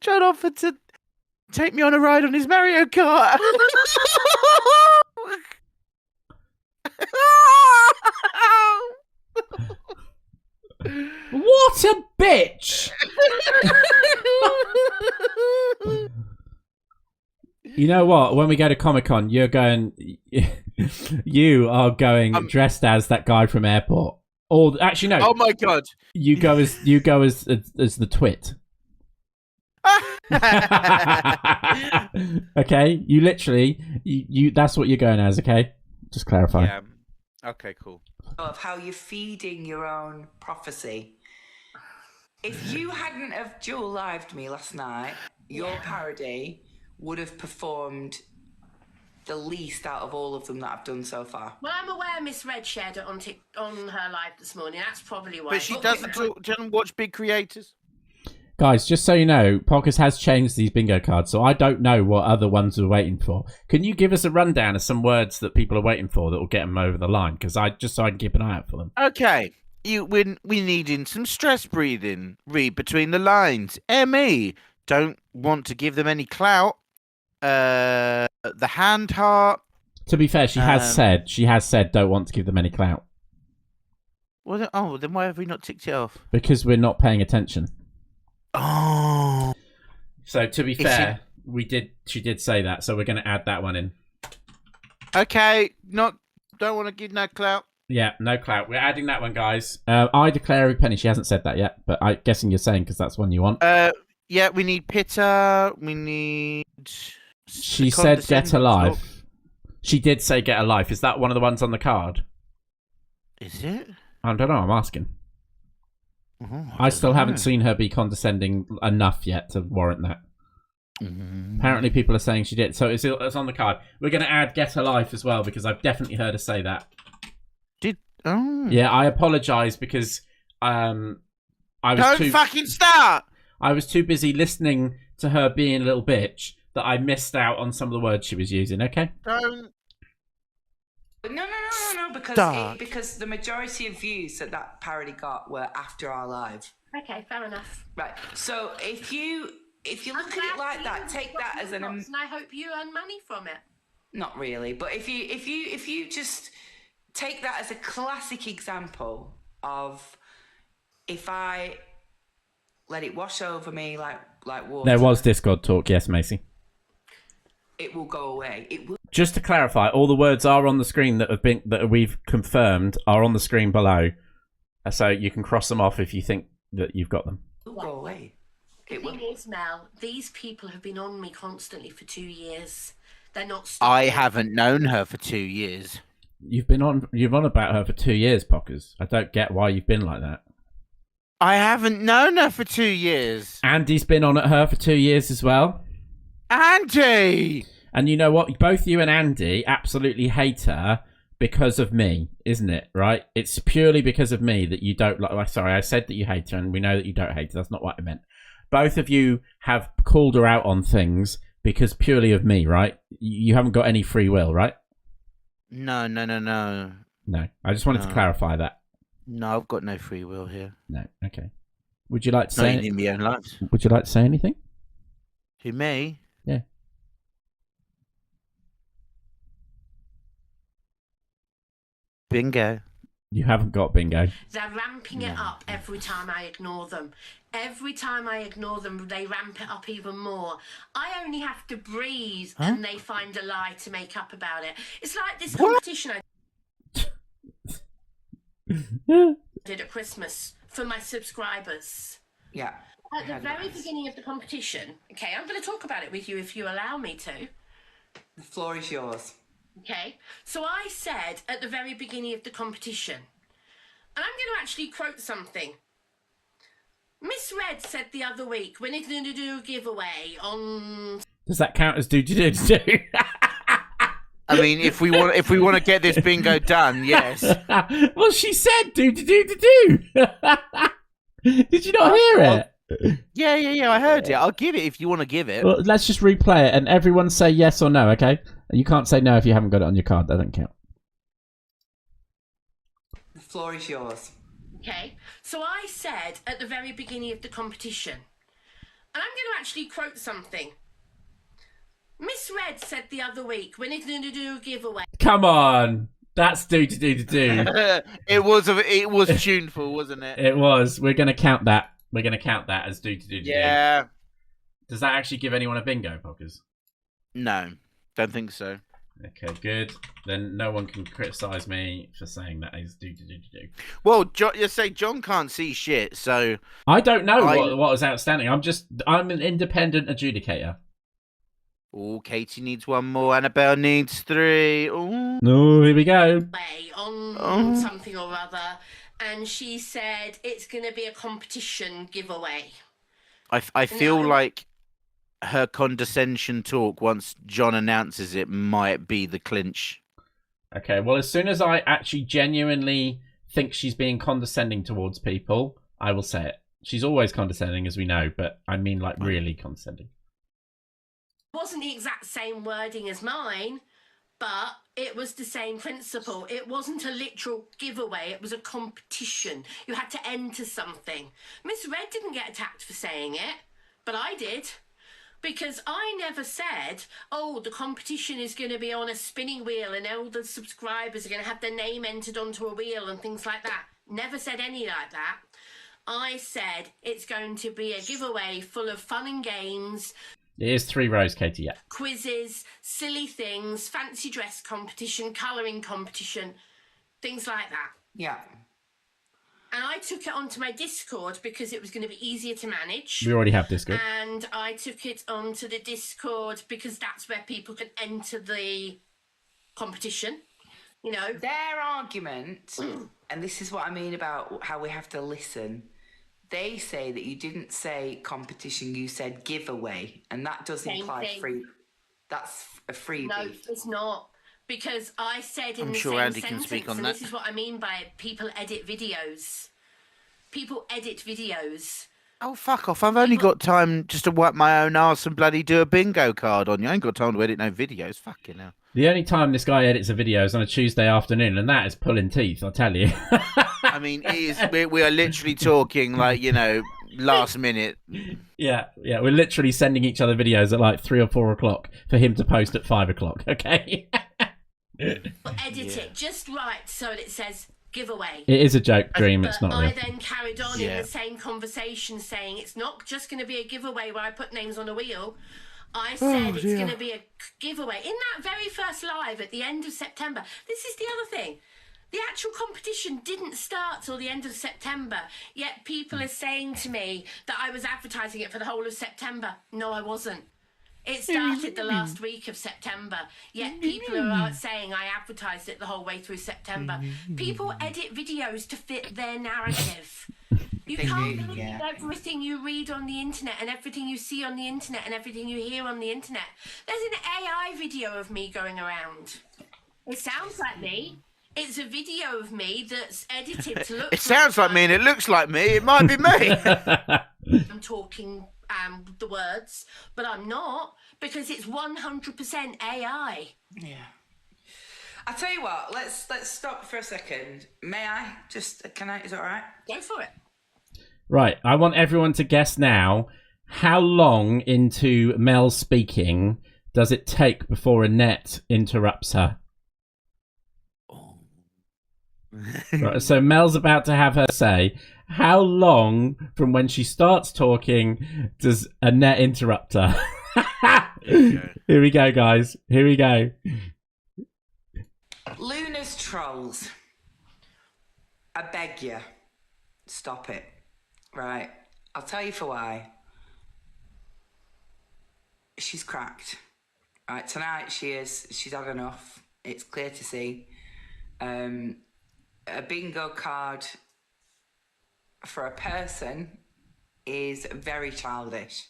John offered to take me on a ride on his Mario Kart. What a bitch! You know what? When we go to Comic-Con, you're going. You are going dressed as that guy from Airport. Or actually, no. Oh my god! You go as the twit. Okay, you literally you that's what you're going as. Okay, just clarify. Yeah. Okay, cool. Of how you're feeding your own prophecy. If you hadn't have dual lived me last night, your parody would have performed the least out of all of them that I've done so far. Well, I'm aware Miss Red shared it on her live this morning. That's probably why. But she doesn't watch big creators. Guys, just so you know, Pockerz has changed these bingo cards, so I don't know what other ones we're waiting for. Can you give us a rundown of some words that people are waiting for that will get them over the line? Because so I can keep an eye out for them. Okay, we needing some stress breathing. Read between the lines. Me, don't want to give them any clout. The hand heart. To be fair, she has said don't want to give them any clout. Well, then why have we not ticked it off? Because we're not paying attention. Oh. So to be fair, she did say that, so we're going to add that one in. Okay, don't want to give no clout. Yeah, no clout. We're adding that one, guys. I declare every penny. She hasn't said that yet, but I'm guessing you're saying because that's one you want. Yeah, we need pitter. We need. She said get a life. She did say get a life. Is that one of the ones on the card? Is it? I don't know. I'm asking. I still haven't seen her be condescending enough yet to warrant that. Apparently people are saying she did. So it's on the card. We're going to add get a life as well because I've definitely heard her say that. Yeah, I apologise because I was fucking start! I was too busy listening to her being a little bitch that I missed out on some of the words she was using, okay? No. No, because Dark. because the majority of views that parody got were after our live. Okay, fair enough. Right. So if you look at it like that, take that as an. And I hope you earn money from it. Not really, but if you just take that as a classic example of if I let it wash over me like water. There was Discord talk, yes, Macy. It will go away. It will. Just to clarify, all the words are on the screen that we've confirmed are on the screen below, so you can cross them off if you think that you've got them. Go away. The thing is, Mel, these people have been on me constantly for 2 years. They're not. I haven't known her for 2 years. You've on about her for 2 years, Pockerz. I don't get why you've been like that. I haven't known her for 2 years. Andy's been on at her for 2 years as well. Andy! And you know what? Both you and Andy absolutely hate her because of me, isn't it? Right? It's purely because of me that you don't like. Sorry, I said that you hate her, and we know that you don't hate her. That's not what I meant. Both of you have called her out on things because purely of me, right? You haven't got any free will, right? No. No. I just wanted to clarify that. No, I've got no free will here. No. Okay. Would you like to say? Not in my own life. Would you like to say anything? Who, me? Yeah. Bingo. You haven't got bingo. They're ramping it up every time I ignore them. Every time I ignore them, they ramp it up even more. I only have to breathe and they find a lie to make up about it. It's like this competition I did at Christmas for my subscribers. Yeah. At the very beginning of the competition, okay, I'm going to talk about it with you if you allow me to. The floor is yours. Okay, so I said at the very beginning of the competition, and I'm going to actually quote something. Miss Red said the other week, we're going to do a giveaway on... Does that count as do? I mean, if we want to get this bingo done, yes. Well, she said do. Did you not hear it? Yeah. I heard it. I'll give it if you want to give it. Well, let's just replay it and everyone say yes or no, okay? You can't say no if you haven't got it on your card. That doesn't count. The floor is yours. Okay, so I said at the very beginning of the competition, and I'm going to actually quote something. Miss Red said the other week, we're going to do a giveaway. Come on. That's do. It was tuneful, wasn't it? It was. We're going to count that. We're going to count that as do. Yeah. Does that actually give anyone a bingo, Pockerz? No, don't think so. Okay, good. Then no one can criticise me for saying that is do. Well, you say John can't see shit, so... I don't know what was outstanding. I'm an independent adjudicator. Oh, Katie needs one more. Annabelle needs 3. Ooh. No, here we go. On something or other, and she said it's going to be a competition giveaway. I feel like her condescension talk, once John announces it, might be the clinch. Okay, well, as soon as I actually genuinely think she's being condescending towards people, I will say it. She's always condescending, as we know, but I mean, like, really condescending. It wasn't the exact same wording as mine, but it was the same principle. It wasn't a literal giveaway. It was a competition. You had to enter something. Miss Red didn't get attacked for saying it, but I did. Because I never said, oh, the competition is going to be on a spinning wheel and all the subscribers are going to have their name entered onto a wheel and things like that. Never said any like that. I said it's going to be a giveaway full of fun and games. It is 3 rows, Katie, yeah. Quizzes, silly things, fancy dress competition, colouring competition, things like that. Yeah. And I took it onto my Discord because it was going to be easier to manage. We already have Discord. And I took it onto the Discord because that's where people can enter the competition. You know, their argument, and this is what I mean about how we have to listen. They say that you didn't say competition, you said giveaway, and that does imply free. That's a freebie. No, it's not. Because I said in the sure same Andy sentence, can speak on and that. this is what I mean by people edit videos. People edit videos. Oh, fuck off. I've only got time just to wipe my own arse and bloody do a bingo card on you. I ain't got time to edit no videos. Fucking hell. The only time this guy edits a video is on a Tuesday afternoon, and that is pulling teeth, I'll tell you. I mean, it is. We are literally talking like, last minute. Yeah, we're literally sending each other videos at like 3 or 4 o'clock for him to post at 5 o'clock. Okay. Edit it just right so that it says giveaway. It is a joke, Dream. But It's not I real. then carried on in the same conversation saying it's not just going to be a giveaway where I put names on a wheel. I said it's going to be a giveaway. In that very first live at the end of September, this is the other thing. The actual competition didn't start till the end of September, yet people are saying to me that I was advertising it for the whole of September. No, I wasn't. It started the last week of September, yet people are saying I advertised it the whole way through September. People edit videos to fit their narrative. You can't believe everything you read on the internet and everything you see on the internet and everything you hear on the internet. There's an AI video of me going around. It sounds like me. It's a video of me that's edited to look. It sounds like me and it looks like me. It might be me. I'm talking the words, but I'm not, because it's 100% AI. Yeah. I tell you what. Let's stop for a second. May I just? Can I? Is it all right? Go for it. Right, I want everyone to guess now, how long into Mel speaking does it take before Annette interrupts her? Right, so Mel's about to have her say. How long from when she starts talking does Annette interrupt her? Here we go, guys. Here we go. Luna's trolls. I beg you, stop it. Right, I'll tell you for why. She's cracked. Right, tonight she's had enough. It's clear to see. A bingo card for a person is very childish.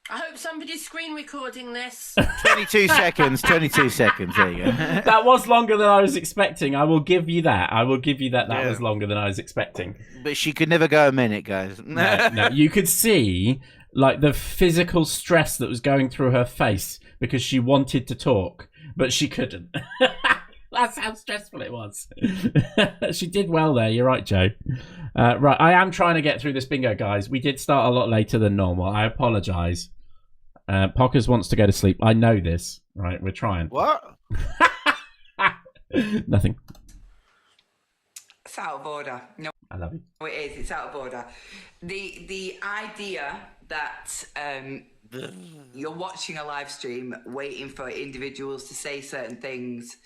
I hope somebody's screen recording this. 22 seconds. 22 seconds. There you go. That was longer than I was expecting. I will give you that. That was longer than I was expecting. But she could never go a minute, guys. No, you could see like the physical stress that was going through her face because she wanted to talk, but she couldn't. That's how stressful it was. She did well there. You're right, Joe. Right, I am trying to get through this bingo, guys. We did start a lot later than normal. I apologise. Pockerz wants to go to sleep. I know this. Right, we're trying. What? Nothing. It's out of order. No, I love you. it is. It's out of order. The idea that you're watching a live stream, waiting for individuals to say certain things.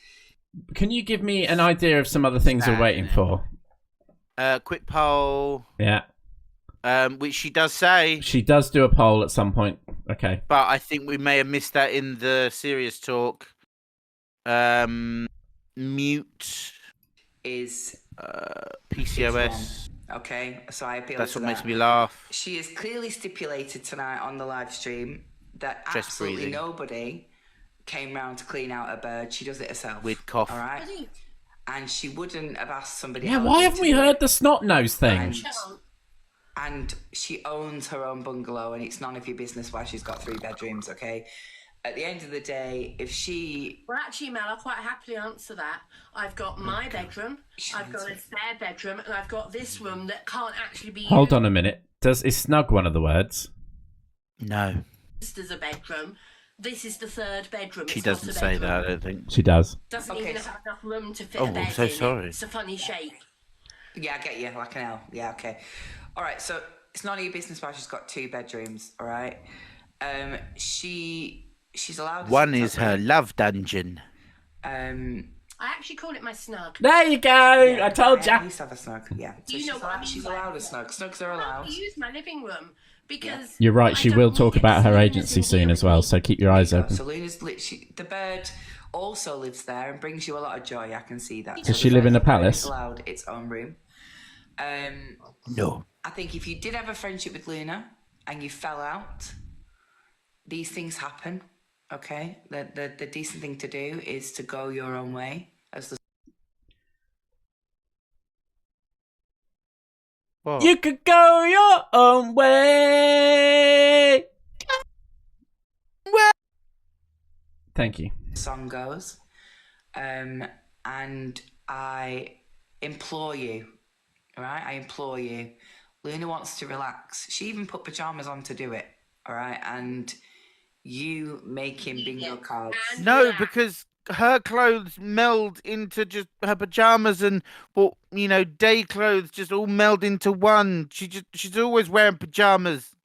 Can you give me an idea of some other things we're waiting for? Quick poll. Yeah. Which she does say. She does do a poll at some point. Okay. But I think we may have missed that in the serious talk. Mute Is PCOS. okay, so I appeal That's to what that. makes me laugh. She has clearly stipulated tonight on the live stream that Chest absolutely breathing. nobody came round to clean out a bird. She does it herself. With cough. All right? And she wouldn't have asked somebody Yeah, else. why haven't we heard the snot nose thing? And she owns her own bungalow, and it's none of your business why she's got 3 bedrooms, okay? At the end of the day, if she... Well, actually, Mel, I'll quite happily answer that. I've got my bedroom, I've got a spare bedroom, and I've got this room that can't actually be Hold on a minute. Is snug one of the words? No. used as a bedroom. This is the 3rd bedroom. She It's not doesn't a say bedroom. that, I don't think. She does. Doesn't Okay, even so- have enough room to fit Oh, a bed I'm so in. sorry. It's a funny shape. Yeah, I get you, like an L. Yeah, okay. All right, so it's none of your business why she's got 2 bedrooms, all right? She's allowed... to One sit is up her with- love dungeon. I actually call it my snug. There you go. I told I you. used to have a snug, yeah. So You know what I mean she's by allowed a it. snug. Snugs are I allowed. use my living room because You're right. I She don't will want talk it about her seen as agency in soon here as with well. me. So keep your eyes open. So Luna's literally... The bird also lives there and brings you a lot of joy. I can see that. Does she live in a palace? It's allowed its own room. No. I think if you did have a friendship with Luna and you fell out, these things happen, okay? The decent thing to do is to go your own way, as the What? You could go your own way. Thank you. Song goes. And I implore you, all right? I implore you. Luna wants to relax. She even put pajamas on to do it, all right? And you making bingo cards. No, because her clothes meld into just her pajamas and day clothes just all meld into one. She's always wearing pajamas.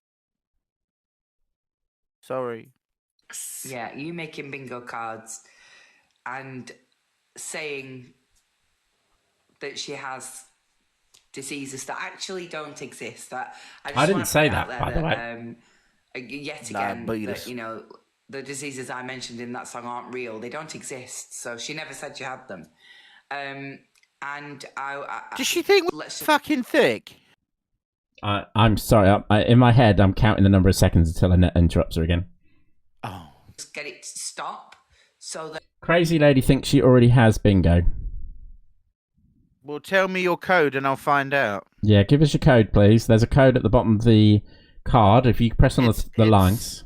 Sorry. Yeah, you making bingo cards and saying that she has diseases that actually don't exist. I didn't say that, by the way. Yet again, the diseases I mentioned in that song aren't real. They don't exist. So she never said she had them. And does she think we're fucking thick? I'm sorry. In my head, I'm counting the number of seconds until Annette interrupts her again. Oh. Just get it to stop so that... Crazy lady thinks she already has bingo. Well, tell me your code and I'll find out. Yeah, give us your code, please. There's a code at the bottom of the card. If you press on the lines.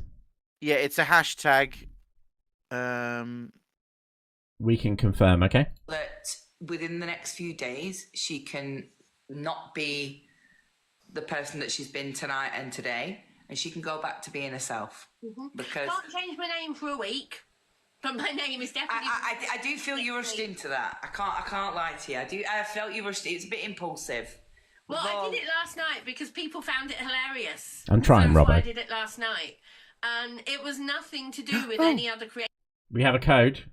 Yeah, it's a hashtag. We can confirm, okay? That within the next few days, she can not be the person that she's been tonight and today, and she can go back to being herself. Mm-hmm. Because can't change my name for a week, but my name is definitely. I do feel you rushed into that. I can't lie to you. I felt you rushed. It's a bit impulsive. Well, I did it last night because people found it hilarious. I'm trying, Robbo. I did it last night, and it was nothing to do with any other creator. We have a code,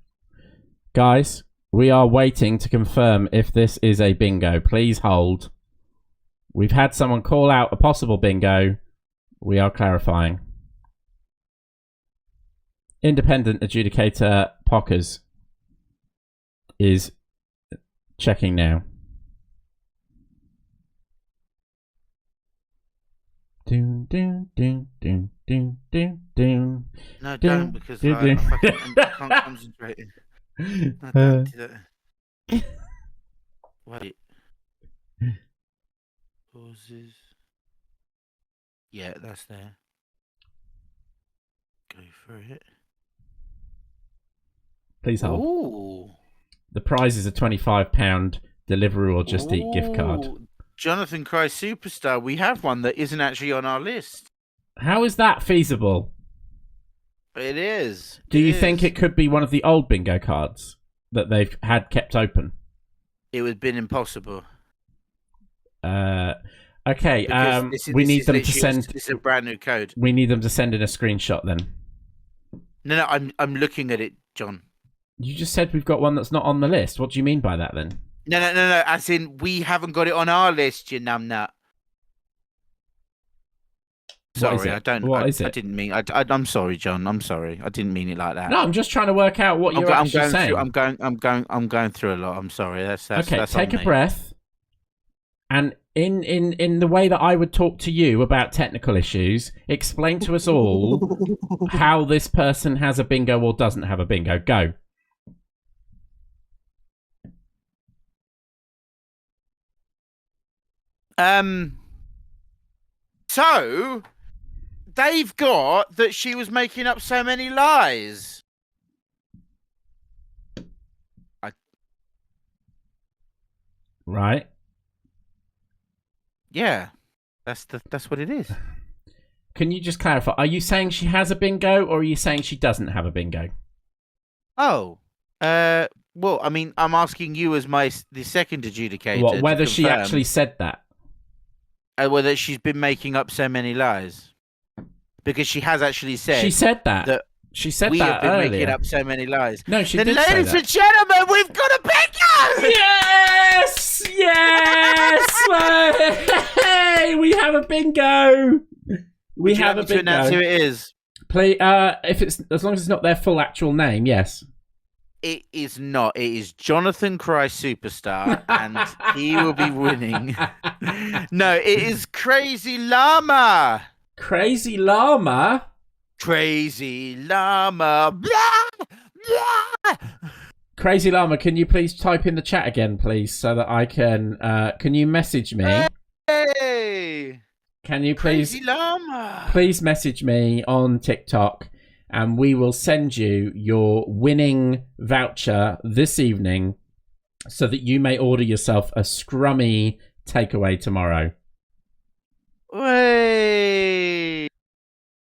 guys. We are waiting to confirm if this is a bingo. Please hold. We've had someone call out a possible bingo. We are clarifying. Independent adjudicator Pockerz is checking now. Doom, doom, doom, doom, doom, doom, doom. No, don't, because I can't concentrate. No, don't do that. Wait. Pauses. Yeah, that's there. Go for it. Please hold. Ooh. The prize is a £25 Deliveroo or Just Eat gift card. Jonathan Christ Superstar. We have one that isn't actually on our list. How is that feasible? It is. Do you think it could be one of the old bingo cards that they've had kept open? It would have been impossible. Okay. We need them to send. This is a brand new code. We need them to send in a screenshot then. No, I'm looking at it, John. You just said we've got one that's not on the list. What do you mean by that then? No. As in, we haven't got it on our list, you numbnut. Sorry, I don't. What is it? I didn't mean. I'm sorry, John. I'm sorry. I didn't mean it like that. No, I'm just trying to work out what you're actually saying. I'm going through a lot. I'm sorry. That's okay. Take a breath, and in the way that I would talk to you about technical issues, explain to us all how this person has a bingo or doesn't have a bingo. Go. So they've got that she was making up so many lies. Right. Yeah. That's what it is. Can you just clarify? Are you saying she has a bingo or are you saying she doesn't have a bingo? Oh. Well, I mean, I'm asking you as the second adjudicator. What, whether she actually said that? Whether she's been making up so many lies. Because she has actually said... She said that. She said we that have been earlier. making up so many lies. No, she then did say that. ladies and gentlemen, we've got a bingo! Yes! Yes! Hey, we have a bingo! We have a bingo. To announce who it is. Play, as long as it's not their full actual name, yes. It is not. It is Jonathan Christ Superstar, and he will be winning. No, it is Crazy Llama. Crazy Llama? Crazy Llama. Blah, blah. Crazy Llama, can you please type in the chat again, please, so that I can you message me? Hey! Can you please... Crazy Llama. Please message me on TikTok and we will send you your winning voucher this evening so that you may order yourself a scrummy takeaway tomorrow. Wait.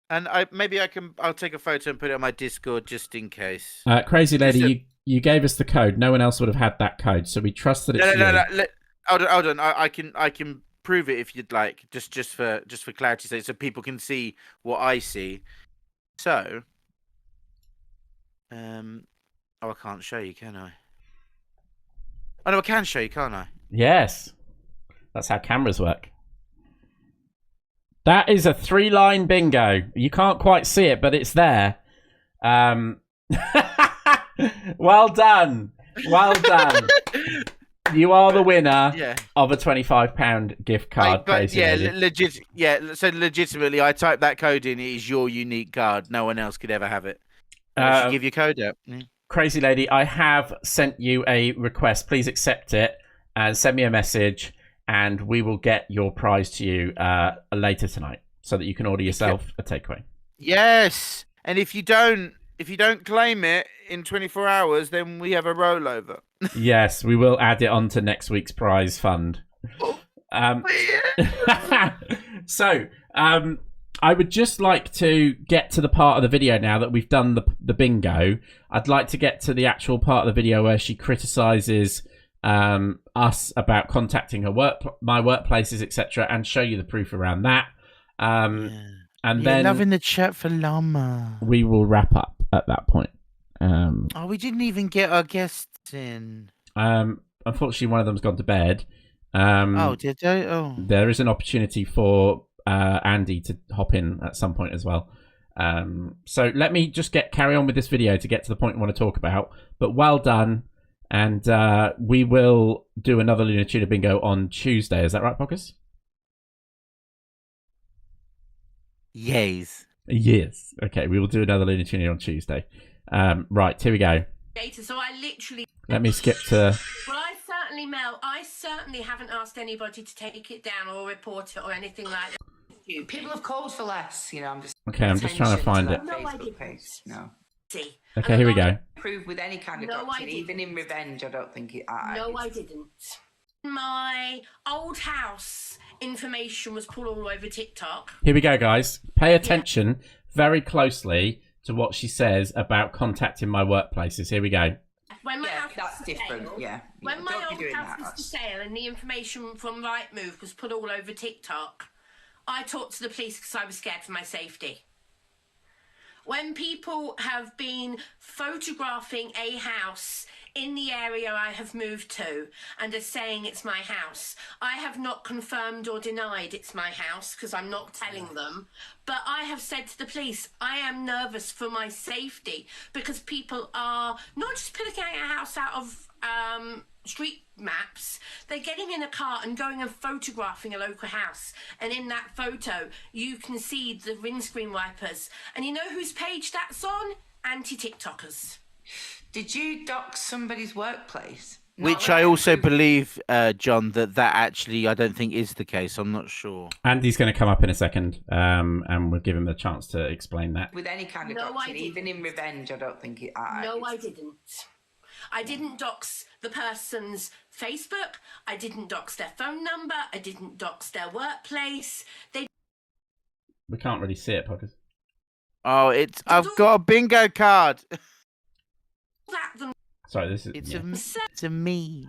And I'll take a photo and put it on my Discord just in case. Crazy lady, you gave us the code. No one else would have had that code, so we trust that it's you. No. Hold on. I can prove it if you'd like, just for clarity's sake, so people can see what I see. So, I can't show you, can I? Oh no, I can show you, can't I? Yes, that's how cameras work. That is a 3-line bingo. You can't quite see it, but it's there. Well done. You are the winner of a £25 gift card. So legitimately, I typed that code in. It is your unique card. No one else could ever have it. I should give your code out. Crazy lady, I have sent you a request. Please accept it and send me a message, and we will get your prize to you later tonight, so that you can order yourself a takeaway. Yes, and if you don't claim it in 24 hours, then we have a rollover. Yes, we will add it onto next week's prize fund. I would just like to get to the part of the video now that we've done the bingo. I'd like to get to the actual part of the video where she criticises us about contacting her my workplaces, etc., and show you the proof around that. And then loving the chat for Llama. We will wrap up at that point. We didn't even get our guests in. Unfortunately, one of them's gone to bed. Did they? Oh. There is an opportunity for Andy to hop in at some point as well. So let me just carry on with this video to get to the point we want to talk about. But well done, and we will do another Lunar Tuna Bingo on Tuesday. Is that right, Pockerz? Yes. Okay, we will do another Lunar Tuna on Tuesday. Right, here we go. So I literally... Let me skip to... Well, I certainly haven't asked anybody to take it down or report it or anything like that. People have called for less, I'm just... Okay, I'm just trying to find it. No, I didn't. Page. No. See. Okay, here we go. Prove with any kind of doctrine, even in revenge, I don't think it... I didn't. My old house information was put all over TikTok. Here we go, guys. Pay attention very closely to what she says about contacting my workplaces. Here we go. When my house that's different. Sale, when my old house was for sale and the information from Rightmove was put all over TikTok, I talked to the police because I was scared for my safety. When people have been photographing a house in the area I have moved to and are saying it's my house, I have not confirmed or denied it's my house because I'm not telling them. But I have said to the police, I am nervous for my safety because people are not just picking a house out of street maps, they're getting in a car and going and photographing a local house, and in that photo you can see the windscreen wipers, and you know whose page that's on? Anti-TikTokers. Did you dox somebody's workplace? Which I also believe, John, that actually I don't think is the case. I'm not sure. Andy's going to come up in a second, and we'll give him the chance to explain that. With any kind of doctrine, even in revenge, I don't think it... No, I didn't. I didn't dox the person's Facebook. I didn't dox their phone number. I didn't dox their workplace. We can't really see it, Pockerz. Oh, I've got a bingo card. Sorry, this is... It's a me.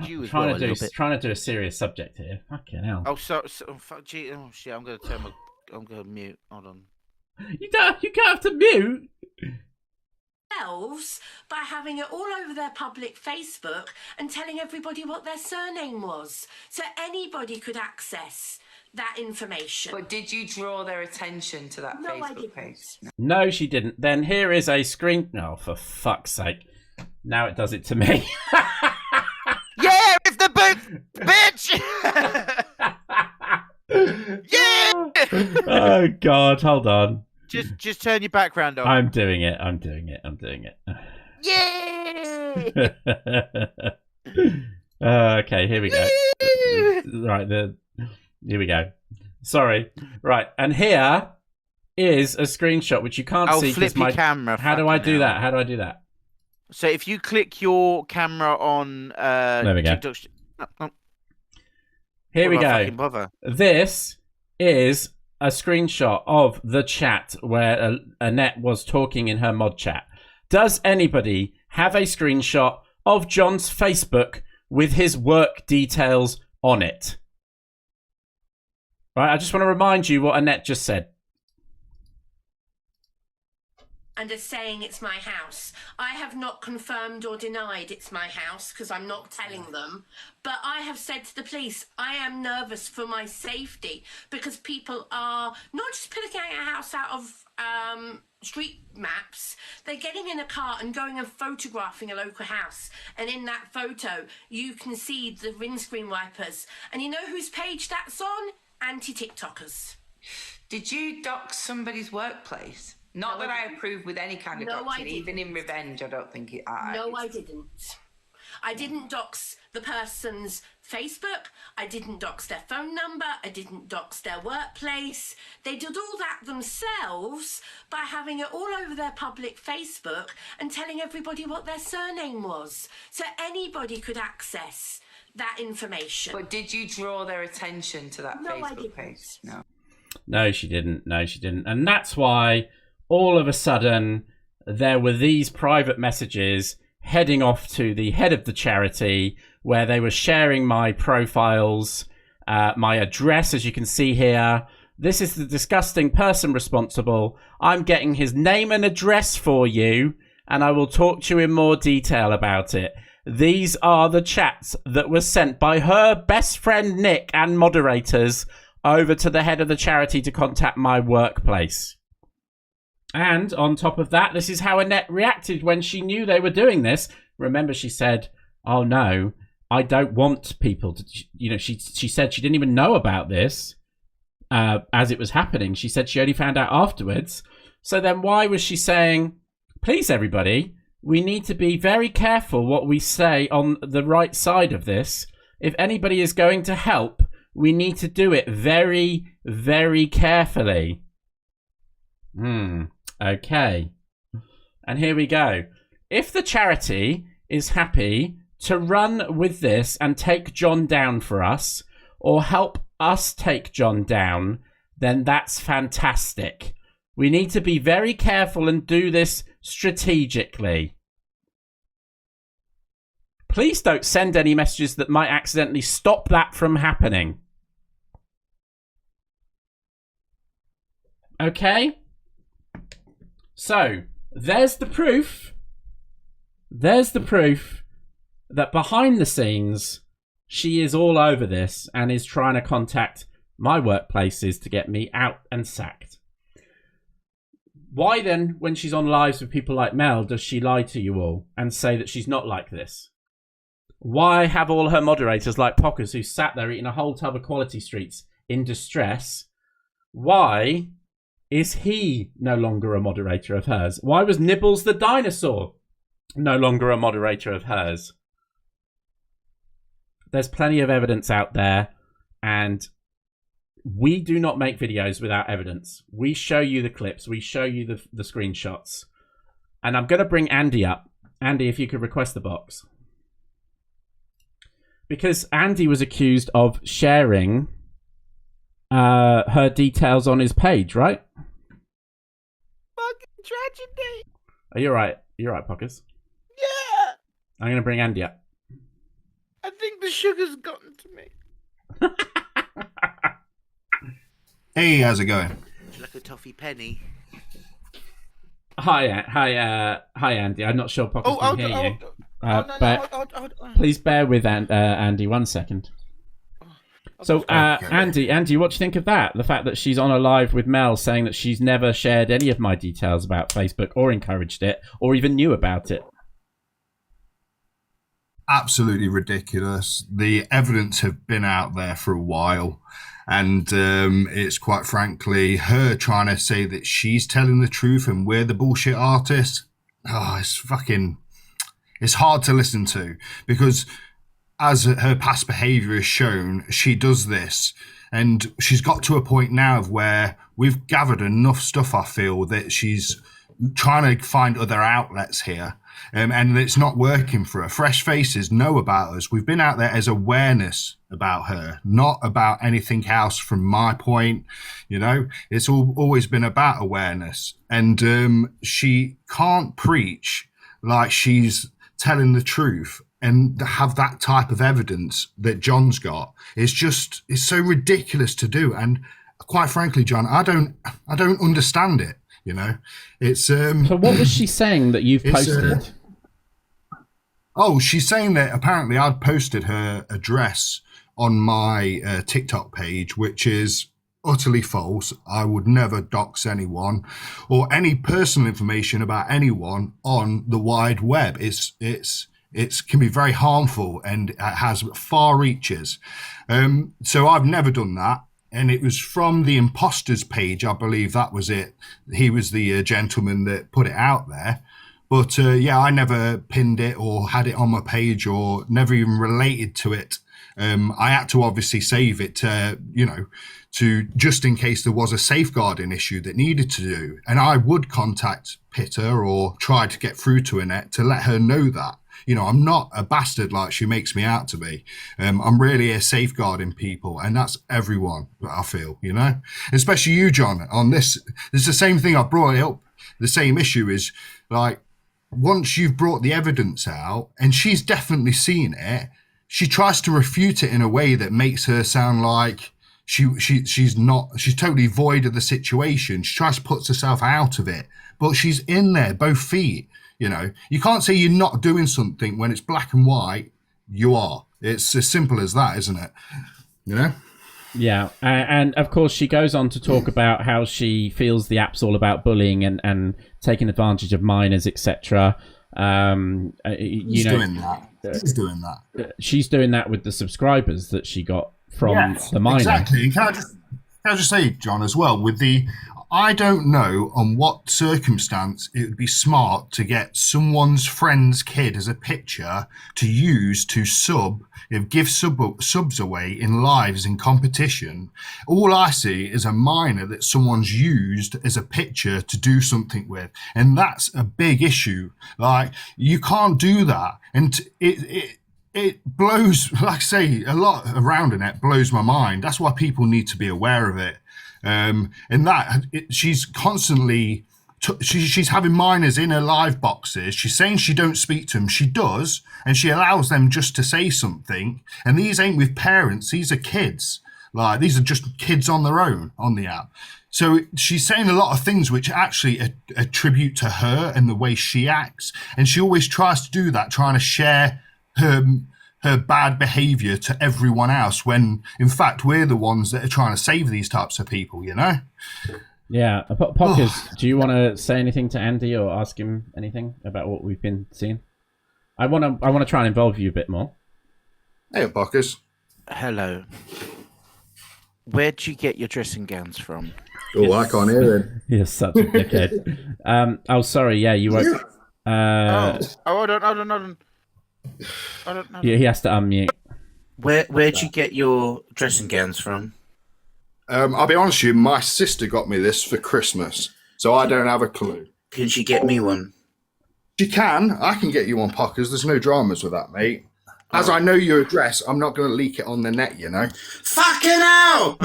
You as trying to do a serious subject here. Fucking hell. Oh, gee, oh shit! I'm gonna mute. Hold on. You can't have to mute. By having it all over their public Facebook and telling everybody what their surname was, so anybody could access that information. But did you draw their attention to that Facebook page? No, she didn't. Then here is a screen. Oh, for fuck's sake! Now it does it to me. Yeah, it's the bitch. Yeah. Oh God, hold on. Just turn your background on. I'm doing it. Yeah. Okay, here we go. Right, here we go. Sorry. Right, and here is a screenshot which you can't see. Flip your camera. How do I do that? How do I do that? So if you click your camera on there we go. TikTok... Here we go. This is a screenshot of the chat where Annette was talking in her mod chat. Does anybody have a screenshot of Jon's Facebook with his work details on it? Right, I just want to remind you what Annette just said. And are saying it's my house. I have not confirmed or denied it's my house because I'm not telling them. But I have said to the police, I am nervous for my safety because people are not just picking a house out of street maps. They're getting in a car and going and photographing a local house. And in that photo, you can see the windscreen wipers. And you know whose page that's on? Anti-TikTokers. Did you dox somebody's workplace? Not that I approve with any kind of doxing, even in revenge. I don't think it. No, I didn't. I didn't dox the person's Facebook. I didn't dox their phone number. I didn't dox their workplace. They did all that themselves by having it all over their public Facebook and telling everybody what their surname was, so anybody could access that information. But did you draw their attention to that Facebook page? No. No, she didn't. No, she didn't. And that's why all of a sudden there were these private messages heading off to the head of the charity where they were sharing my profiles, my address, as you can see here. This is the disgusting person responsible. I'm getting his name and address for you, and I will talk to you in more detail about it. These are the chats that were sent by her best friend Nick and moderators over to the head of the charity to contact my workplace. And on top of that, this is how Annette reacted when she knew they were doing this. Remember, she said, oh no, I don't want people to, you know, she said she didn't even know about this as it was happening. She said she only found out afterwards. So then why was she saying, please everybody, we need to be very careful what we say on the right side of this. If anybody is going to help, we need to do it very, very carefully. Okay. And here we go. If the charity is happy to run with this and take Jon down for us, or help us take Jon down, then that's fantastic. We need to be very careful and do this strategically. Please don't send any messages that might accidentally stop that from happening. Okay? So, there's the proof. There's the proof that behind the scenes, she is all over this and is trying to contact my workplaces to get me out and sacked. Why then, when she's on lives with people like Mel, does she lie to you all and say that she's not like this? Why have all her moderators like Pockerz, who sat there eating a whole tub of Quality Streets in distress? Why is he no longer a moderator of hers? Why was Nibbles the dinosaur no longer a moderator of hers? There's plenty of evidence out there, and we do not make videos without evidence. We show you the clips. We show you the screenshots. And I'm going to bring Andy up. Andy, if you could request the box. Because Andy was accused of sharing her details on his page, right? Fucking tragedy. Are you alright? Are you alright, Pockerz? Yeah. I'm going to bring Andy up. I think the sugar's gotten to me. Hey, how's it going? Like a toffee penny. Hi, Andy. I'm not sure Pockerz can hear you. Please bear with Andy 1 second. So, Andy, what do you think of that? The fact that she's on a live with Mel saying that she's never shared any of my details about Facebook or encouraged it or even knew about it. Absolutely ridiculous. The evidence have been out there for a while, and it's quite frankly her trying to say that she's telling the truth and we're the bullshit artists. Oh, it's hard to listen to, because as her past behaviour has shown, she does this. And she's got to a point now of where we've gathered enough stuff, I feel, that she's trying to find other outlets here. And it's not working for her. Fresh faces know about us. We've been out there as awareness about her, not about anything else from my point. You know, it's always been about awareness. And she can't preach like she's telling the truth and have that type of evidence that Jon's got. It's so ridiculous to do. And quite frankly, Jon, I don't understand it. You know, it's So what was she saying that you've posted? She's saying that apparently I'd posted her address on my TikTok page, which is utterly false. I would never dox anyone or any personal information about anyone on the wide web. It can be very harmful and it has far reaches. So I've never done that. And it was from the imposters page, I believe that was it. He was the gentleman that put it out there. But I never pinned it or had it on my page or never even related to it. I had to obviously save it, to just in case there was a safeguarding issue that needed to do. And I would contact Pitter or try to get through to Annette to let her know that. You know, I'm not a bastard like she makes me out to be. I'm really a safeguarding people, and that's everyone, I feel, you know, especially you, Jon, on this. It's the same thing I brought it up. The same issue is like, once you've brought the evidence out, and she's definitely seen it, she tries to refute it in a way that makes her sound like she's totally void of the situation. She tries to put herself out of it, but she's in there, both feet. You know, you can't say you're not doing something when it's black and white. You are. It's as simple as that, isn't it? You know? Yeah. And of course, she goes on to talk about how she feels the app's all about bullying and taking advantage of minors, etc. Doing that. She's doing that. She's doing that with the subscribers that she got from the minor. Exactly. And can I just say, Jon, as well, I don't know on what circumstance it would be smart to get someone's friend's kid as a picture to use to give subs away in lives in competition. All I see is a minor that someone's used as a picture to do something with. And that's a big issue. Like, you can't do that. And it blows, like I say, a lot around in it blows my mind. That's why people need to be aware of it. She's constantly she's having minors in her live boxes. She's saying she don't speak to them. She does, and she allows them just to say something. And these ain't with parents. These are kids. Like, these are just kids on their own on the app. So she's saying a lot of things which actually attribute to her and the way she acts. And she always tries to do that, trying to share her bad behavior to everyone else, when in fact we're the ones that are trying to save these types of people, you know? Yeah. Pockerz, do you want to say anything to Andy or ask him anything about what we've been seeing? I want to try and involve you a bit more. Hey, Pockerz. Hello. Where'd you get your dressing gowns from? Oh, I can't hear it. You're such a dickhead. Sorry. Yeah, you were. Hold on. I don't know. Yeah, he has to unmute. Where'd you get your dressing gowns from? I'll be honest with you, my sister got me this for Christmas, so I don't have a clue. Can she get me one? She can. I can get you one, Pockerz. There's no dramas with that, mate. As I know your address, I'm not going to leak it on the net, you know. Fucking hell!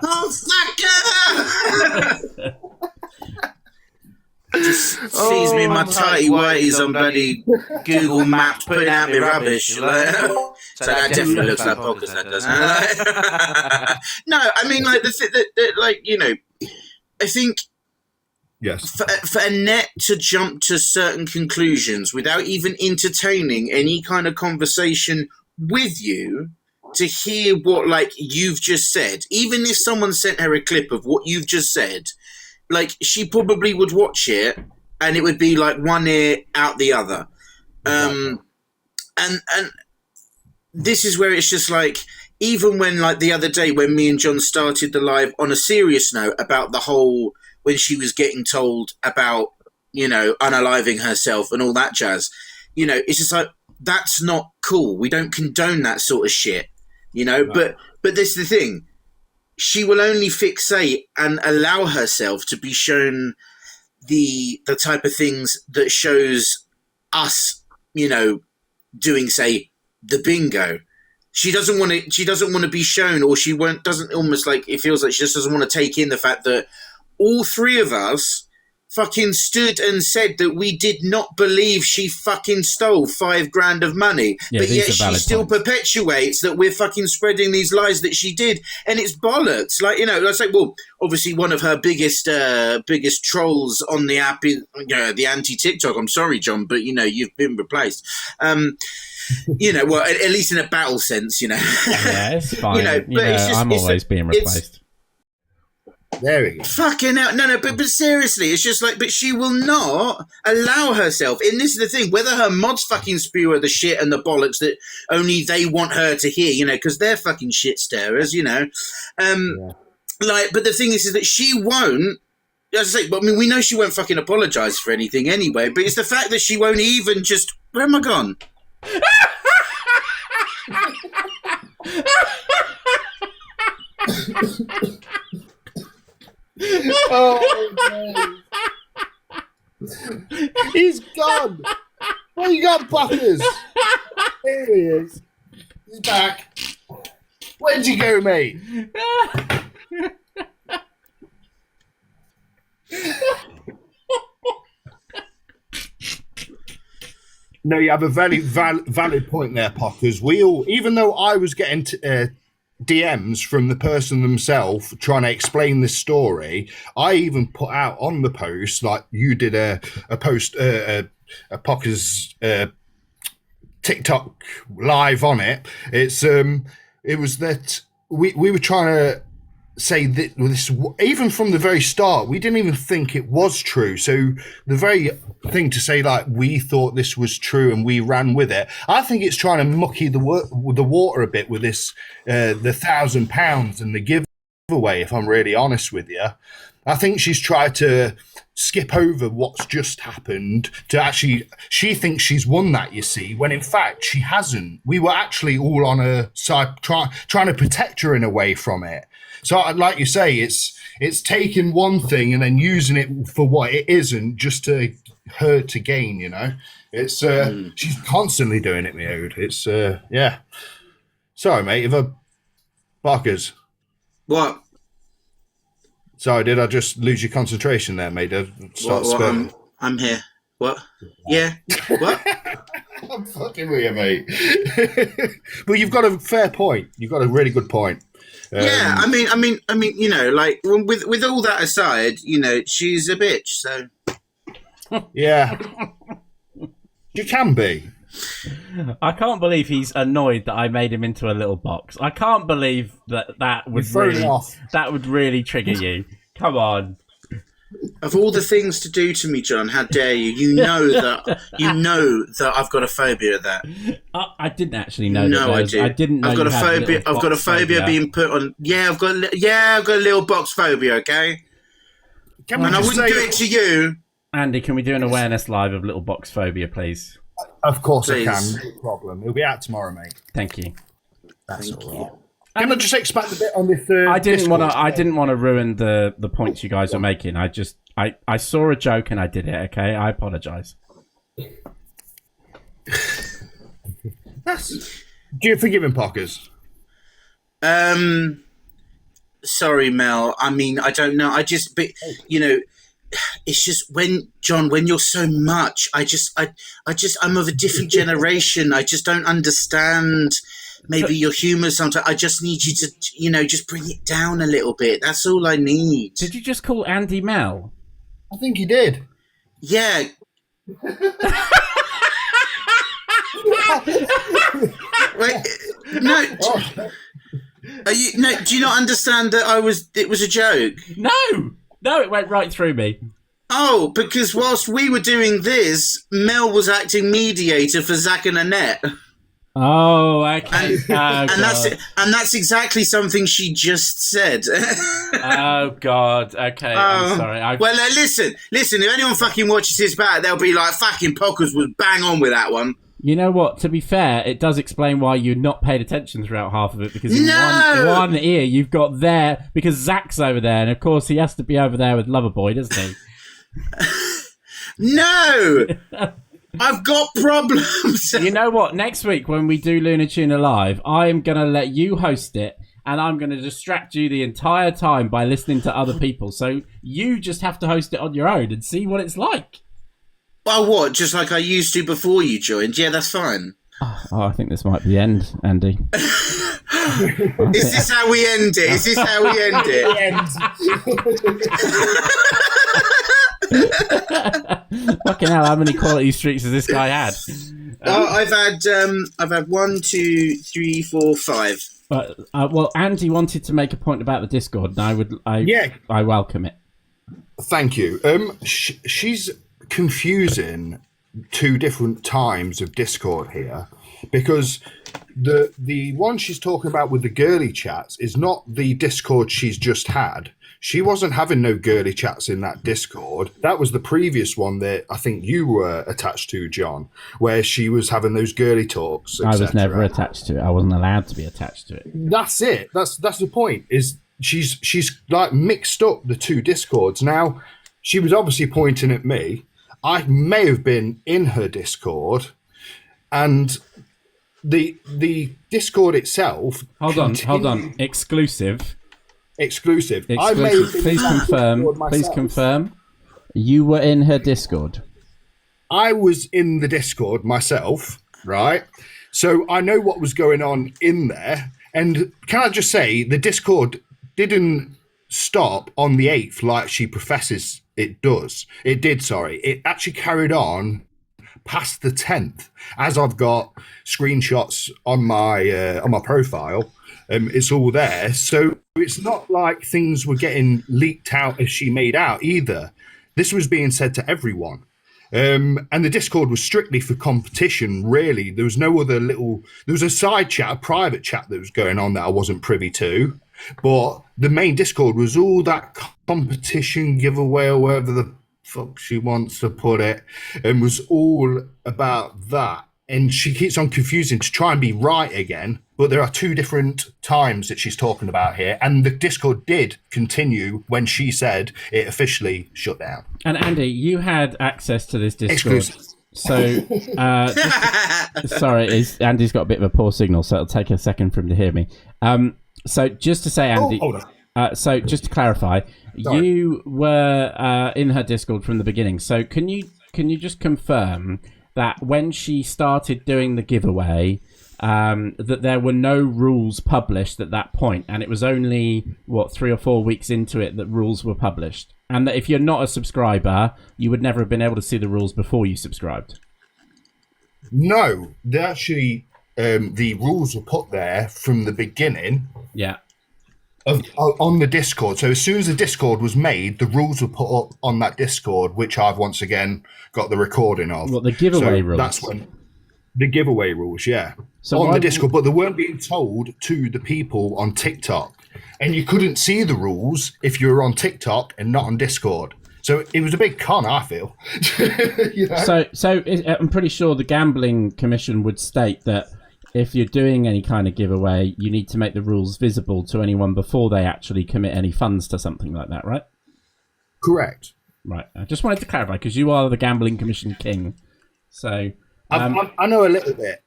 Oh, fucker! Just sees me in my tighty whities on bloody Google Maps putting out me rubbish. Like, so that definitely looks like Pockerz, that doesn't it? No, I mean, like, I think yes, for Annette to jump to certain conclusions without even entertaining any kind of conversation with you, to hear what, like, you've just said, even if someone sent her a clip of what you've just said, like, she probably would watch it and it would be like one ear out the other. And this is where it's just like, even when, like, the other day when me and Jon started the live on a serious note about the whole, when she was getting told about, you know, unaliving herself and all that jazz, you know, it's just like, that's not cool. We don't condone that sort of shit, you know. Right. But this is the thing. She will only fixate and allow herself to be shown the type of things that shows us, you know, doing, say, the bingo. She doesn't want to. She doesn't want to be shown, or she won't. Doesn't almost like it feels like she just doesn't want to take in the fact that all three of us fucking stood and said that we did not believe she fucking stole $5,000 of money, but yet she still perpetuates that we're fucking spreading these lies that she did, and it's bollocks. Like, you know, I say, well, obviously one of her biggest trolls on the app is the anti-TikTok. I'm sorry, John, but you know you've been replaced. You know, well, at least in a battle sense, you know. Yeah, it's fine. I'm always being replaced. There we go. Fucking hell. No, but seriously, it's just like, but she will not allow herself. And this is the thing, whether her mods fucking spew her the shit and the bollocks that only they want her to hear, you know, because they're fucking shit starers, you know. Like, but the thing is that she won't, as I say, but I mean, we know she won't fucking apologise for anything anyway, but it's the fact that she won't even just, where am I gone? Oh, he's gone. What you got, Pockerz? Here he is. He's back. Where'd you go, mate? No, you have a very valid point there, Pockerz. We all, even though I was getting DMs from the person themselves trying to explain this story, I even put out on the post, like you did a post, a Pockerz TikTok live on it. It was that we were trying to say that this, even from the very start, we didn't even think it was true. So the very thing to say, like, we thought this was true and we ran with it, I think it's trying to mucky the water a bit with this, the £1,000 and the giveaway, if I'm really honest with you. I think she's tried to skip over what's just happened to actually, she thinks she's won that, you see, when in fact she hasn't. We were actually all on her side trying to protect her in a way from it. So, like you say, it's taking one thing and then using it for what it isn't, just to her to gain. You know, it's she's constantly doing it, Meode. It's yeah. Sorry, mate. If I Pockerz. What? Sorry, did I just lose your concentration there, mate? I'm here. What? Yeah. What? I'm fucking with you, mate. But you've got a fair point. You've got a really good point. Yeah, I mean, you know, like with all that aside, you know, she's a bitch. So yeah, you can be. I can't believe he's annoyed that I made him into a little box. I can't believe that would really trigger you. Come on. Of all the things to do to me, John, how dare you? You know that I've got a phobia of that. I didn't actually know. No, that I do. I didn't know. I've got a phobia. I've got a phobia being put on. Yeah, I've got a little box phobia. Okay. And I wouldn't do it to you, Andy. Can we do an awareness live of little box phobia, please? Of course, please. I can. No problem. It'll be out tomorrow, mate. Thank you. That's all right. Can I just expand a bit on this? I didn't want to ruin the points you guys are making. I saw a joke and I did it. Okay, I apologise. Do you forgive him, Pockerz? Sorry, Mel. I mean, I don't know. But you know, it's just when you're so much. I'm of a different generation. I just don't understand. Maybe your humour sometimes. I just need you to, you know, just bring it down a little bit. That's all I need. Did you just call Andy Mel? I think he did. Yeah. Wait, no. Do you not understand that it was a joke? No, it went right through me. Oh, because whilst we were doing this, Mel was acting mediator for Zach and Annette. Oh, okay. And that's exactly something she just said. Oh God. Okay, I'm sorry. Well, listen. If anyone fucking watches this back, they'll be like, "Fucking Pockerz was bang on with that one." You know what? To be fair, it does explain why you not paid attention throughout half of it, because in one ear you've got there, because Zach's over there, and of course he has to be over there with Loverboy, doesn't he? No! I've got problems! You know what? Next week when we do Lunar Tuna Live, I am going to let you host it, and I'm going to distract you the entire time by listening to other people. So you just have to host it on your own and see what it's like. Oh, what? Just like I used to before you joined? Yeah, that's fine. Oh, I think this might be the end, Andy. Is this how we end it? Is this how we end it? Fucking hell, how many quality streaks has this guy had? I've had 1, 2, 3, 4, 5. Well, Andy wanted to make a point about the Discord, and I welcome it. Thank you. She's confusing two different times of Discord here, because the one she's talking about with the girly chats is not the Discord she's just had. She wasn't having no girly chats in that Discord. That was the previous one that I think you were attached to, John, where she was having those girly talks, I was never attached to it. I wasn't allowed to be attached to it. That's it. That's the point. Is she's like mixed up the two Discords. Now, she was obviously pointing at me. I may have been in her Discord, and the Discord itself. Hold on. Exclusive. I may have been Please confirm. You were in her Discord. I was in the Discord myself, right? So I know what was going on in there. And can I just say, the Discord didn't stop on the 8th like she professes it does. It did, sorry. It actually carried on past the 10th. As I've got screenshots on my profile, it's all there. So it's not like things were getting leaked out as she made out either. This was being said to everyone. And the Discord was strictly for competition, really. There was no other there was a side chat, a private chat that was going on that I wasn't privy to. But the main Discord was all that competition giveaway, or whatever the fuck she wants to put it, and was all about that. And she keeps on confusing to try and be right again. But there are two different times that she's talking about here. And the Discord did continue when she said it officially shut down. And Andy, you had access to this Discord. Exclusive. So, Andy's got a bit of a poor signal, so it'll take a second for him to hear me. So just to say, Andy, hold on. So just to clarify, Sorry. You were in her Discord from the beginning. So can you just confirm that when she started doing the giveaway, that there were no rules published at that point, and it was only 3 or 4 weeks into it that rules were published, and that if you're not a subscriber, you would never have been able to see the rules before you subscribed? No, they actually the rules were put there from the beginning. Yeah. On the Discord. So as soon as the Discord was made, the rules were put up on that Discord, which I've once again got the recording of. Well, the giveaway rules. That's when the giveaway rules, yeah. So on the Discord, but they weren't being told to the people on TikTok. And you couldn't see the rules if you were on TikTok and not on Discord. So it was a big con, I feel. You know? So I'm pretty sure the Gambling Commission would state that if you're doing any kind of giveaway, you need to make the rules visible to anyone before they actually commit any funds to something like that, right? Correct. Right. I just wanted to clarify, because you are the Gambling Commission king. So I know a little bit.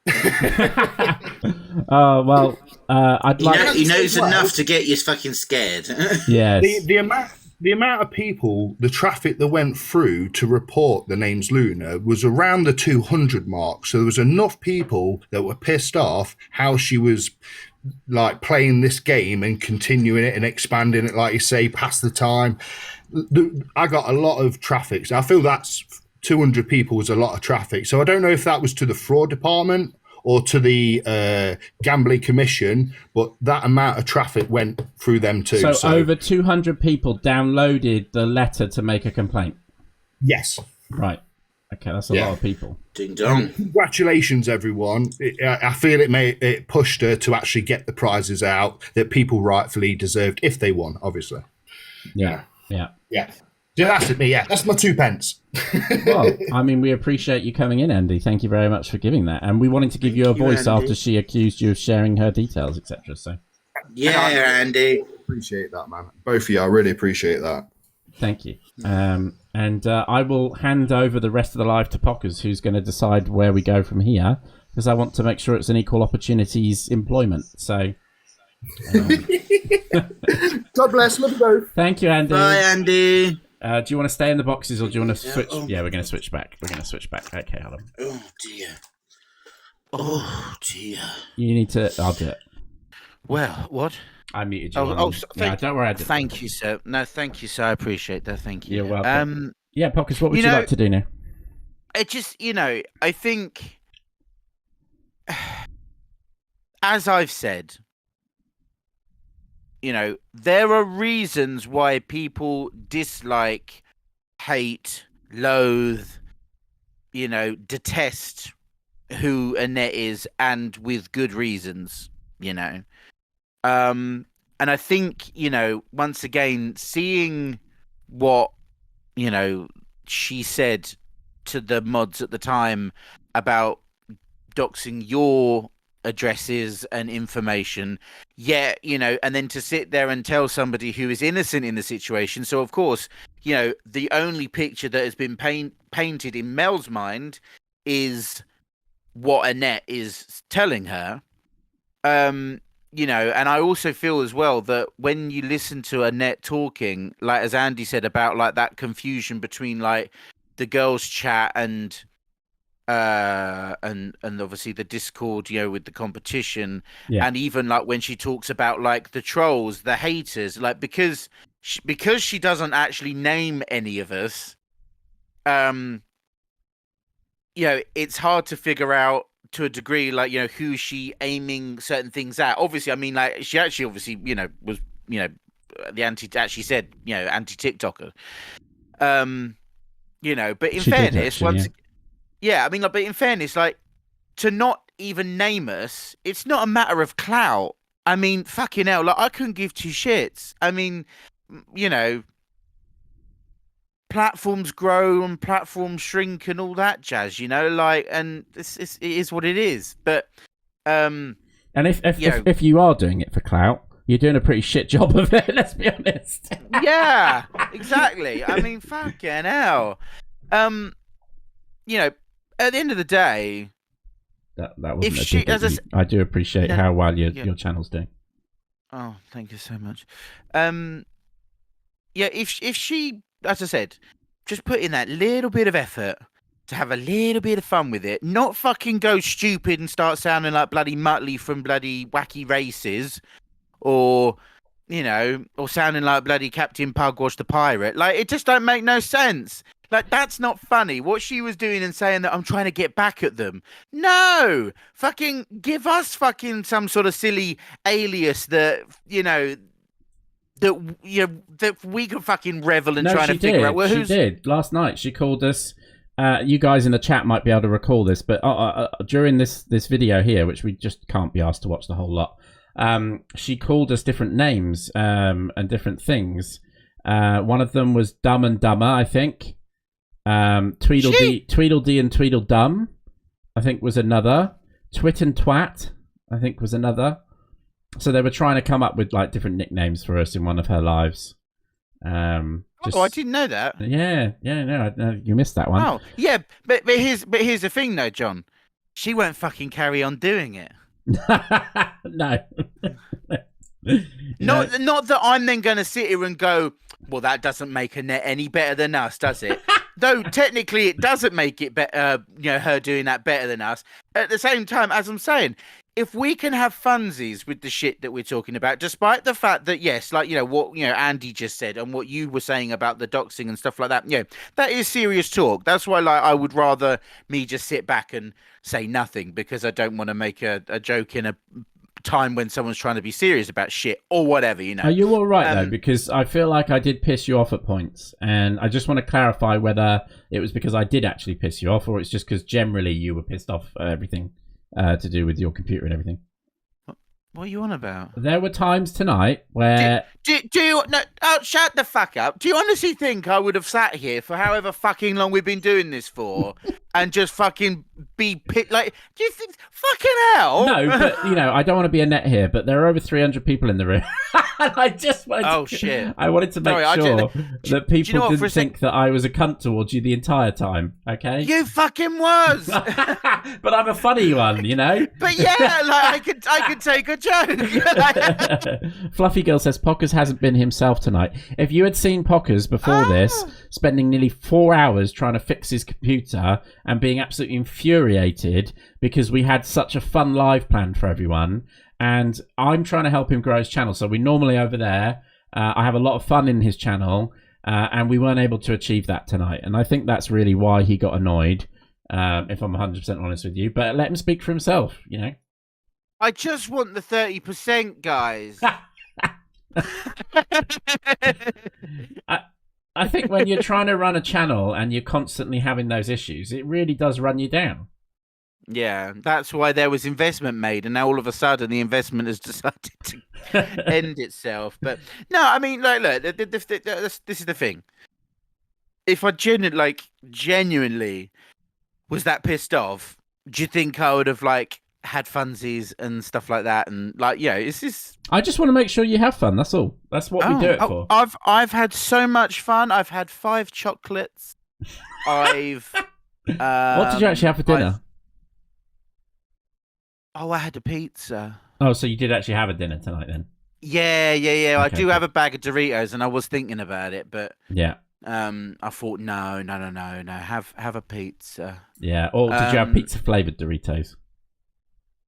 I'd like. He knows enough to get you fucking scared. Yes. The amount of people, the traffic that went through to report the name's Luna was around the 200 mark. So there was enough people that were pissed off how she was like playing this game and continuing it and expanding it, like you say, past the time. I got a lot of traffic. So I feel that's 200 people was a lot of traffic. So I don't know if that was to the fraud department or to the Gambling Commission, but that amount of traffic went through them too. So over 200 people downloaded the letter to make a complaint? Yes. Right. Okay, that's a lot of people. Ding dong. Congratulations, everyone. I feel it pushed her to actually get the prizes out that people rightfully deserved if they won, obviously. Yeah. Yeah, that's it. Yeah, that's my 2 pence. Well, I mean, we appreciate you coming in, Andy. Thank you very much for giving that. And we wanted to give you a voice after she accused you of sharing her details, etc. So, yeah, Andy. Appreciate that, man. Both of you, I really appreciate that. Thank you. And I will hand over the rest of the live to Pockerz, who's going to decide where we go from here, because I want to make sure it's an equal opportunities employment. So, God bless. Love you both. Thank you, Andy. Bye, Andy. Do you want to stay in the boxes or do you want to switch? Yeah, we're going to switch back. Okay, hold on. Oh, dear. Oh, dear. You need to... I'll do it. Well, what? I muted you. Don't worry. Thank you, sir. No, thank you, sir. I appreciate that. Thank you. You're welcome. Yeah, Pockerz, what would you like to do now? It just, I think, as I've said, there are reasons why people dislike, hate, loathe, detest who Annette is, and with good reasons, And I think, once again, seeing what, she said to the mods at the time about doxing your addresses and information, and then to sit there and tell somebody who is innocent in the situation. So, of course, the only picture that has been painted in Mel's mind is what Annette is telling her. And I also feel as well that when you listen to Annette talking, like as Andy said about like that confusion between like the girls' chat and obviously the Discord, with the competition, and even like when she talks about like the trolls, the haters, like because she doesn't actually name any of us, it's hard to figure out to a degree, like, who's she aiming certain things at. Obviously, I mean, like, she actually obviously, was, the actually said, anti-TikToker. But in fairness, but in fairness, like, to not even name us, it's not a matter of clout. I mean, fucking hell, like, I couldn't give two shits. I mean, platforms grow and platforms shrink and all that jazz, like, and it is what it is. But and if you are doing it for clout, you're doing a pretty shit job of it. Let's be honest. Yeah, exactly. I mean, fucking hell. At the end of the day, that wasn't I do appreciate how well your channel's doing. Oh, thank you so much. If she, as I said, just put in that little bit of effort to have a little bit of fun with it, not fucking go stupid and start sounding like bloody Muttley from bloody Wacky Races, or sounding like bloody Captain Pugwash the Pirate. Like, it just don't make no sense. Like, that's not funny. What she was doing and saying that I'm trying to get back at them. No! Fucking give us fucking some sort of silly alias that, that we can fucking revel in trying to figure out. Well, she did. Last night, she called us. You guys in the chat might be able to recall this, but during this video here, which we just can't be asked to watch the whole lot, she called us different names and different things. One of them was Dumb and Dumber, I think. Tweedledee and Tweedledum, I think, was another. Twit and Twat, I think, was another. So they were trying to come up with like different nicknames for us in one of her lives. I didn't know that. Yeah, no, you missed that one. Oh, yeah, but here's the thing though, John. She won't fucking carry on doing it. No. Not that I'm then going to sit here and go, well, that doesn't make Annette any better than us, does it? Though technically it doesn't make it better, her doing that better than us. At the same time, as I'm saying, if we can have funsies with the shit that we're talking about, despite the fact that, yes, like, what, Andy just said and what you were saying about the doxing and stuff like that, that is serious talk. That's why, like, I would rather me just sit back and say nothing, because I don't want to make a joke in a time when someone's trying to be serious about shit or whatever, Are you all right, though? Because I feel like I did piss you off at points, and I just want to clarify whether it was because I did actually piss you off, or it's just because generally you were pissed off at everything to do with your computer and everything. What are you on about? There were times tonight where... Do you... No, oh, shut the fuck up. Do you honestly think I would have sat here for however fucking long we've been doing this for and just fucking be like... Do you think... Fucking hell! No, but, I don't want to be a net here, but there are over 300 people in the room. And I just wanted to... shit. I wanted to make sure that people didn't think that I was a cunt towards you the entire time, okay? You fucking was! But I'm a funny one, But yeah, I could take a joke. Fluffy Girl says Pockerz hasn't been himself tonight. If you had seen Pockerz before this, spending nearly 4 hours trying to fix his computer and being absolutely infuriated because we had such a fun live plan for everyone, and I'm trying to help him grow his channel. So we normally over there, I have a lot of fun in his channel, and we weren't able to achieve that tonight. And I think that's really why he got annoyed, if I'm 100% honest with you. But let him speak for himself, I just want the 30%, guys. I think when you're trying to run a channel and you're constantly having those issues, it really does run you down. Yeah, that's why there was investment made, and now all of a sudden the investment has decided to end itself. But no, I mean, look, this is the thing. If I genuinely was that pissed off, do you think I would have had funsies and stuff like that? And it's just... I just want to make sure you have fun. That's all. That's what we do it for. I've had so much fun. I've had 5 chocolates. What did you actually have for dinner? I had a pizza. Oh, so you did actually have a dinner tonight then? Yeah. Okay, I do cool. have a bag of Doritos, and I was thinking about it, but yeah. I thought no. Have a pizza. Yeah. Or did you have pizza flavored Doritos?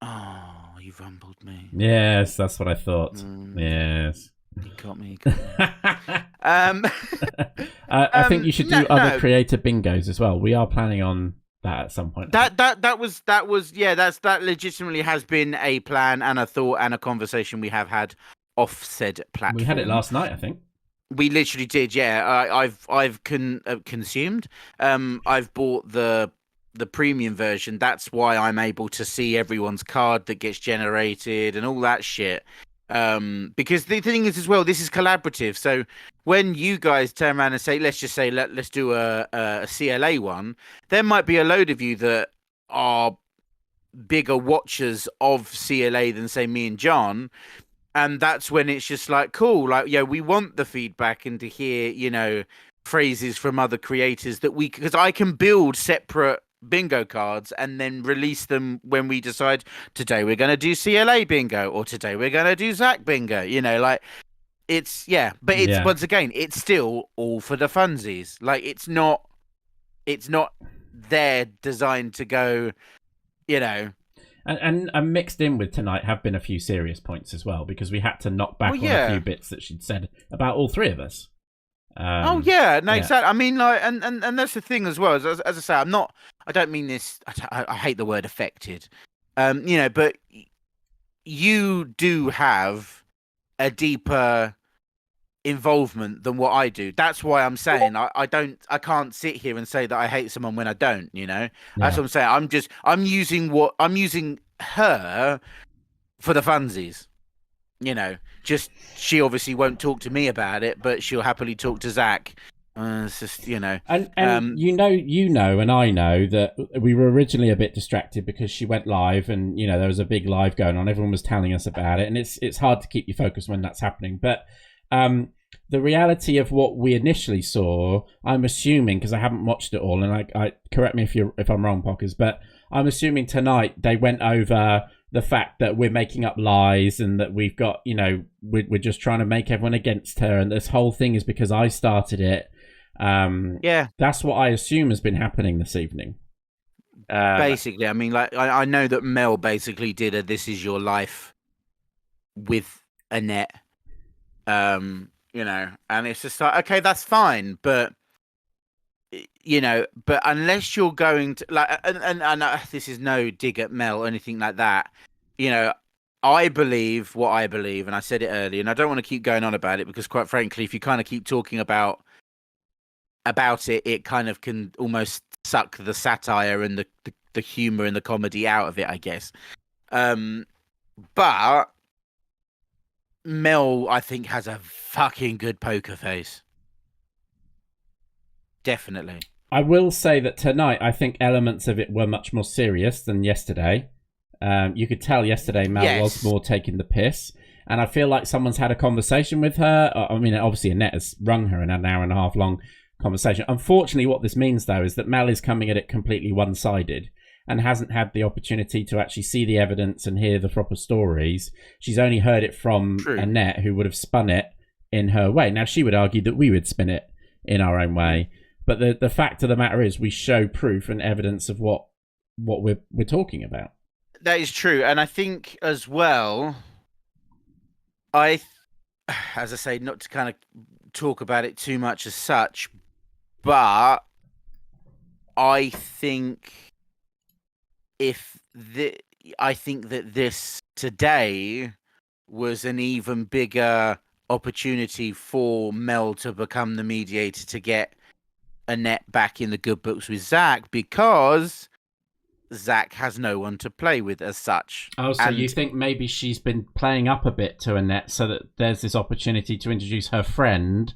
Oh, you rumbled me. Yes, that's what I thought. Yes. You got me. I think you should do other creator bingos as well. We are planning on that at some point. That legitimately has been a plan and a thought and a conversation we have had off said platform. We had it last night, I think. We literally did, yeah. I've consumed. I've bought the premium version. That's why I'm able to see everyone's card that gets generated and all that shit. Because the thing is as well, this is collaborative. So when you guys turn around and say, let's do a CLA one, there might be a load of you that are bigger watchers of CLA than say me and John. And that's when it's just cool. We want the feedback and to hear, phrases from other creators because I can build separate bingo cards and then release them when we decide today we're going to do CLA bingo or today we're going to do Zach bingo, it's once again, it's still all for the funsies. It's not there designed to go, And mixed in with tonight have been a few serious points as well, because we had to knock back on a few bits that she'd said about all three of us. Exactly. I mean, and that's the thing as well. As I say, I don't mean this. I hate the word affected. But you do have a deeper involvement than what I do. That's why I'm saying I can't sit here and say that I hate someone when I don't. That's what I'm saying. I'm using her for the funsies. Just she obviously won't talk to me about it, but she'll happily talk to Zach. It's just and and and I know that we were originally a bit distracted because she went live, and there was a big live going on. Everyone was telling us about it, and it's hard to keep you focused when that's happening. But the reality of what we initially saw, I'm assuming, because I haven't watched it all, and I correct me if I'm wrong, Pockerz, but I'm assuming tonight they went over the fact that we're making up lies and that we've got, we're just trying to make everyone against her, and this whole thing is because I started it. That's what I assume has been happening this evening. Basically, I mean, I know that Mel basically did a "This Is Your Life" with Annette. And it's just okay, that's fine, but but unless you're going to and this is no dig at Mel or anything like that, I believe what I believe, and I said it earlier, and I don't want to keep going on about it because, quite frankly, if you kind of keep talking about it, it kind of can almost suck the satire and the humor and the comedy out of it, I guess. But Mel, I think, has a fucking good poker face. Definitely. I will say that tonight, I think elements of it were much more serious than yesterday. You could tell yesterday Mel was more taking the piss. And I feel like someone's had a conversation with her. I mean, obviously Annette has rung her in an hour and a half long conversation. Unfortunately, what this means, though, is that Mel is coming at it completely one-sided and hasn't had the opportunity to actually see the evidence and hear the proper stories. She's only heard it from Annette, who would have spun it in her way. Now, she would argue that we would spin it in our own way. But the fact of the matter is we show proof and evidence of what we're talking about. That is true. And I think as well, as I say, not to kind of talk about it too much as such, but I think I think that this today was an even bigger opportunity for Mel to become the mediator, to get Annette back in the good books with Zach, because Zach has no one to play with as such. Oh, so you think maybe she's been playing up a bit to Annette so that there's this opportunity to introduce her friend,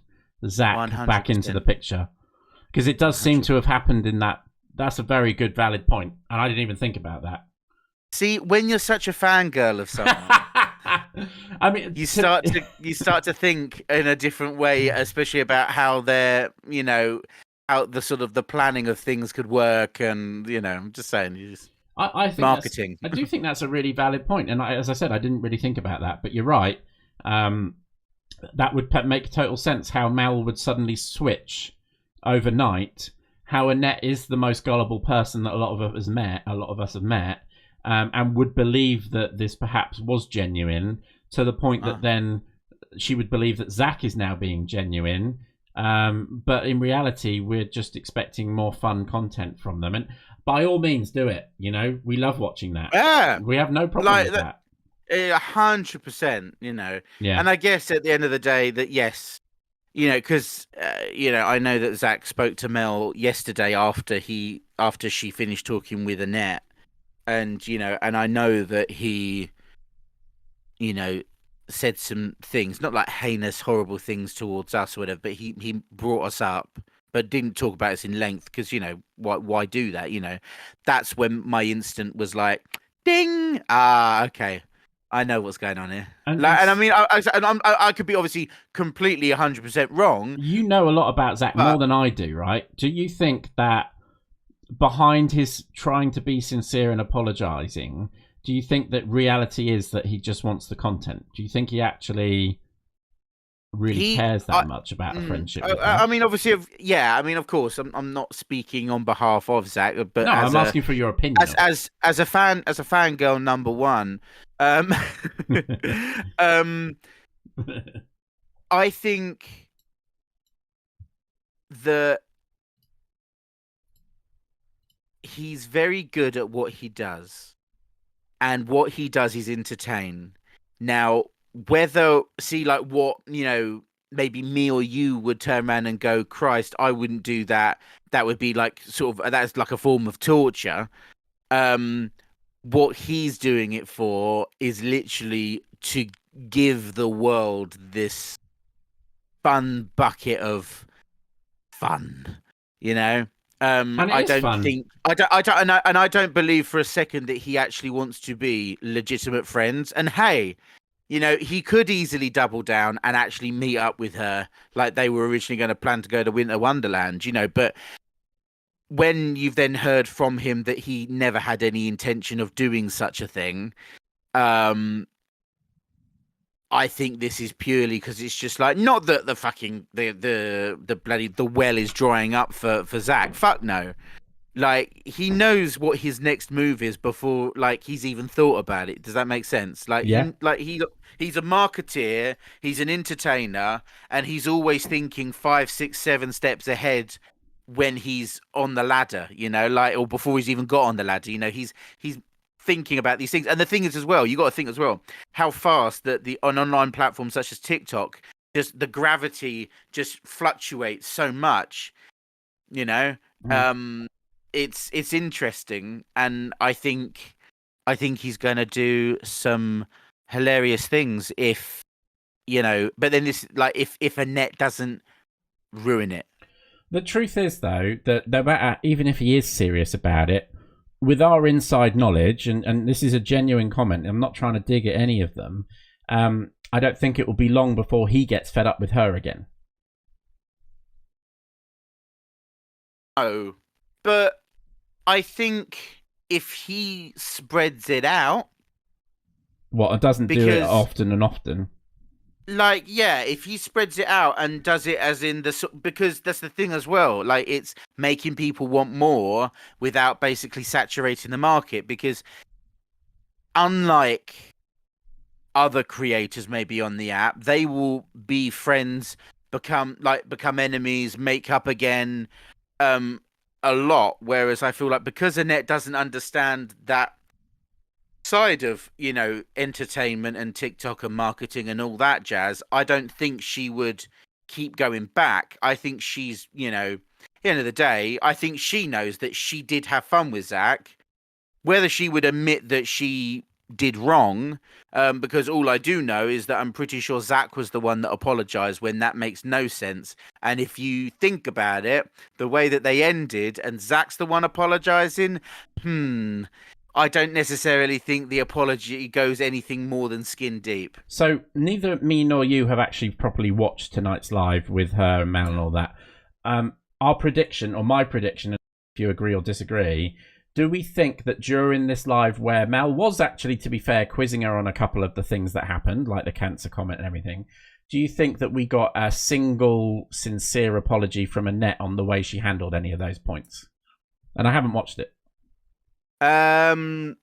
Zach, 100%. back into the picture? Because it does seem to have happened in that. That's a very good, valid point. And I didn't even think about that. See, when you're such a fangirl of someone, I mean, you start to think in a different way, especially about how they're, how the sort of the planning of things could work, and I'm just saying, I think marketing. I do think that's a really valid point, and as I said, I didn't really think about that, but you're right. That would make total sense. How Mel would suddenly switch overnight. How Annette is the most gullible person that a lot of us have met, and would believe that this perhaps was genuine, to the point that then she would believe that Zach is now being genuine. But in reality, we're just expecting more fun content from them. And by all means, do it. We love watching that. Yeah, we have no problem with that. 100%. Yeah. And I guess at the end of the day, that yes, because I know that Zach spoke to Mel yesterday after she finished talking with Annette, and and I know that he, said some things, not like heinous, horrible things towards us or whatever, but he brought us up, but didn't talk about us in length, because why do that? That's when my instant was like, ding, okay, I know what's going on here. And I mean, I could be obviously completely 100% wrong. You know a lot about Zach, more than I do, right? Do you think that behind his trying to be sincere and apologizing, do you think that reality is that he just wants the content? Do you think he actually really cares that much about a friendship? I mean, obviously, yeah. I mean, of course, I'm not speaking on behalf of Zach, but no, I'm asking for your opinion. As a fangirl number one, I think that he's very good at what he does. And what he does is entertain. Now, maybe me or you would turn around and go, Christ, I wouldn't do that. That would be like that's like a form of torture. What he's doing it for is literally to give the world this fun bucket of fun, I don't believe for a second that he actually wants to be legitimate friends. And hey, he could easily double down and actually meet up with her like they were originally going to plan to go to Winter Wonderland, but when you've then heard from him that he never had any intention of doing such a thing, I think this is purely because it's just like, not that the fucking the well is drying up for Zach. Fuck no. Like, he knows what his next move is before he's even thought about it. Does that make sense? Yeah. He's a marketeer, he's an entertainer, and he's always thinking 5, 6, 7 steps ahead when he's on the ladder, or before he's even got on the ladder. He's thinking about these things. And the thing is as well, you got to think as well how fast that on online platforms such as TikTok, just the gravity just fluctuates so much, it's interesting. And I think he's going to do some hilarious things if but then this, like, if Annette doesn't ruin it. The truth is, though, that no matter, even if he is serious about it, with our inside knowledge, and this is a genuine comment, I'm not trying to dig at any of them, I don't think it will be long before he gets fed up with her again. Oh, but I think if he spreads it out... What, doesn't do it often and often? Like, yeah, if he spreads it out and does it as in because that's the thing as well. Like, it's making people want more without basically saturating the market. Because unlike other creators maybe on the app, they will be friends, become enemies, make up again, a lot. Whereas I feel like because Annette doesn't understand that side of entertainment and TikTok and marketing and all that jazz, I don't think she would keep going back. I think she's, at the end of the day, I think she knows that she did have fun with Zach. Whether she would admit that she did wrong, because all I do know is that I'm pretty sure Zach was the one that apologized when that makes no sense. And if you think about it, the way that they ended and Zach's the one apologizing, I don't necessarily think the apology goes anything more than skin deep. So neither me nor you have actually properly watched tonight's live with her and Mel and all that. Our prediction, or my prediction, if you agree or disagree, do we think that during this live where Mel was actually, to be fair, quizzing her on a couple of the things that happened, like the cancer comment and everything, do you think that we got a single sincere apology from Annette on the way she handled any of those points? And I haven't watched it. I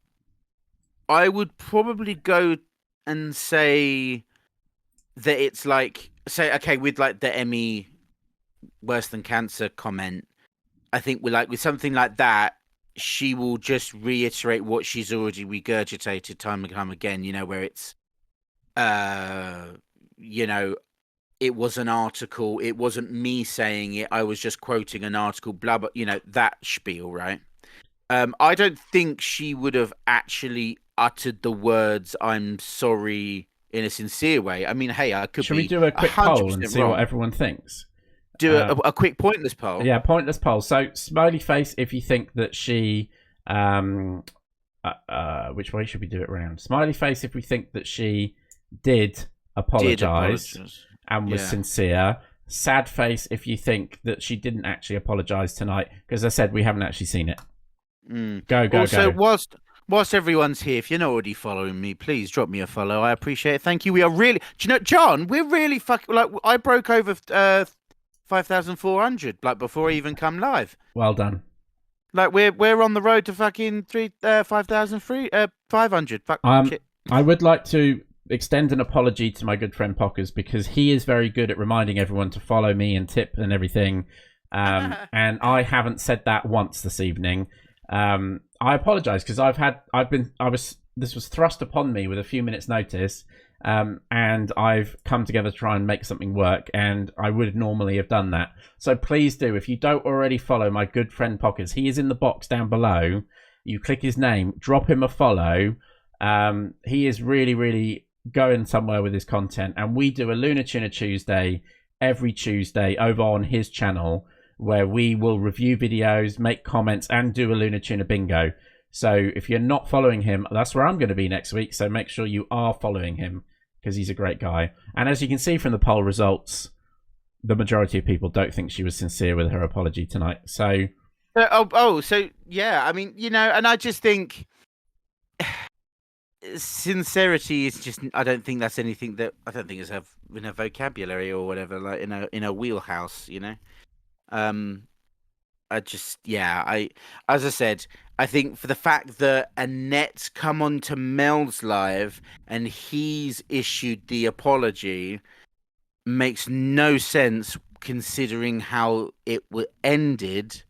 would probably go and say that it's like, with like the Emmy worse than cancer comment, I think with something like that, she will just reiterate what she's already regurgitated time and time again, where it's, it was an article, it wasn't me saying it, I was just quoting an article, blah, blah, that spiel, right? I don't think she would have actually uttered the words "I'm sorry" in a sincere way. I mean, hey, I could. Should we do a quick poll and see what everyone thinks? Do a quick pointless poll. Yeah, pointless poll. So, smiley face if you think that she. Which way should we do it around? Smiley face if we think that she did apologize and was sincere. Sad face if you think that she didn't actually apologize tonight, because I said we haven't actually seen it. Go. Also, whilst everyone's here, if you're not already following me, please drop me a follow. I appreciate it. Thank you. We are really, do you know, John, we're really fucking, like, I broke over 5,400 like before I even come live. Well done. Like, we're on the road to fucking 5,500. Shit. I would like to extend an apology to my good friend Pockerz, because he is very good at reminding everyone to follow me and tip and everything. And I haven't said that once this evening. I apologize, because this was thrust upon me with a few minutes notice, and I've come together to try and make something work, and I would normally have done that. So please do, if you don't already follow my good friend Pockerz, he is in the box down below. You click his name, drop him a follow. He is really, really going somewhere with his content, and we do a Lunar Tuna Tuesday every Tuesday over on his channel, where we will review videos, make comments, and do a Lunar Tuna bingo. So if you're not following him, that's where I'm going to be next week. So make sure you are following him, because he's a great guy. And as you can see from the poll results, the majority of people don't think she was sincere with her apology tonight. So, so yeah, I mean, and I just think sincerity is just, I don't think that's anything that, I don't think it's in a vocabulary or whatever, like in a wheelhouse, as I said, I think for the fact that Annette's come on to Mel's live and he's issued the apology makes no sense, considering how it ended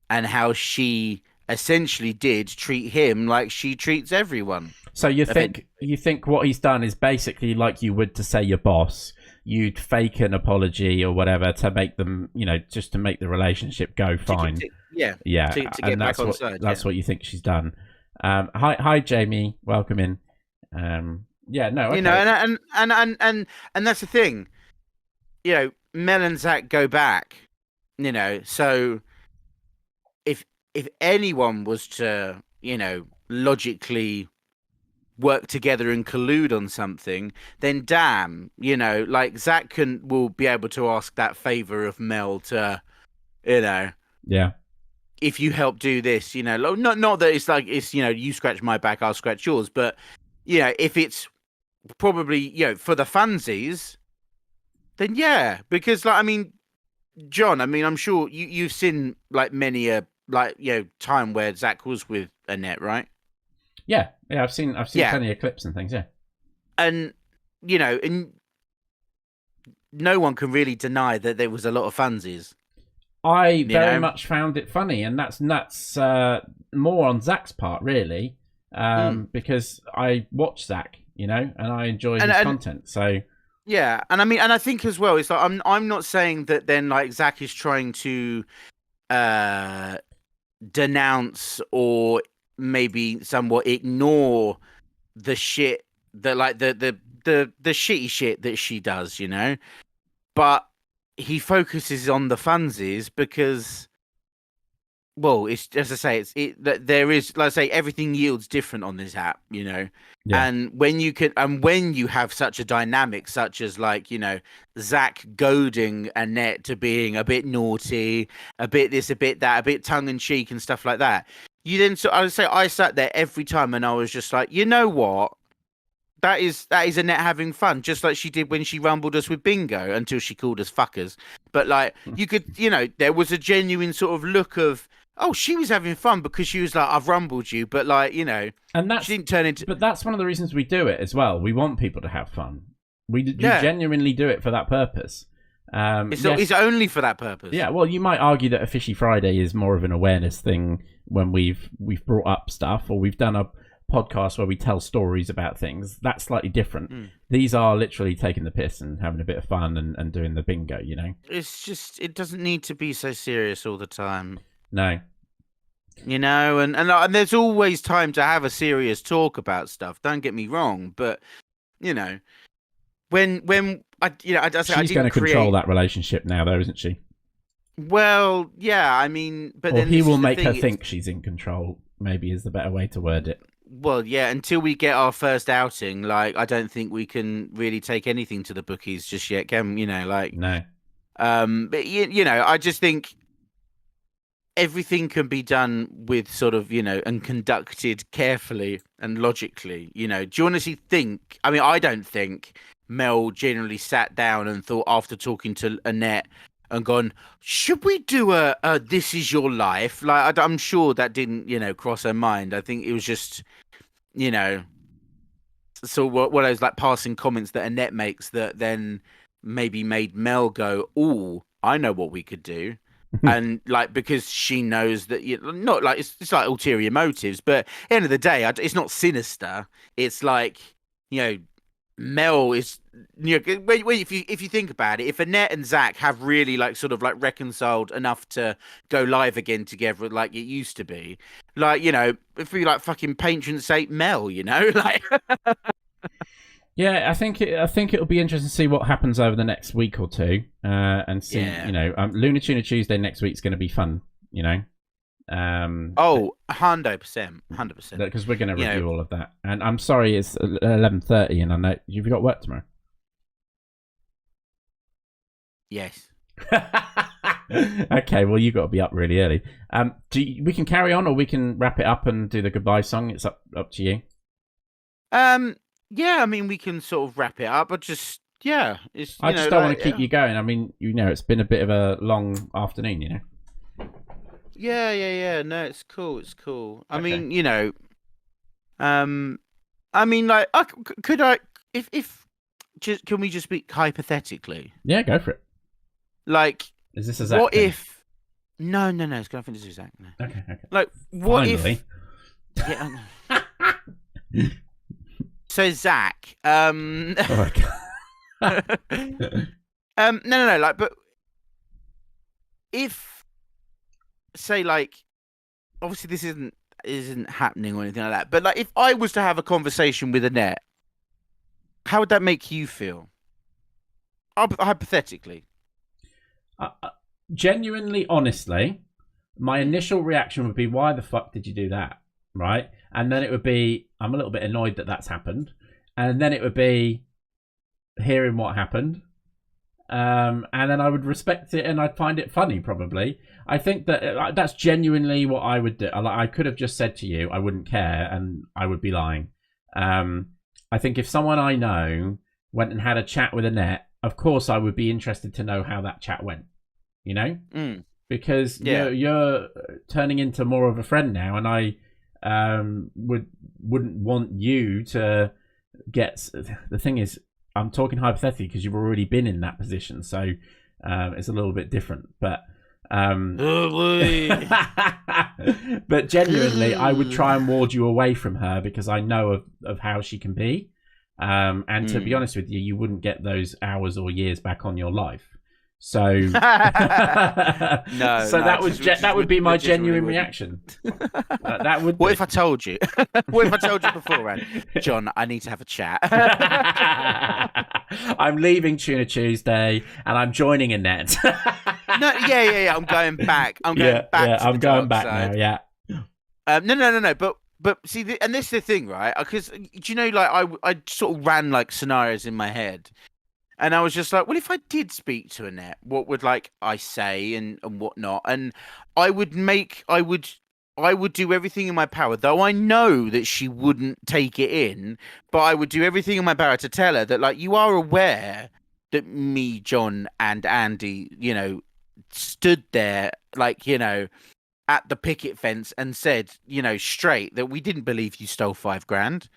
and how she essentially did treat him like she treats everyone. So you think what he's done is basically like you would to say your boss. You'd fake an apology or whatever to make them, just to make the relationship go fine. To get back on side. That's what you think she's done. Hi, Jamie. Welcome in. Yeah, no, okay. You know, and that's the thing. You know, Mel and Zach go back. You know, so if anyone was to, you know, logically work together and collude on something, then damn, you know, like Zach will be able to ask that favor of Mel to, you know, yeah, if you help do this, you know, not that it's like it's, you know, you scratch my back, I'll scratch yours, but you know, if it's probably, you know, for the funsies, then yeah, because like I mean, John, I mean, I'm sure you've seen like many a like, you know, time where Zach was with Annette, right? Yeah, I've seen plenty of clips and things. Yeah, and you know, and no one can really deny that there was a lot of funsies. I very much found it funny, and that's more on Zach's part, really, because I watch Zach, you know, and I enjoy his content. So yeah, and I mean, and I think as well, it's like I'm not saying that then like Zach is trying to denounce or maybe somewhat ignore the shit that like the shitty shit that she does, you know, but he focuses on the funsies because, well, it's as I say, there is, like I say, everything yields different on this app, you know. Yeah. And when you have such a dynamic, such as like, you know, Zach goading Annette to being a bit naughty, a bit this, a bit that, a bit tongue in cheek and stuff like that, you then, so I would say I sat there every time and I was just like, you know what? That is Annette having fun, just like she did when she rumbled us with bingo until she called us fuckers. But like, you could, you know, there was a genuine sort of look of, oh, she was having fun because she was like, I've rumbled you, but like, you know, and that's, she didn't turn into. But that's one of the reasons we do it as well. We want people to have fun. We genuinely do it for that purpose. It's only for that purpose. Yeah, well, you might argue that a Fishy Friday is more of an awareness thing when we've brought up stuff, or we've done a podcast where we tell stories about things. That's slightly different. These are literally taking the piss and having a bit of fun and doing the bingo, you know. It's just, it doesn't need to be so serious all the time. No. You know, and there's always time to have a serious talk about stuff. Don't get me wrong, but you know, when she's going to control that relationship now, though, isn't she? Well, yeah, I mean, but then he will make her think she's in control. Maybe is the better way to word it. Well, yeah, until we get our first outing, like I don't think we can really take anything to the bookies just yet, can you know? Like no. But you know, I just think everything can be done with sort of, you know, and conducted carefully and logically. You know, do you honestly think? I mean, I don't think Mel generally sat down and thought after talking to Annette and gone, should we do a This Is Your Life? Like, I'm sure that didn't, you know, cross her mind. I think it was just, you know, so what those like passing comments that Annette makes that then maybe made Mel go, oh, I know what we could do. And like, because she knows that, you know, not like it's like ulterior motives, but at the end of the day, it's not sinister. It's like, you know, Mel is, you know, if you think about it, if Annette and Zach have really like sort of like reconciled enough to go live again together like it used to be, like, you know, if we like fucking patron saint Mel, you know, like. Yeah, I think it'll be interesting to see what happens over the next week or two, and see, you know, Lunar Tuna Tuesday next week's going to be fun, you know. 100%, because we're going to review all of that. And I'm sorry, it's 11:30, and I know you've got work tomorrow. Yes. Okay, well, you've got to be up really early. We can carry on, or we can wrap it up and do the goodbye song. It's up to you. Yeah, I mean, we can sort of wrap it up, but just, yeah. I just don't want to keep you going. I mean, you know, it's been a bit of a long afternoon, you know. Yeah. No, it's cool. I mean, you know, I mean, like, could I, if can we just speak hypothetically? Yeah, go for it. Like, is this a Zach what thing? if? No, it's going to finish with Zach. No. Okay. Like, what Finally. if? Yeah. So Zach, Oh my God. no, like, but if, say, like, obviously this isn't happening or anything like that, but like, if I was to have a conversation with Annette, How would that make you feel? Hypothetically. Genuinely, honestly, my initial reaction would be, why the fuck did you do that? Right? And then it would be, I'm a little bit annoyed that that's happened. And then it would be hearing what happened. And then I would respect it and I'd find it funny, probably. I think that that's genuinely what I would do. I could have just said to you, I wouldn't care, and I would be lying. I think if someone I know went and had a chat with Annette, of course I would be interested to know how that chat went. You know? Because you're turning into more of a friend now, and I wouldn't want you to get... The thing is, I'm talking hypothetically because you've already been in that position, so it's a little bit different. But but genuinely, I would try and ward you away from her because I know of how she can be. And to be honest with you, you wouldn't get those hours or years back on your life. So that would be my genuine reaction. That would. What if I told you? What if I told you beforehand, John? I need to have a chat. I'm leaving Tuna Tuesday and I'm joining Annette. Yeah. I'm going back. I'm going back. I'm going back now. Yeah. No. But see, and this is the thing, right? Because do you know, like I sort of ran like scenarios in my head. And I was just like, well, if I did speak to Annette, what would I say and whatnot? And I would do everything in my power, though I know that she wouldn't take it in, but I would do everything in my power to tell her that, like, you are aware that me, John, and Andy, you know, stood there, like, you know, at the picket fence and said, you know, straight that we didn't believe you stole $5,000.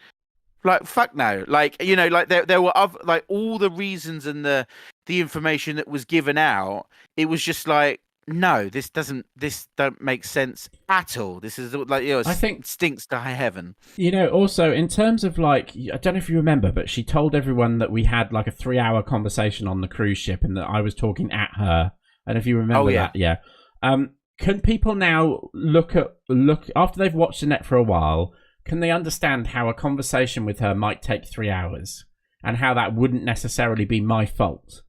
Like, fuck no. Like, you know, like there were other, like, all the reasons and the information that was given out, it was just like, no, this don't make sense at all. This is like, you know, I think it stinks to high heaven. You know, also in terms of, like, I don't know if you remember, but she told everyone that we had like a 3-hour conversation on the cruise ship and that I was talking at her. And if you remember that, yeah. Can people now look after they've watched Annette for a while? Can they understand how a conversation with her might take 3 hours and how that wouldn't necessarily be my fault?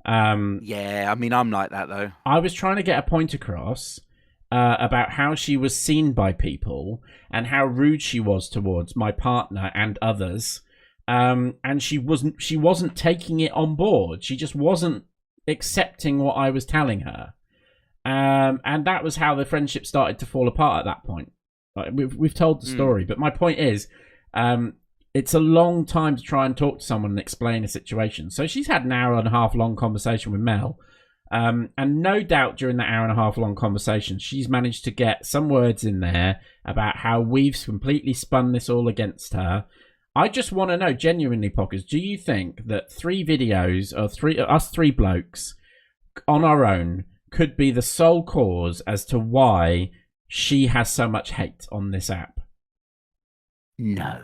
Yeah, I mean, I'm like that, though. I was trying to get a point across about how she was seen by people and how rude she was towards my partner and others. And she wasn't taking it on board. She just wasn't accepting what I was telling her. And that was how the friendship started to fall apart at that point. We've told the story, but my point is, it's a long time to try and talk to someone and explain a situation. So she's had an 1.5-hour long conversation with Mel, and no doubt during that 1.5-hour long conversation, she's managed to get some words in there about how we've completely spun this all against her. I just want to know, genuinely, Pockerz, do you think that 3 videos of us three blokes on our own could be the sole cause as to why she has so much hate on this app? No.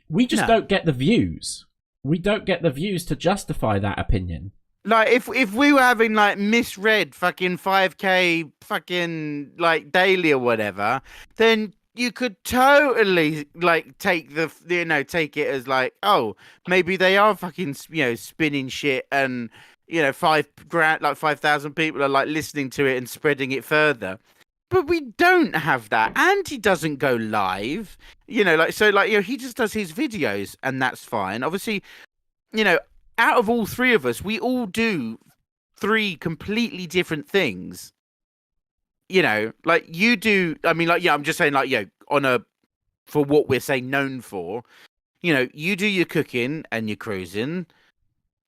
We just don't get the views. We don't get the views to justify that opinion. Like, if we were having, like, misread fucking 5K fucking, like, daily or whatever, then you could totally, like, take it as, like, oh, maybe they are fucking, you know, spinning shit and, you know, 5,000 people are, like, listening to it and spreading it further. But we don't have that. And he doesn't go live, you know, like, so, like, you know, he just does his videos and that's fine. Obviously, you know, out of all 3 of us, we all do 3 completely different things. You know, like, you do, I mean, like, yeah, I'm just saying, like, you know, for what we're saying known for, you know, you do your cooking and your cruising.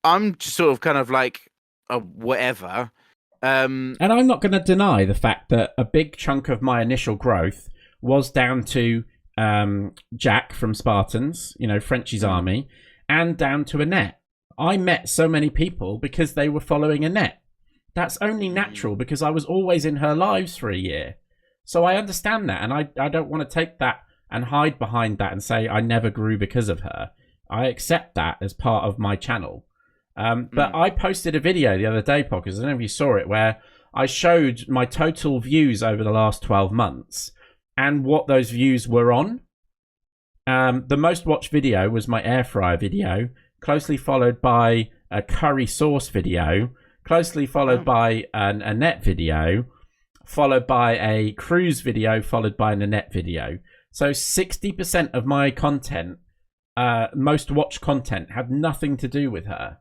I'm just sort of kind of like, whatever. And I'm not going to deny the fact that a big chunk of my initial growth was down to Jack from Spartans, you know, Frenchie's Army, and down to Annette. I met so many people because they were following Annette. That's only natural because I was always in her lives for a year. So I understand that, and I don't want to take that and hide behind that and say I never grew because of her. I accept that as part of my channel. But I posted a video the other day, Pockerz, I don't know if you saw it, where I showed my total views over the last 12 months and what those views were on. The most watched video was my air fryer video, closely followed by a curry sauce video, closely followed by an Annette video, followed by a cruise video, followed by an Annette video. So 60% of my content, most watched content, had nothing to do with her.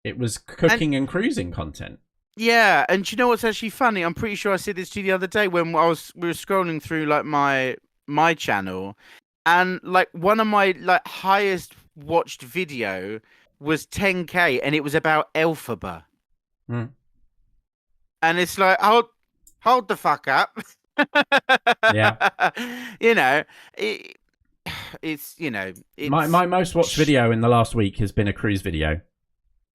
It was cooking and cruising content. Yeah, and do you know what's actually funny? I'm pretty sure I said this to you the other day when we were scrolling through like my channel, and like one of my like highest watched video was 10K, and it was about Elphaba. Mm. And it's like, hold the fuck up. Yeah. You know, it's my most watched video in the last week has been a cruise video.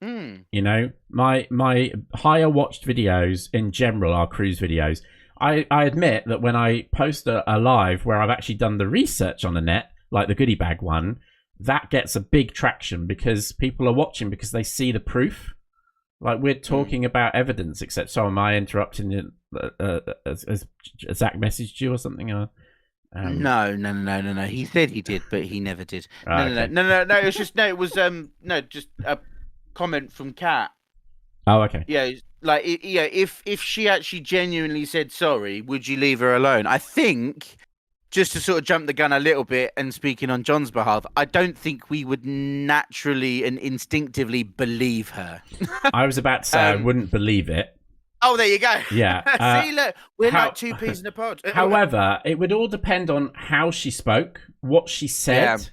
You know, my higher watched videos in general are cruise videos. I admit that when I post a live where I've actually done the research on the net, like the goodie bag one, that gets a big traction because people are watching because they see the proof. Like we're talking about evidence, except so am I interrupting you as Zach messaged you or something? No. He said he did, but he never did. Right, No. It was just just a comment from Kat. Oh, okay. Yeah, like if she actually genuinely said sorry, would you leave her alone? I think, just to sort of jump the gun a little bit and speaking on John's behalf, I don't think we would naturally and instinctively believe her. I was about to say I wouldn't believe it. Oh, there you go. Yeah. See, look, we're like two peas in a pod. However, it would all depend on how she spoke, what she said.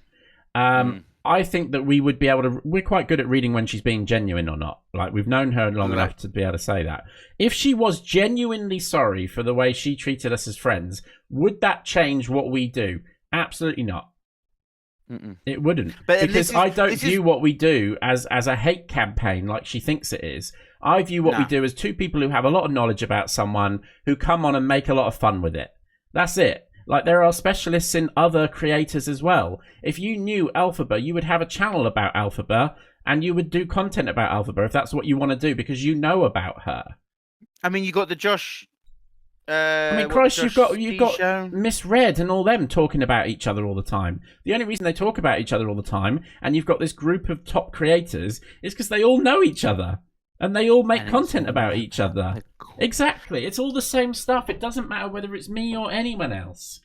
Yeah. I think that we would be able to... We're quite good at reading when she's being genuine or not. Like, we've known her long enough to be able to say that. If she was genuinely sorry for the way she treated us as friends, would that change what we do? Absolutely not. It wouldn't. Because I don't view what we do as a hate campaign like she thinks it is. I view what we do as two people who have a lot of knowledge about someone who come on and make a lot of fun with it. That's it. Like, there are specialists in other creators as well. If you knew Elphaba, you would have a channel about Elphaba, and you would do content about Elphaba if that's what you want to do, because you know about her. I mean, you got the Josh... I mean, Christ, you've got Miss Red and all them talking about each other all the time. The only reason they talk about each other all the time, and you've got this group of top creators, is because they all know each other. And they all make content about each other. Exactly. It's all the same stuff. It doesn't matter whether it's me or anyone else.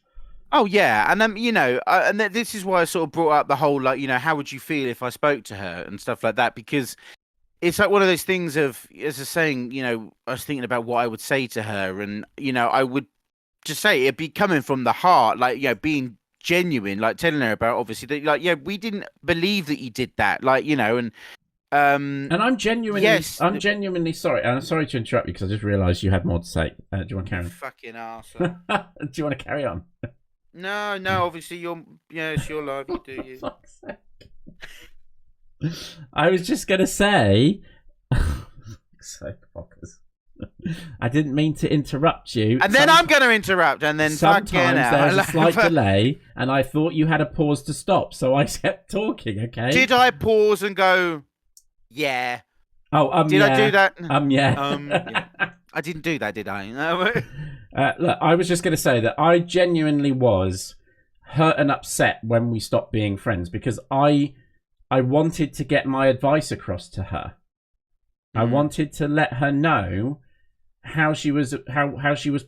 Oh, yeah. And, and this is why I sort of brought up the whole, like, how would you feel if I spoke to her and stuff like that? Because it's like one of those things of, as I was saying, I was thinking about what I would say to her. And, I would just say it'd be coming from the heart, like, being genuine, like telling her about, obviously, that, like, we didn't believe that you did that. Like, and I'm genuinely sorry. And I'm sorry to interrupt you because I just realised you had more to say. Do you want to carry on? Fucking arsehole. Do you want to carry on? No. Obviously, it's your life. You do you. Fuck's sake. I was just gonna say, Pockerz. I didn't mean to interrupt you. And then I'm going to interrupt, and then sometimes there's a slight delay, and I thought you had a pause to stop, so I kept talking. Okay. Did I pause and go? Yeah. Oh, did I do that? Yeah. Yeah. I didn't do that, did I? No. Look, I was just going to say that I genuinely was hurt and upset when we stopped being friends because I wanted to get my advice across to her. I wanted to let her know how she was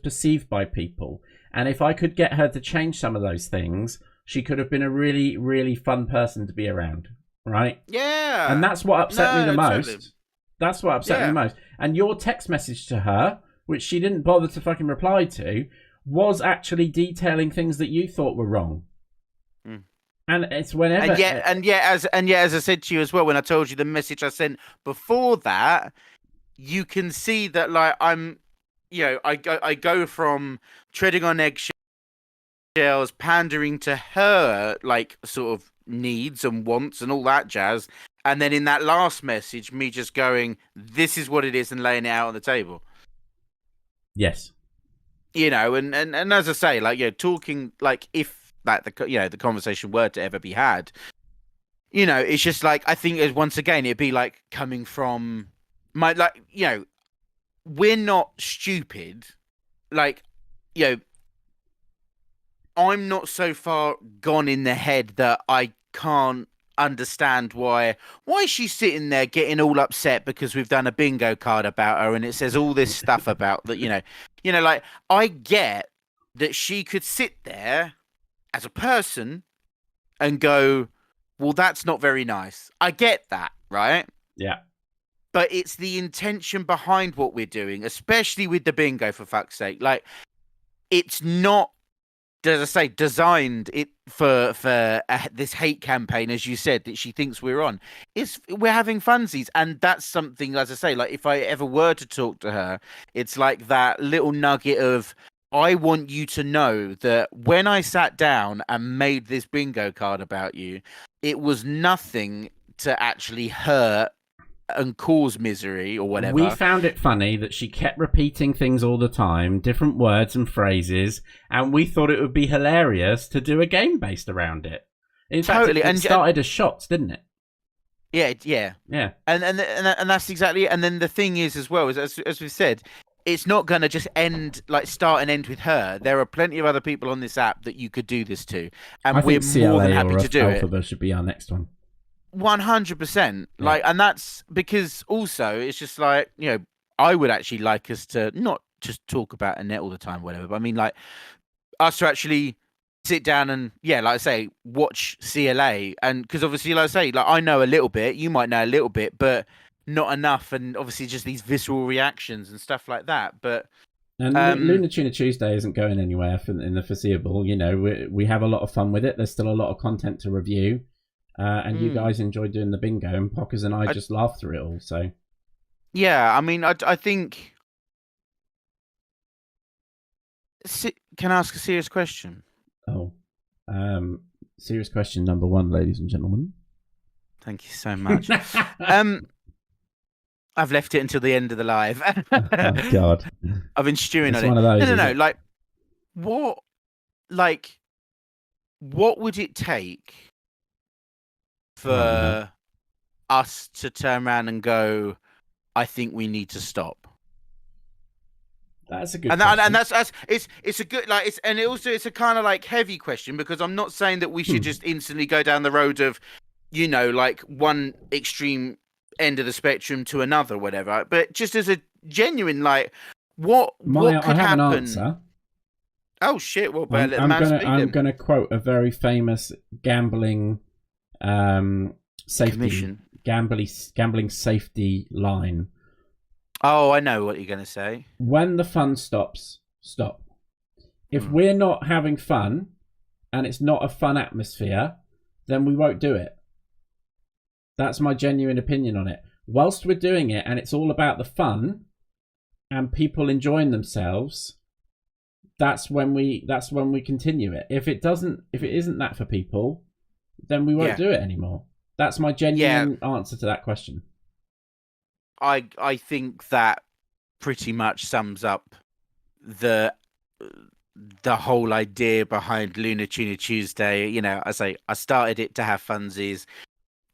perceived by people, and if I could get her to change some of those things, she could have been a really, really fun person to be around. Right? Yeah. And that's what upset me the most. Totally. That's what upset me the most. And your text message to her, which she didn't bother to fucking reply to, was actually detailing things that you thought were wrong. And it's whenever... And yet, as I said to you as well, when I told you the message I sent before that, you can see that, like, I'm... I go from treading on eggshells, pandering to her, like, sort of needs and wants and all that jazz, and then in that last message me just going, this is what it is, and laying it out on the table. Yes. And as I say, like, talking, like, if that the conversation were to ever be had, it's just like, I think once again it'd be like coming from my, like, we're not stupid, like, I'm not so far gone in the head that I can't understand why she's sitting there getting all upset because we've done a bingo card about her and it says all this stuff about that, like, I get that she could sit there as a person and go, well, that's not very nice. I get that, right? Yeah. But it's the intention behind what we're doing, especially with the bingo, for fuck's sake. Like, it's not, as I say, designed it for this hate campaign, as you said, that she thinks we're on. We're having funsies, and that's something, as I say, like, if I ever were to talk to her, it's like that little nugget of, I want you to know that when I sat down and made this bingo card about you, it was nothing to actually hurt and cause misery or whatever. We found it funny that she kept repeating things all the time, different words and phrases, and we thought it would be hilarious to do a game based around it. In fact, it started as shots, didn't it? Yeah. And that's exactly it. And then the thing is, as well, as we've said, it's not going to just start and end with her. There are plenty of other people on this app that you could do this to, and we're more than happy to do it. Alphabet should be our next one. 100%. Like, and that's because also it's just like, I would actually like us to not just talk about Annette all the time, whatever, but I mean, like, us to actually sit down and, like I say, watch CLA. And because obviously, like I say, like, I know a little bit, you might know a little bit, but not enough. And obviously just these visceral reactions and stuff like that. But and Lunar Tuna Tuesday isn't going anywhere in the foreseeable. We have a lot of fun with it. There's still a lot of content to review. And you guys enjoy doing the bingo, and Pockerz and I just laugh through it all. So, yeah, I mean, I think. Can I ask a serious question? Oh, serious question number 1, ladies and gentlemen. Thank you so much. I've left it until the end of the live. Oh God, I've been stewing on one it. Of those, no. What would it take for us to turn around and go, I think we need to stop? That's a good question. And that's it's a good, like, it's a kind of like heavy question, because I'm not saying that we should just instantly go down the road of, like one extreme end of the spectrum to another, whatever, but just as a genuine, like, what could happen? An answer. Oh shit! Well, I'm going to quote a very famous gambling safety commission, gambling safety line. Oh, I know what you're going to say. When the fun stops, stop. If we're not having fun and it's not a fun atmosphere, then we won't do it. That's my genuine opinion on it. Whilst we're doing it and it's all about the fun and people enjoying themselves, that's when we continue it. If it isn't that for people, then we won't do it anymore. That's my genuine answer to that question. I think that pretty much sums up the whole idea behind Lunar Tuna Tuesday. I say I started it to have funsies.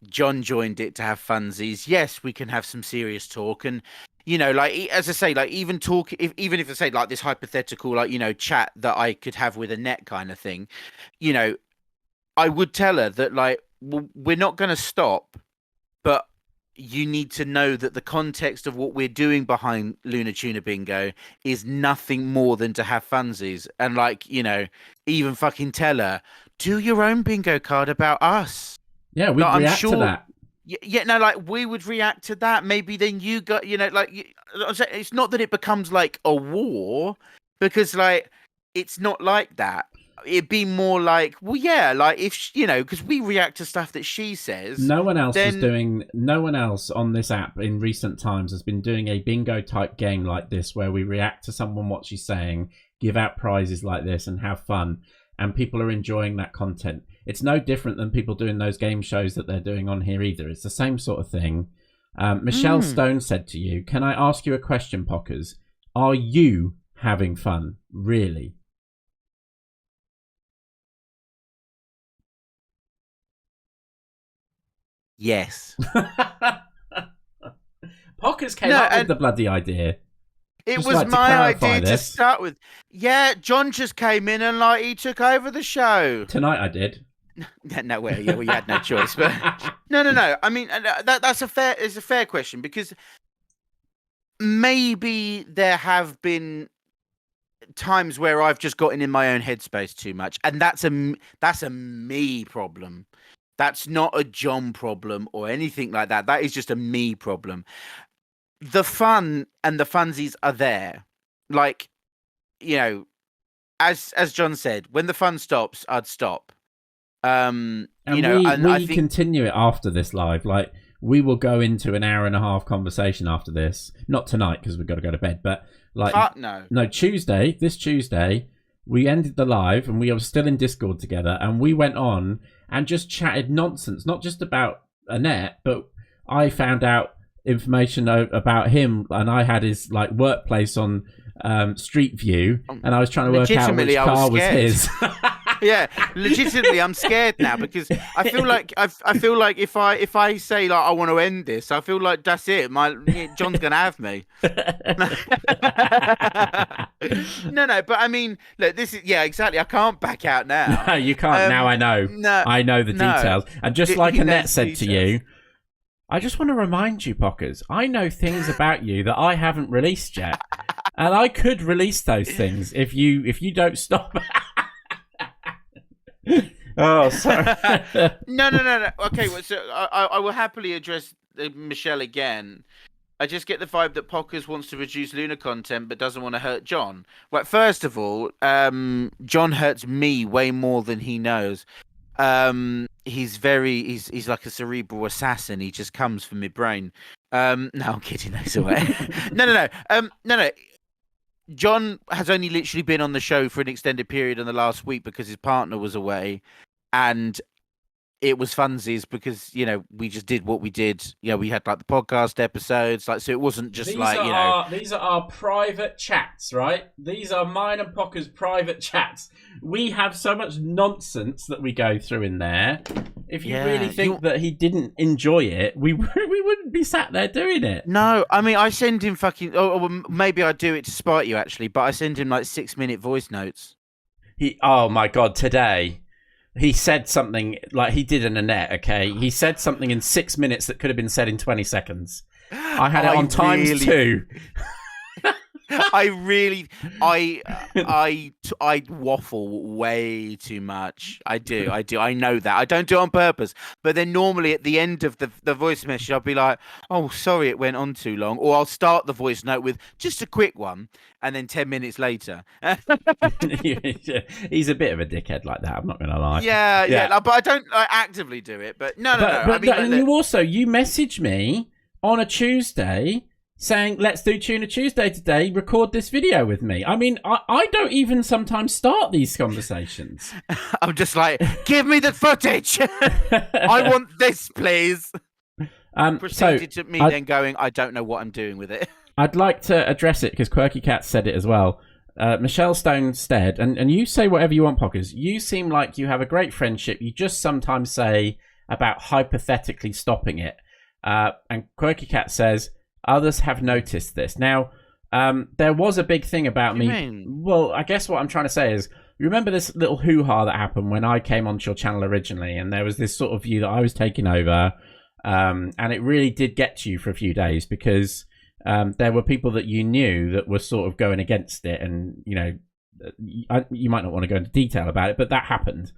John joined it to have funsies. Yes, we can have some serious talk, and like, as I say, like, even if I say, like, this hypothetical, like, chat that I could have with Annette kind of thing, I would tell her that, like, we're not going to stop, but you need to know that the context of what we're doing behind Lunar Tuna Bingo is nothing more than to have funsies. And, like, even fucking tell her, do your own bingo card about us. Yeah, we'd react to that. Yeah, no, like, we would react to that. Maybe then you got, like, it's not that it becomes like a war, because, like, it's not like that. It'd be more like, well, yeah, like, if because we react to stuff that she says. No one else on this app in recent times has been doing a bingo type game like this, where we react to someone, what she's saying, give out prizes like this, and have fun, and people are enjoying that content. It's no different than people doing those game shows that they're doing on here either. It's the same sort of thing. Michelle Stone said to you, "Can I ask you a question, Pockerz? Are you having fun, really?" Yes. Pockerz came up with the bloody idea. It Just was like to my clarify idea to this. start with. Yeah, John just came in and like he took over the show. Tonight I did. No way. Yeah, well, you had no choice. But no. I mean, that's a fair question because maybe there have been times where I've just gotten in my own headspace too much, and that's a me problem. That's not a John problem or anything like that. That is just a me problem. The fun and the funsies are there. Like, you know, as John said, when the fun stops, I'd stop. And you know, and we I think continue it after this live. Like, we will go into an hour and a half conversation after this. Not tonight because we've got to go to bed, but like no, Tuesday, this Tuesday, we ended the live and we were still in Discord together, and we went on and just chatted nonsense, not just about Annette, but I found out information about him, and I had his like workplace on Street View, and I was trying to work out which car was his. Yeah, legitimately, I'm scared now because I feel like if I say like I want to end this, I feel like that's it. John's gonna have me. No, but I mean, look, this is exactly. I can't back out now. No, you can't. Now I know. No, I know the details, and just like Annette said to details. you, I just want to remind you, Pockerz, I know things about you that I haven't released yet, and I could release those things if you don't stop. Oh, sorry. No. Okay, well, so I will happily address Michelle again. I just get the vibe that Pockerz wants to produce Luna content but doesn't want to hurt John. Well, first of all, John hurts me way more than he knows. He's like a cerebral assassin. He just comes for my brain. No, I'm kidding. That's away. No. John has only literally been on the show for an extended period in the last week because his partner was away, and it was funsies because we just did what we did. We had like the podcast episodes, like, so it wasn't just these are our private chats, right? These are mine and Pocker's private chats. We have so much nonsense that we go through in there. If you really think that he didn't enjoy it, we wouldn't be sat there doing it. No, I mean, I send him fucking. Or maybe I do it to spite you, actually. But I send him like 6-minute voice notes. Oh my god! Today, he said something like he did in Annette. Okay, he said something in 6 minutes that could have been said in 20 seconds. I had it on times 2. I waffle way too much. I do. I know that. I don't do it on purpose. But then normally at the end of the voice message, I'll be like, oh, sorry, it went on too long. Or I'll start the voice note with just a quick one. And then 10 minutes later. He's a bit of a dickhead like that. I'm not going to lie. Yeah. But I don't actively do it. But no. But you message me on a Tuesday saying, let's do Tuna Tuesday today, record this video with me. I mean, I don't even sometimes start these conversations. I'm just like, give me the footage. I want this, please. Proceeded to me then going, I don't know what I'm doing with it. I'd like to address it because Quirky Cat said it as well. Michelle Stone said, and you say whatever you want, Pockerz. You seem like you have a great friendship. You just sometimes say about hypothetically stopping it. And Quirky Cat says, others have noticed this. Now, there was a big thing about me. Mean? Well, I guess what I'm trying to say is, you remember this little hoo-ha that happened when I came onto your channel originally, and there was this sort of view that I was taking over, and it really did get to you for a few days because there were people that you knew that were sort of going against it, and you might not want to go into detail about it, but that happened,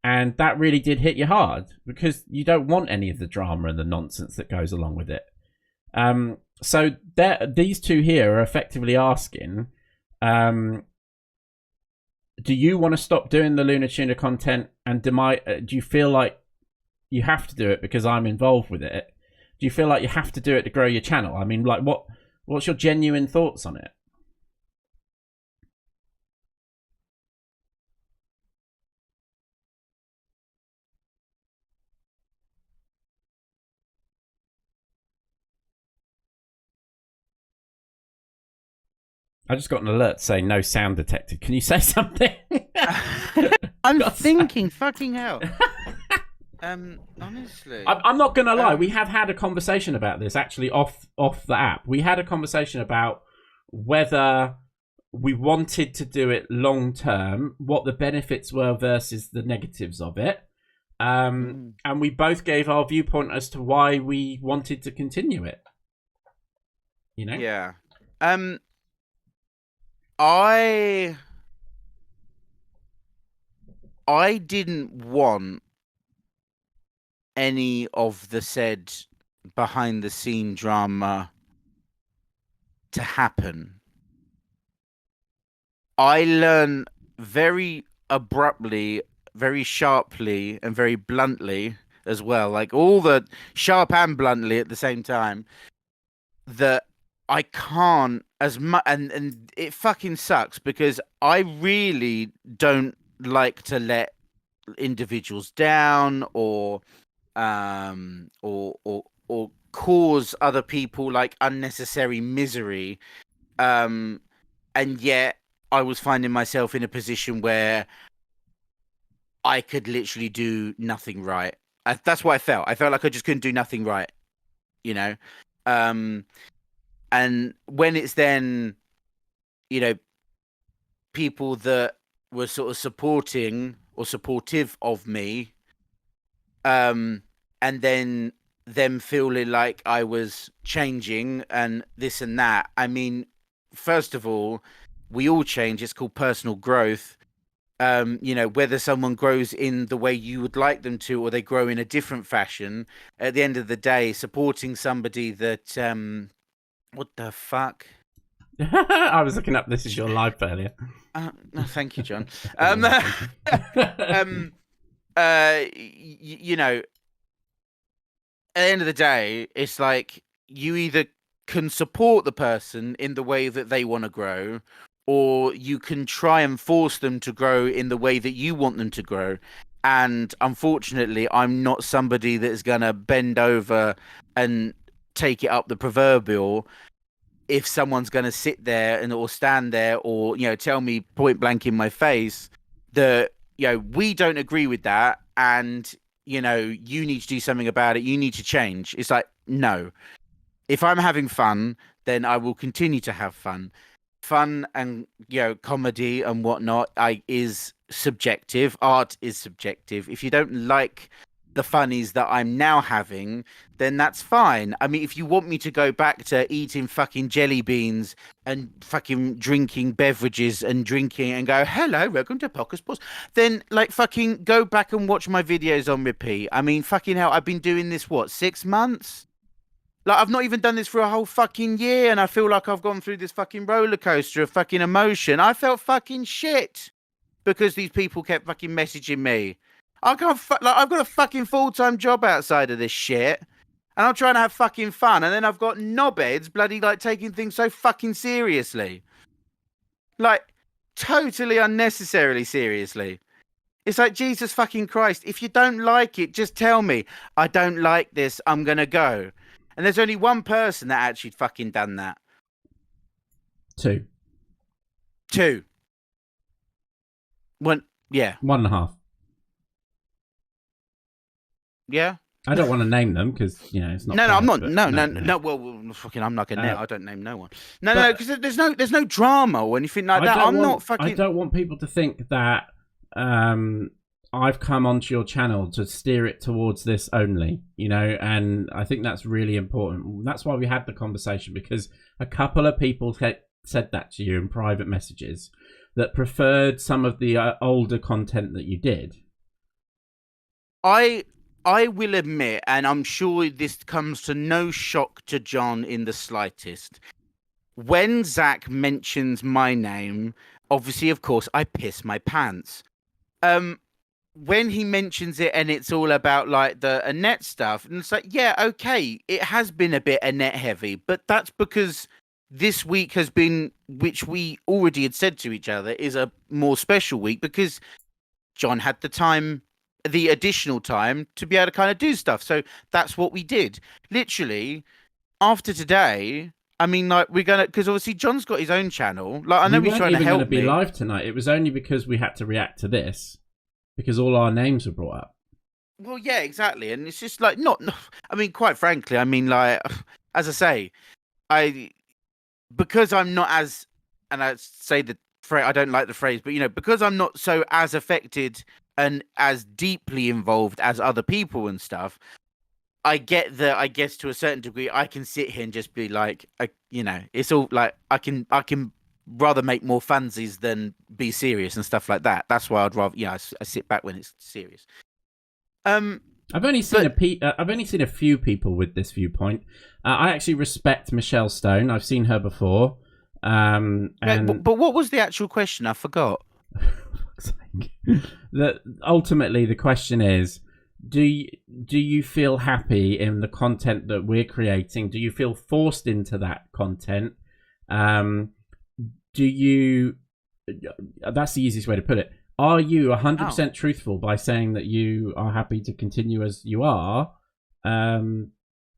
and that really did hit you hard because you don't want any of the drama and the nonsense that goes along with it. So these two here are effectively asking, do you want to stop doing the Luna Tuna content, and do you feel like you have to do it because I'm involved with it? Do you feel like you have to do it to grow your channel? I mean, like, what's your genuine thoughts on it? I just got an alert saying no sound detected. Can you say something? I'm thinking, fucking hell. Honestly, I'm not gonna lie. We have had a conversation about this actually off the app. We had a conversation about whether we wanted to do it long term, what the benefits were versus the negatives of it. And we both gave our viewpoint as to why we wanted to continue it. You know? Yeah. I didn't want any of the said behind the scene drama to happen. I learned very abruptly, very sharply, and very bluntly as well, like all the sharp and bluntly at the same time, that I can't as much, and it fucking sucks because I really don't like to let individuals down or cause other people like unnecessary misery. And yet I was finding myself in a position where I could literally do nothing right. That's what I felt. I felt like I just couldn't do nothing right, you know? And when it's then, you know, people that were sort of supporting or supportive of me, and then them feeling like I was changing and this and that. I mean, first of all, we all change. It's called personal growth. You know, whether someone grows in the way you would like them to, or they grow in a different fashion, at the end of the day, supporting somebody that, what the fuck? I was looking up This Is Your Life earlier. No, thank you, John. You know, at the end of the day, it's like you either can support the person in the way that they want to grow, or you can try and force them to grow in the way that you want them to grow. And unfortunately, I'm not somebody that's going to bend over and take it up the proverbial if someone's going to sit there and or stand there or, you know, tell me point blank in my face that, you know, we don't agree with that and, you know, you need to do something about it. You need to change. It's like, no. If I'm having fun, then I will continue to have fun. Fun and, you know, comedy and whatnot is subjective. Art is subjective. If you don't like the funnies that I'm now having, then that's fine. I mean, if you want me to go back to eating fucking jelly beans and fucking drinking beverages and drinking and go, hello, welcome to Pockerz Pause, then like fucking go back and watch my videos on repeat. I mean, fucking hell, I've been doing this, what, 6 months? Like, I've not even done this for a whole fucking year, and I feel like I've gone through this fucking roller coaster of fucking emotion. I felt fucking shit because these people kept fucking messaging me. I can't, like, I've got a fucking full-time job outside of this shit, and I'm trying to have fucking fun, and then I've got knobheads bloody, like, taking things so fucking seriously. Like, totally unnecessarily seriously. It's like, Jesus fucking Christ, if you don't like it, just tell me, I don't like this, I'm gonna go. And there's only one person that actually fucking done that. Two. One, yeah. 1.5. Yeah. I don't want to name them because, you know, it's not. No, fair, I'm not. but No. Well, fucking, I'm not gonna. I don't name no one. No, because there's no drama or anything like that. Not fucking. I don't want people to think that I've come onto your channel to steer it towards this only, you know, and I think that's really important. That's why we had the conversation, because a couple of people said that to you in private messages that preferred some of the older content that you did. I will admit, and I'm sure this comes to no shock to John in the slightest, when Zach mentions my name, obviously, of course, I piss my pants. When he mentions it and it's all about like the Annette stuff, and it's like, yeah, okay, it has been a bit Annette heavy, but that's because this week has been, which we already had said to each other, is a more special week because John had the time, the additional time to be able to kind of do stuff. So that's what we did. Literally, after today, I mean, like, we're gonna, because obviously John's got his own channel. Like, I know he's trying to help me. We weren't even going to be live tonight. It was only because we had to react to this, because all our names were brought up. Well, yeah, exactly. And it's just like, not, I mean, quite frankly, I mean, like, as I say, because I'm not as, and I say the phrase, I don't like the phrase, but because I'm not so as affected and as deeply involved as other people and stuff, I get that. I guess to a certain degree, I can sit here and just be like, it's all like I can rather make more fansies than be serious and stuff like that. That's why I'd rather, I sit back when it's serious. I've only seen a few people with this viewpoint. I actually respect Michelle Stone. I've seen her before. But what was the actual question? I forgot. Ultimately, the question is: do you feel happy in the content that we're creating? Do you feel forced into that content? Do you? That's the easiest way to put it. Are you 100% truthful by saying that you are happy to continue as you are?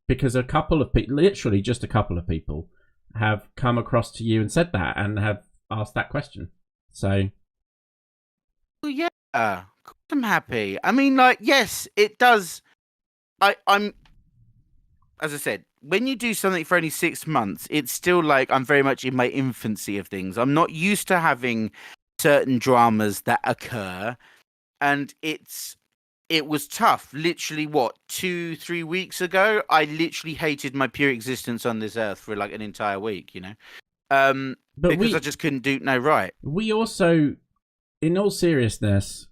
Because a couple of people, literally just a couple of people, have come across to you and said that and have asked that question. So, well, yeah, I'm happy. I mean, yes, it does. I'm, as I said, when you do something for only 6 months, it's still like I'm very much in my infancy of things. I'm not used to having certain dramas that occur, and it was tough. Literally, 2-3 weeks ago, I literally hated my pure existence on this earth for like an entire week, because I just couldn't do no right. We also, in all seriousness,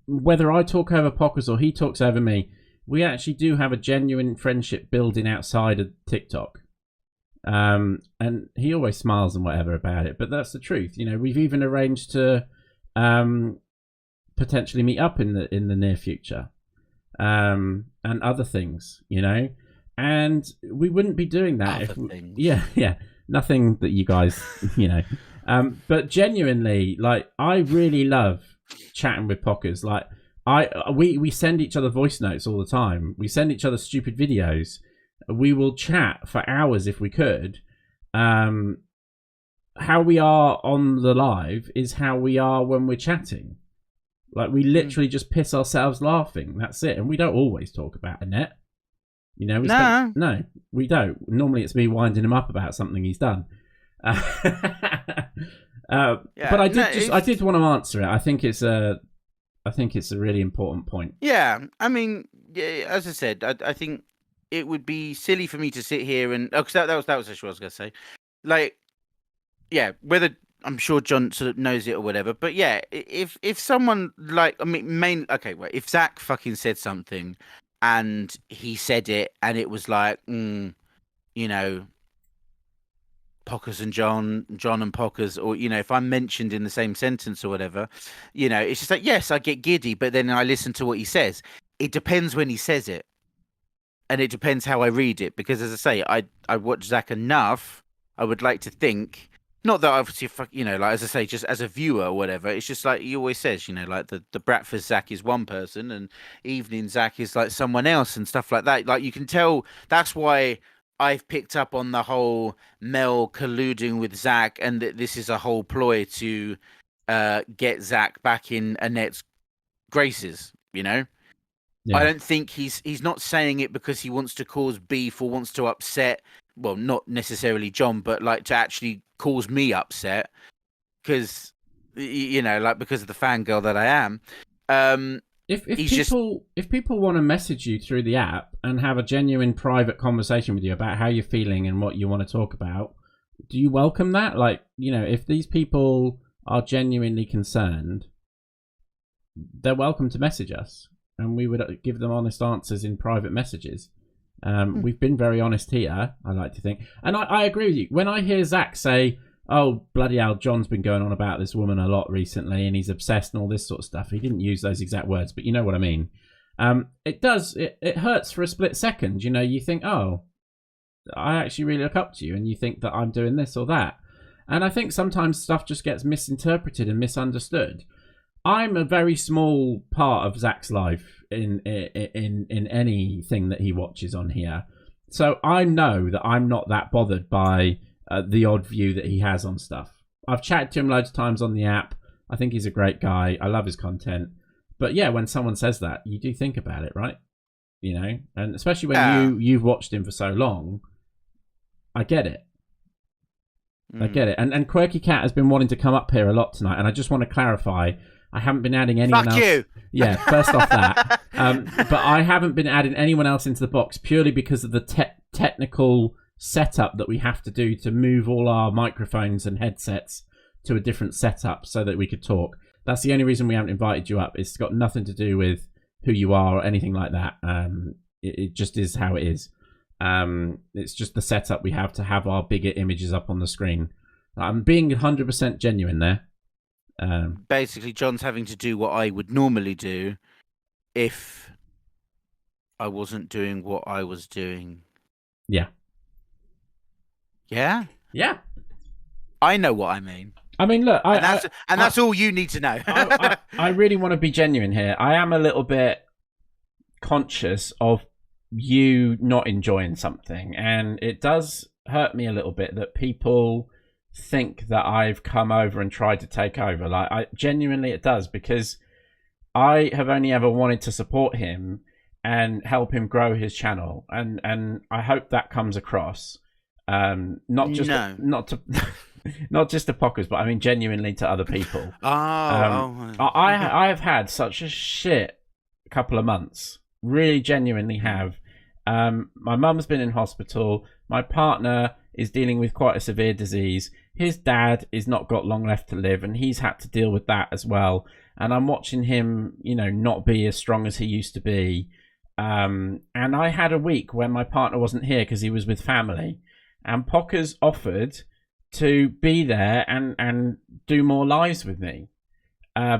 whether I talk over Pockerz or he talks over me, we actually do have a genuine friendship building outside of TikTok. And he always smiles and whatever about it, but that's the truth. We've even arranged to potentially meet up in the near future, and other things, and we wouldn't be doing that if nothing that you guys but genuinely, like, I really love chatting with Pockerz. Like, we send each other voice notes all the time. We send each other stupid videos. We will chat for hours if we could. How we are on the live is how we are when we're chatting. Like, we literally just piss ourselves laughing. That's it. And we don't always talk about Annette. No, we don't. Normally it's me winding him up about something he's done. But I did want to answer it. I think it's a really important point. Yeah, I mean, as I said, I think it would be silly for me to sit here and because that was actually what I was going to say. Like, yeah, whether I'm sure John sort of knows it or whatever, but yeah, if someone like, I mean, if Zach fucking said something and he said it and it was like, Pockerz and John and Pockerz, or if I'm mentioned in the same sentence or whatever, it's just like, yes, I get giddy, but then I listen to what he says. It depends when he says it, and it depends how I read it, because as I say, I watch Zach enough. I would like to think, not that obviously, like, as I say, just as a viewer or whatever, it's just like he always says, like the breakfast Zach is one person and evening Zach is like someone else and stuff like that. Like, you can tell. That's why I've picked up on the whole Mel colluding with Zach, and that this is a whole ploy to get Zach back in Annette's graces. Yeah. I don't think he's not saying it because he wants to cause beef or wants to upset. Well, not necessarily John, but like to actually cause me upset because because of the fangirl that I am. If people want to message you through the app and have a genuine private conversation with you about how you're feeling and what you want to talk about, do you welcome that? Like, if these people are genuinely concerned, they're welcome to message us, and we would give them honest answers in private messages. We've been very honest here, I like to think. And I agree with you. When I hear Zach say, oh, bloody hell, John's been going on about this woman a lot recently and he's obsessed and all this sort of stuff. He didn't use those exact words, but you know what I mean. It hurts for a split second. You think, oh, I actually really look up to you, and you think that I'm doing this or that. And I think sometimes stuff just gets misinterpreted and misunderstood. I'm a very small part of Zach's life in anything that he watches on here. So I know that I'm not that bothered by the odd view that he has on stuff. I've chatted to him loads of times on the app. I think he's a great guy. I love his content. But yeah, when someone says that, you do think about it, right? And especially when you've watched him for so long, I get it. I get it. And Quirky Cat has been wanting to come up here a lot tonight, and I just want to clarify, I haven't been adding anyone else. Fuck you! Yeah, first off that. But I haven't been adding anyone else into the box purely because of the technical setup that we have to do to move all our microphones and headsets to a different setup so that we could talk. That's the only reason we haven't invited you up. It's got nothing to do with who you are or anything like that. It just is how it is. It's just the setup we have to have our bigger images up on the screen. I'm being 100% genuine there. Basically, John's having to do what I would normally do if I wasn't doing what I was doing. Yeah. Yeah? Yeah. I know what I mean. I mean, look, that's all you need to know. I really want to be genuine here. I am a little bit conscious of you not enjoying something, and it does hurt me a little bit that people think that I've come over and tried to take over. Like, I genuinely, it does, because I have only ever wanted to support him and help him grow his channel, and I hope that comes across. Not just to Pockerz, but I mean genuinely to other people. I have had such a shit couple of months. Really, genuinely have. My mum's been in hospital. My partner is dealing with quite a severe disease. His dad is not got long left to live, and he's had to deal with that as well. And I'm watching him, not be as strong as he used to be. And I had a week when my partner wasn't here because he was with family. And Pockerz offered to be there and do more lives with me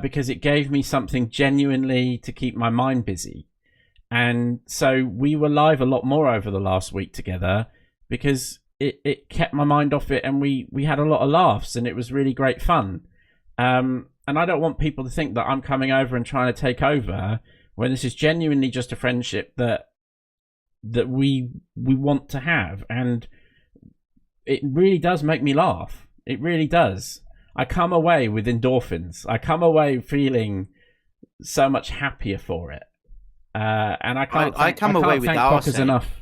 because it gave me something genuinely to keep my mind busy. And so we were live a lot more over the last week together because it kept my mind off it, and we had a lot of laughs, and it was really great fun. And I don't want people to think that I'm coming over and trying to take over when this is genuinely just a friendship that we want to have. And it really does make me laugh. It really does. I come away with endorphins. I come away feeling so much happier for it. And I can't thank Pockerz enough.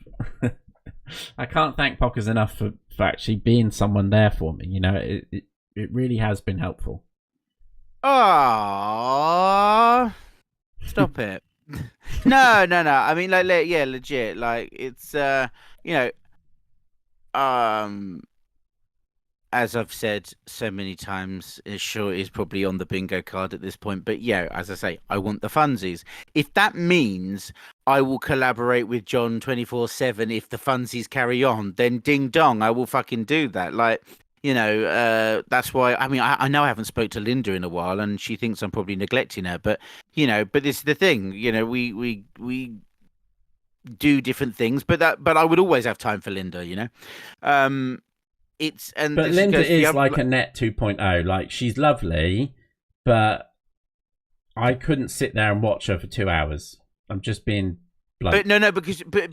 I can't thank Pockerz enough for actually being someone there for me. It really has been helpful. Ah, stop it. No. I mean, yeah, legit. Like, it's as I've said so many times, it sure is probably on the bingo card at this point. But yeah, as I say, I want the funsies. If that means I will collaborate with John 24/7 if the funsies carry on, then ding dong, I will fucking do that. Like, that's why. I mean, I know I haven't spoke to Linda in a while, and she thinks I'm probably neglecting her. But but this is the thing. We do different things, but I would always have time for Linda. But Linda is like a net 2.0. Like, she's lovely, but I couldn't sit there and watch her for 2 hours. I'm just being blunt.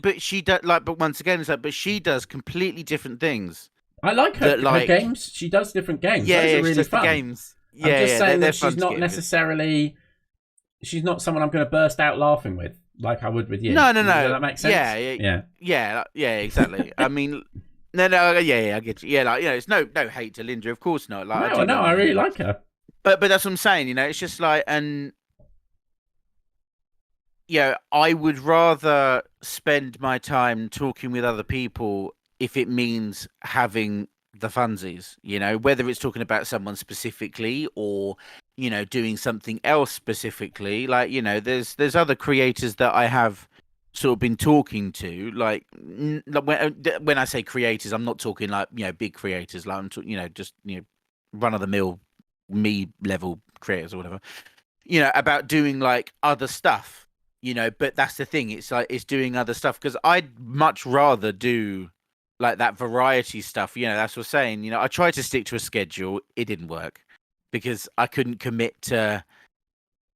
But she does, but once again, it's like, but she does completely different things. I like her, her games. She does different games. Yeah, Those are really just fun. the games. I'm just saying that she's not necessarily. She's not someone I'm going to burst out laughing with like I would with you. No. Does that make sense? Yeah, exactly. I mean. No, I get you. Yeah, it's no hate to Linda, of course not. Like, I really like her. But that's what I'm saying. It's just like, and I would rather spend my time talking with other people if it means having the funsies. Whether it's talking about someone specifically or doing something else specifically. Like, there's other creators that I have sort of been talking to, like when I say creators, I'm not talking like big creators, like I'm talking just run of the mill me level creators or whatever, about doing like other stuff, but that's the thing, it's like it's doing other stuff because I'd much rather do like that variety stuff. That's what I'm saying. I tried to stick to a schedule, it didn't work because I couldn't commit to.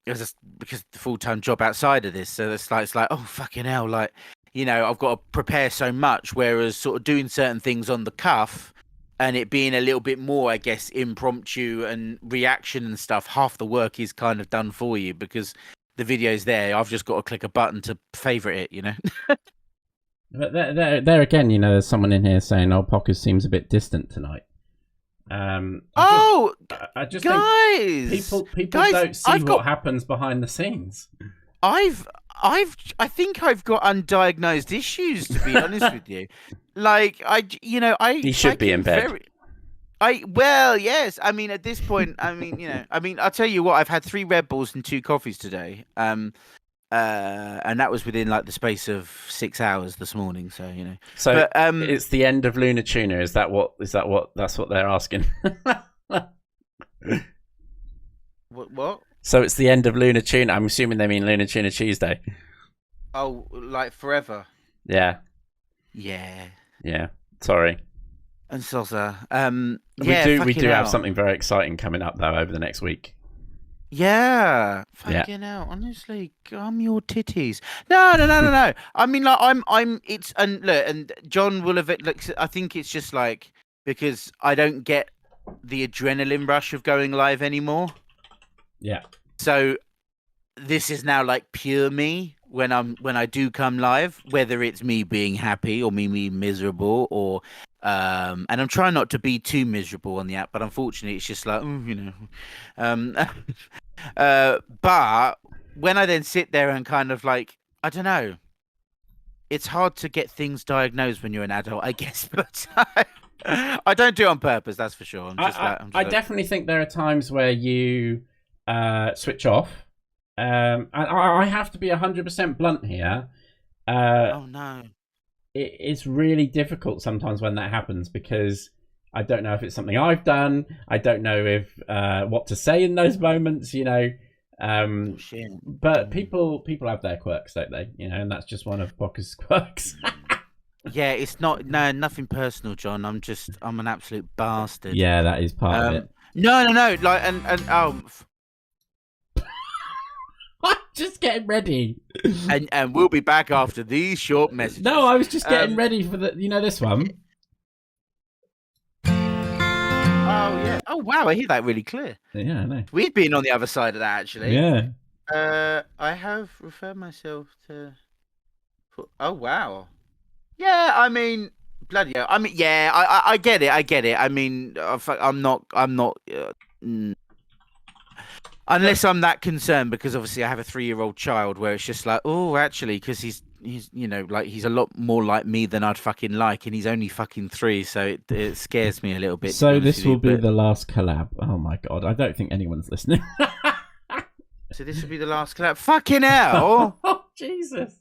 It was just because the full-time job outside of this, so it's like oh fucking hell, like I've got to prepare so much. Whereas sort of doing certain things on the cuff and it being a little bit more, I guess, impromptu and reaction and stuff, half the work is kind of done for you because the video's there. I've just got to click a button to favorite it, But there again, there's someone in here saying, "Oh, Pockerz seems a bit distant tonight." I just guys, think people guys, don't see what happens behind the scenes. I think I've got undiagnosed issues, to be honest with you. Like, He should be in bed. Yes. I mean, at this point, I'll tell you what. I've had 3 Red Bulls and 2 coffees today. And that was within like the space of 6 hours this morning. So So it's the end of Lunar Tuna. Is that what? That's what they're asking. What? So it's the end of Lunar Tuna. I'm assuming they mean Lunar Tuna Tuesday. Oh, like forever. Yeah. Sorry. And Sosa. We do have something very exciting coming up though over the next week. Yeah. Fucking hell. Honestly, I'm your titties. No. I mean, like, and John will have it. Like, I think it's just like because I don't get the adrenaline rush of going live anymore. Yeah. So this is now like pure me when I do come live, whether it's me being happy or me being miserable or and I'm trying not to be too miserable on the app, but unfortunately it's just like but when I then sit there and kind of like, I don't know, it's hard to get things diagnosed when you're an adult, I guess, but I don't do it on purpose, that's for sure. I definitely think there are times where you switch off. And I have to be 100% blunt here. Oh no. It's really difficult sometimes when that happens because I don't know if it's something I've done. I don't know if what to say in those moments, But people have their quirks, don't they? And that's just one of Pockerz's quirks. Yeah, it's nothing personal, John. I'm an absolute bastard. Yeah, that is part of it. No. Like and I'm just getting ready. And we'll be back after these short messages. No, I was just getting ready for this one. Oh yeah. Oh wow, I hear that really clear. Yeah, I know. We've been on the other side of that actually. Yeah. I have referred myself to. Oh wow. Yeah, I mean, bloody hell. I mean, yeah, I get it. I mean, I'm not. Unless I'm that concerned, because obviously I have a 3-year-old child, where it's just like, oh, actually, because he's like he's a lot more like me than I'd fucking like, and he's only fucking 3, so it scares me a little bit. So this will be the last collab. Oh my god, I don't think anyone's listening. So this will be the last collab. Fucking hell! Oh Jesus.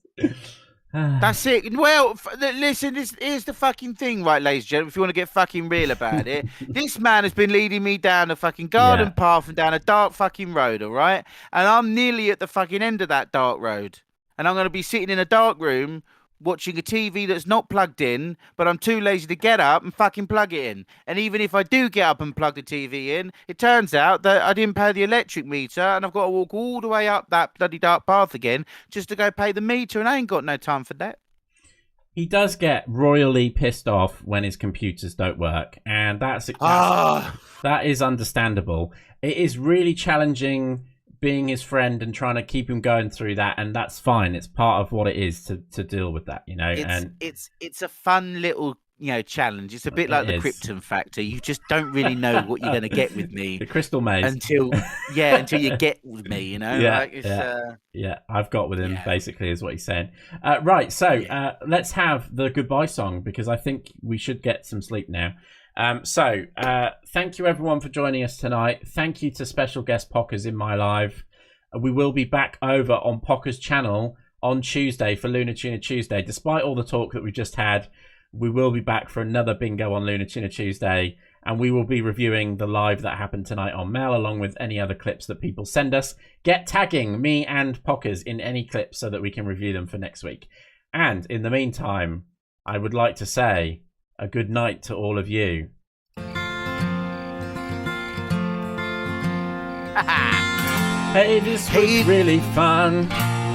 That's it. Well, listen, here's the fucking thing, right, ladies and gentlemen, if you want to get fucking real about it. This man has been leading me down a fucking garden path and down a dark fucking road, all right? And I'm nearly at the fucking end of that dark road. And I'm going to be sitting in a dark room watching a TV that's not plugged in, but I'm too lazy to get up and fucking plug it in. And even if I do get up and plug the TV in, it turns out that I didn't pay the electric meter and I've got to walk all the way up that bloody dark path again just to go pay the meter, and I ain't got no time for that. He does get royally pissed off when his computers don't work, and that is understandable. It is really challenging being his friend and trying to keep him going through that, and that's fine. It's part of what it is to deal with that, It's a fun little challenge. It's a bit like the Krypton factor. You just don't really know what you're going to get with me. The crystal maze until you get with me. Yeah, I've got with him basically is what he's saying. Right, so let's have the goodbye song, because I think we should get some sleep now. So thank you everyone for joining us tonight. Thank you to special guest Pockerz in my live. We will be back over on Pockerz channel on Tuesday for Lunar Tuna Tuesday. Despite all the talk that we just had, we will be back for another bingo on Lunar Tuna Tuesday, and we will be reviewing the live that happened tonight on Mel, along with any other clips that people send us. Get tagging me and Pockerz in any clips so that we can review them for next week. And in the meantime, I would like to say a good night to all of you. Hey, this was really fun.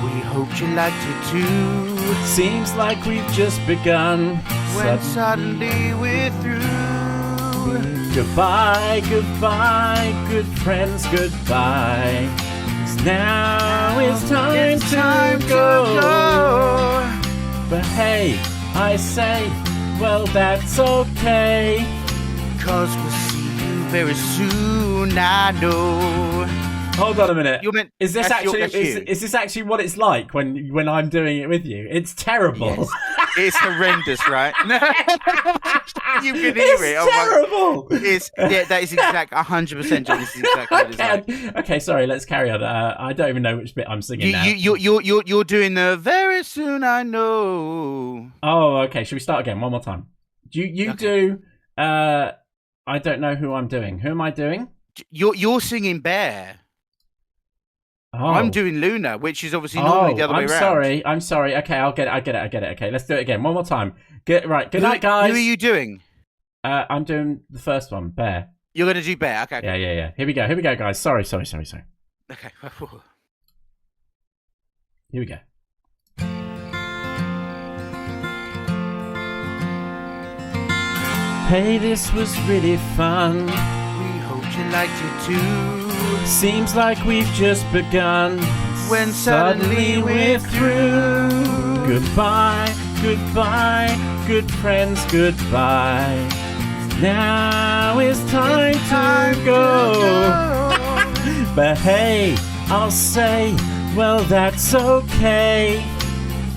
We hope you liked it too. Seems like we've just begun. When suddenly we're through. Goodbye, goodbye, good friends, goodbye. 'Cause now it's time to go. But hey, I say, well, that's okay. 'Cause we'll see you very soon. I know. Hold on a minute. Is this that's actually you. is this actually what it's like when I'm doing it with you? It's terrible. Yes. It's horrendous, right? You can hear It's it. terrible. That is exact 100%. John, this is exactly what it's like. Okay, sorry. Let's carry on. I don't even know which bit I'm singing now. You're doing the very soon. I know. Oh, okay. Should we start again? One more time. You do. I don't know who I'm doing. Who am I doing? You're singing Bear. Oh. I'm doing Luna, which is obviously normally the other way around. I'm sorry. Okay, I get it. Okay, let's do it again. One more time. Good night, guys. Who are you doing? I'm doing the first one, Bear. You're going to do Bear, okay. Yeah. Here we go, guys. Sorry. Okay. Here we go. Hey, this was really fun. We hope you liked it too. Seems like we've just begun. When suddenly we're through. Goodbye, good friends, goodbye. Now it's time to go. But hey, I'll say, well, that's okay.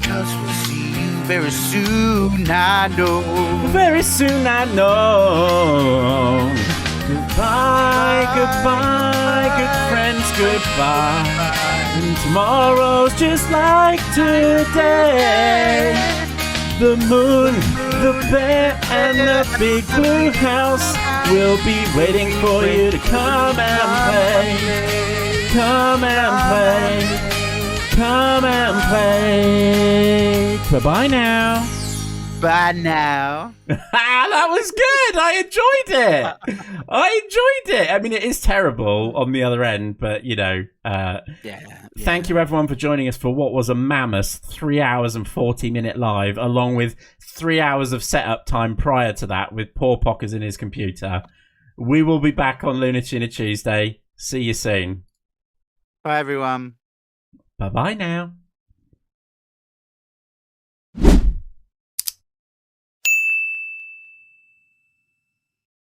'Cause we'll see you very soon, I know. Very soon, I know. Goodbye, good friends, goodbye. And tomorrow's just like today. The moon, the bear, and the big blue house will be waiting for you to come and play. Come and play. Bye-bye now. Bye now. That was good. I enjoyed it. I mean, it is terrible on the other end, but thank you everyone for joining us for what was a mammoth 3 hours and 40-minute live, along with 3 hours of setup time prior to that with poor Pockerz in his computer. We will be back on Lunar Tuna Tuesday. See you soon. Bye, everyone. Bye-bye now.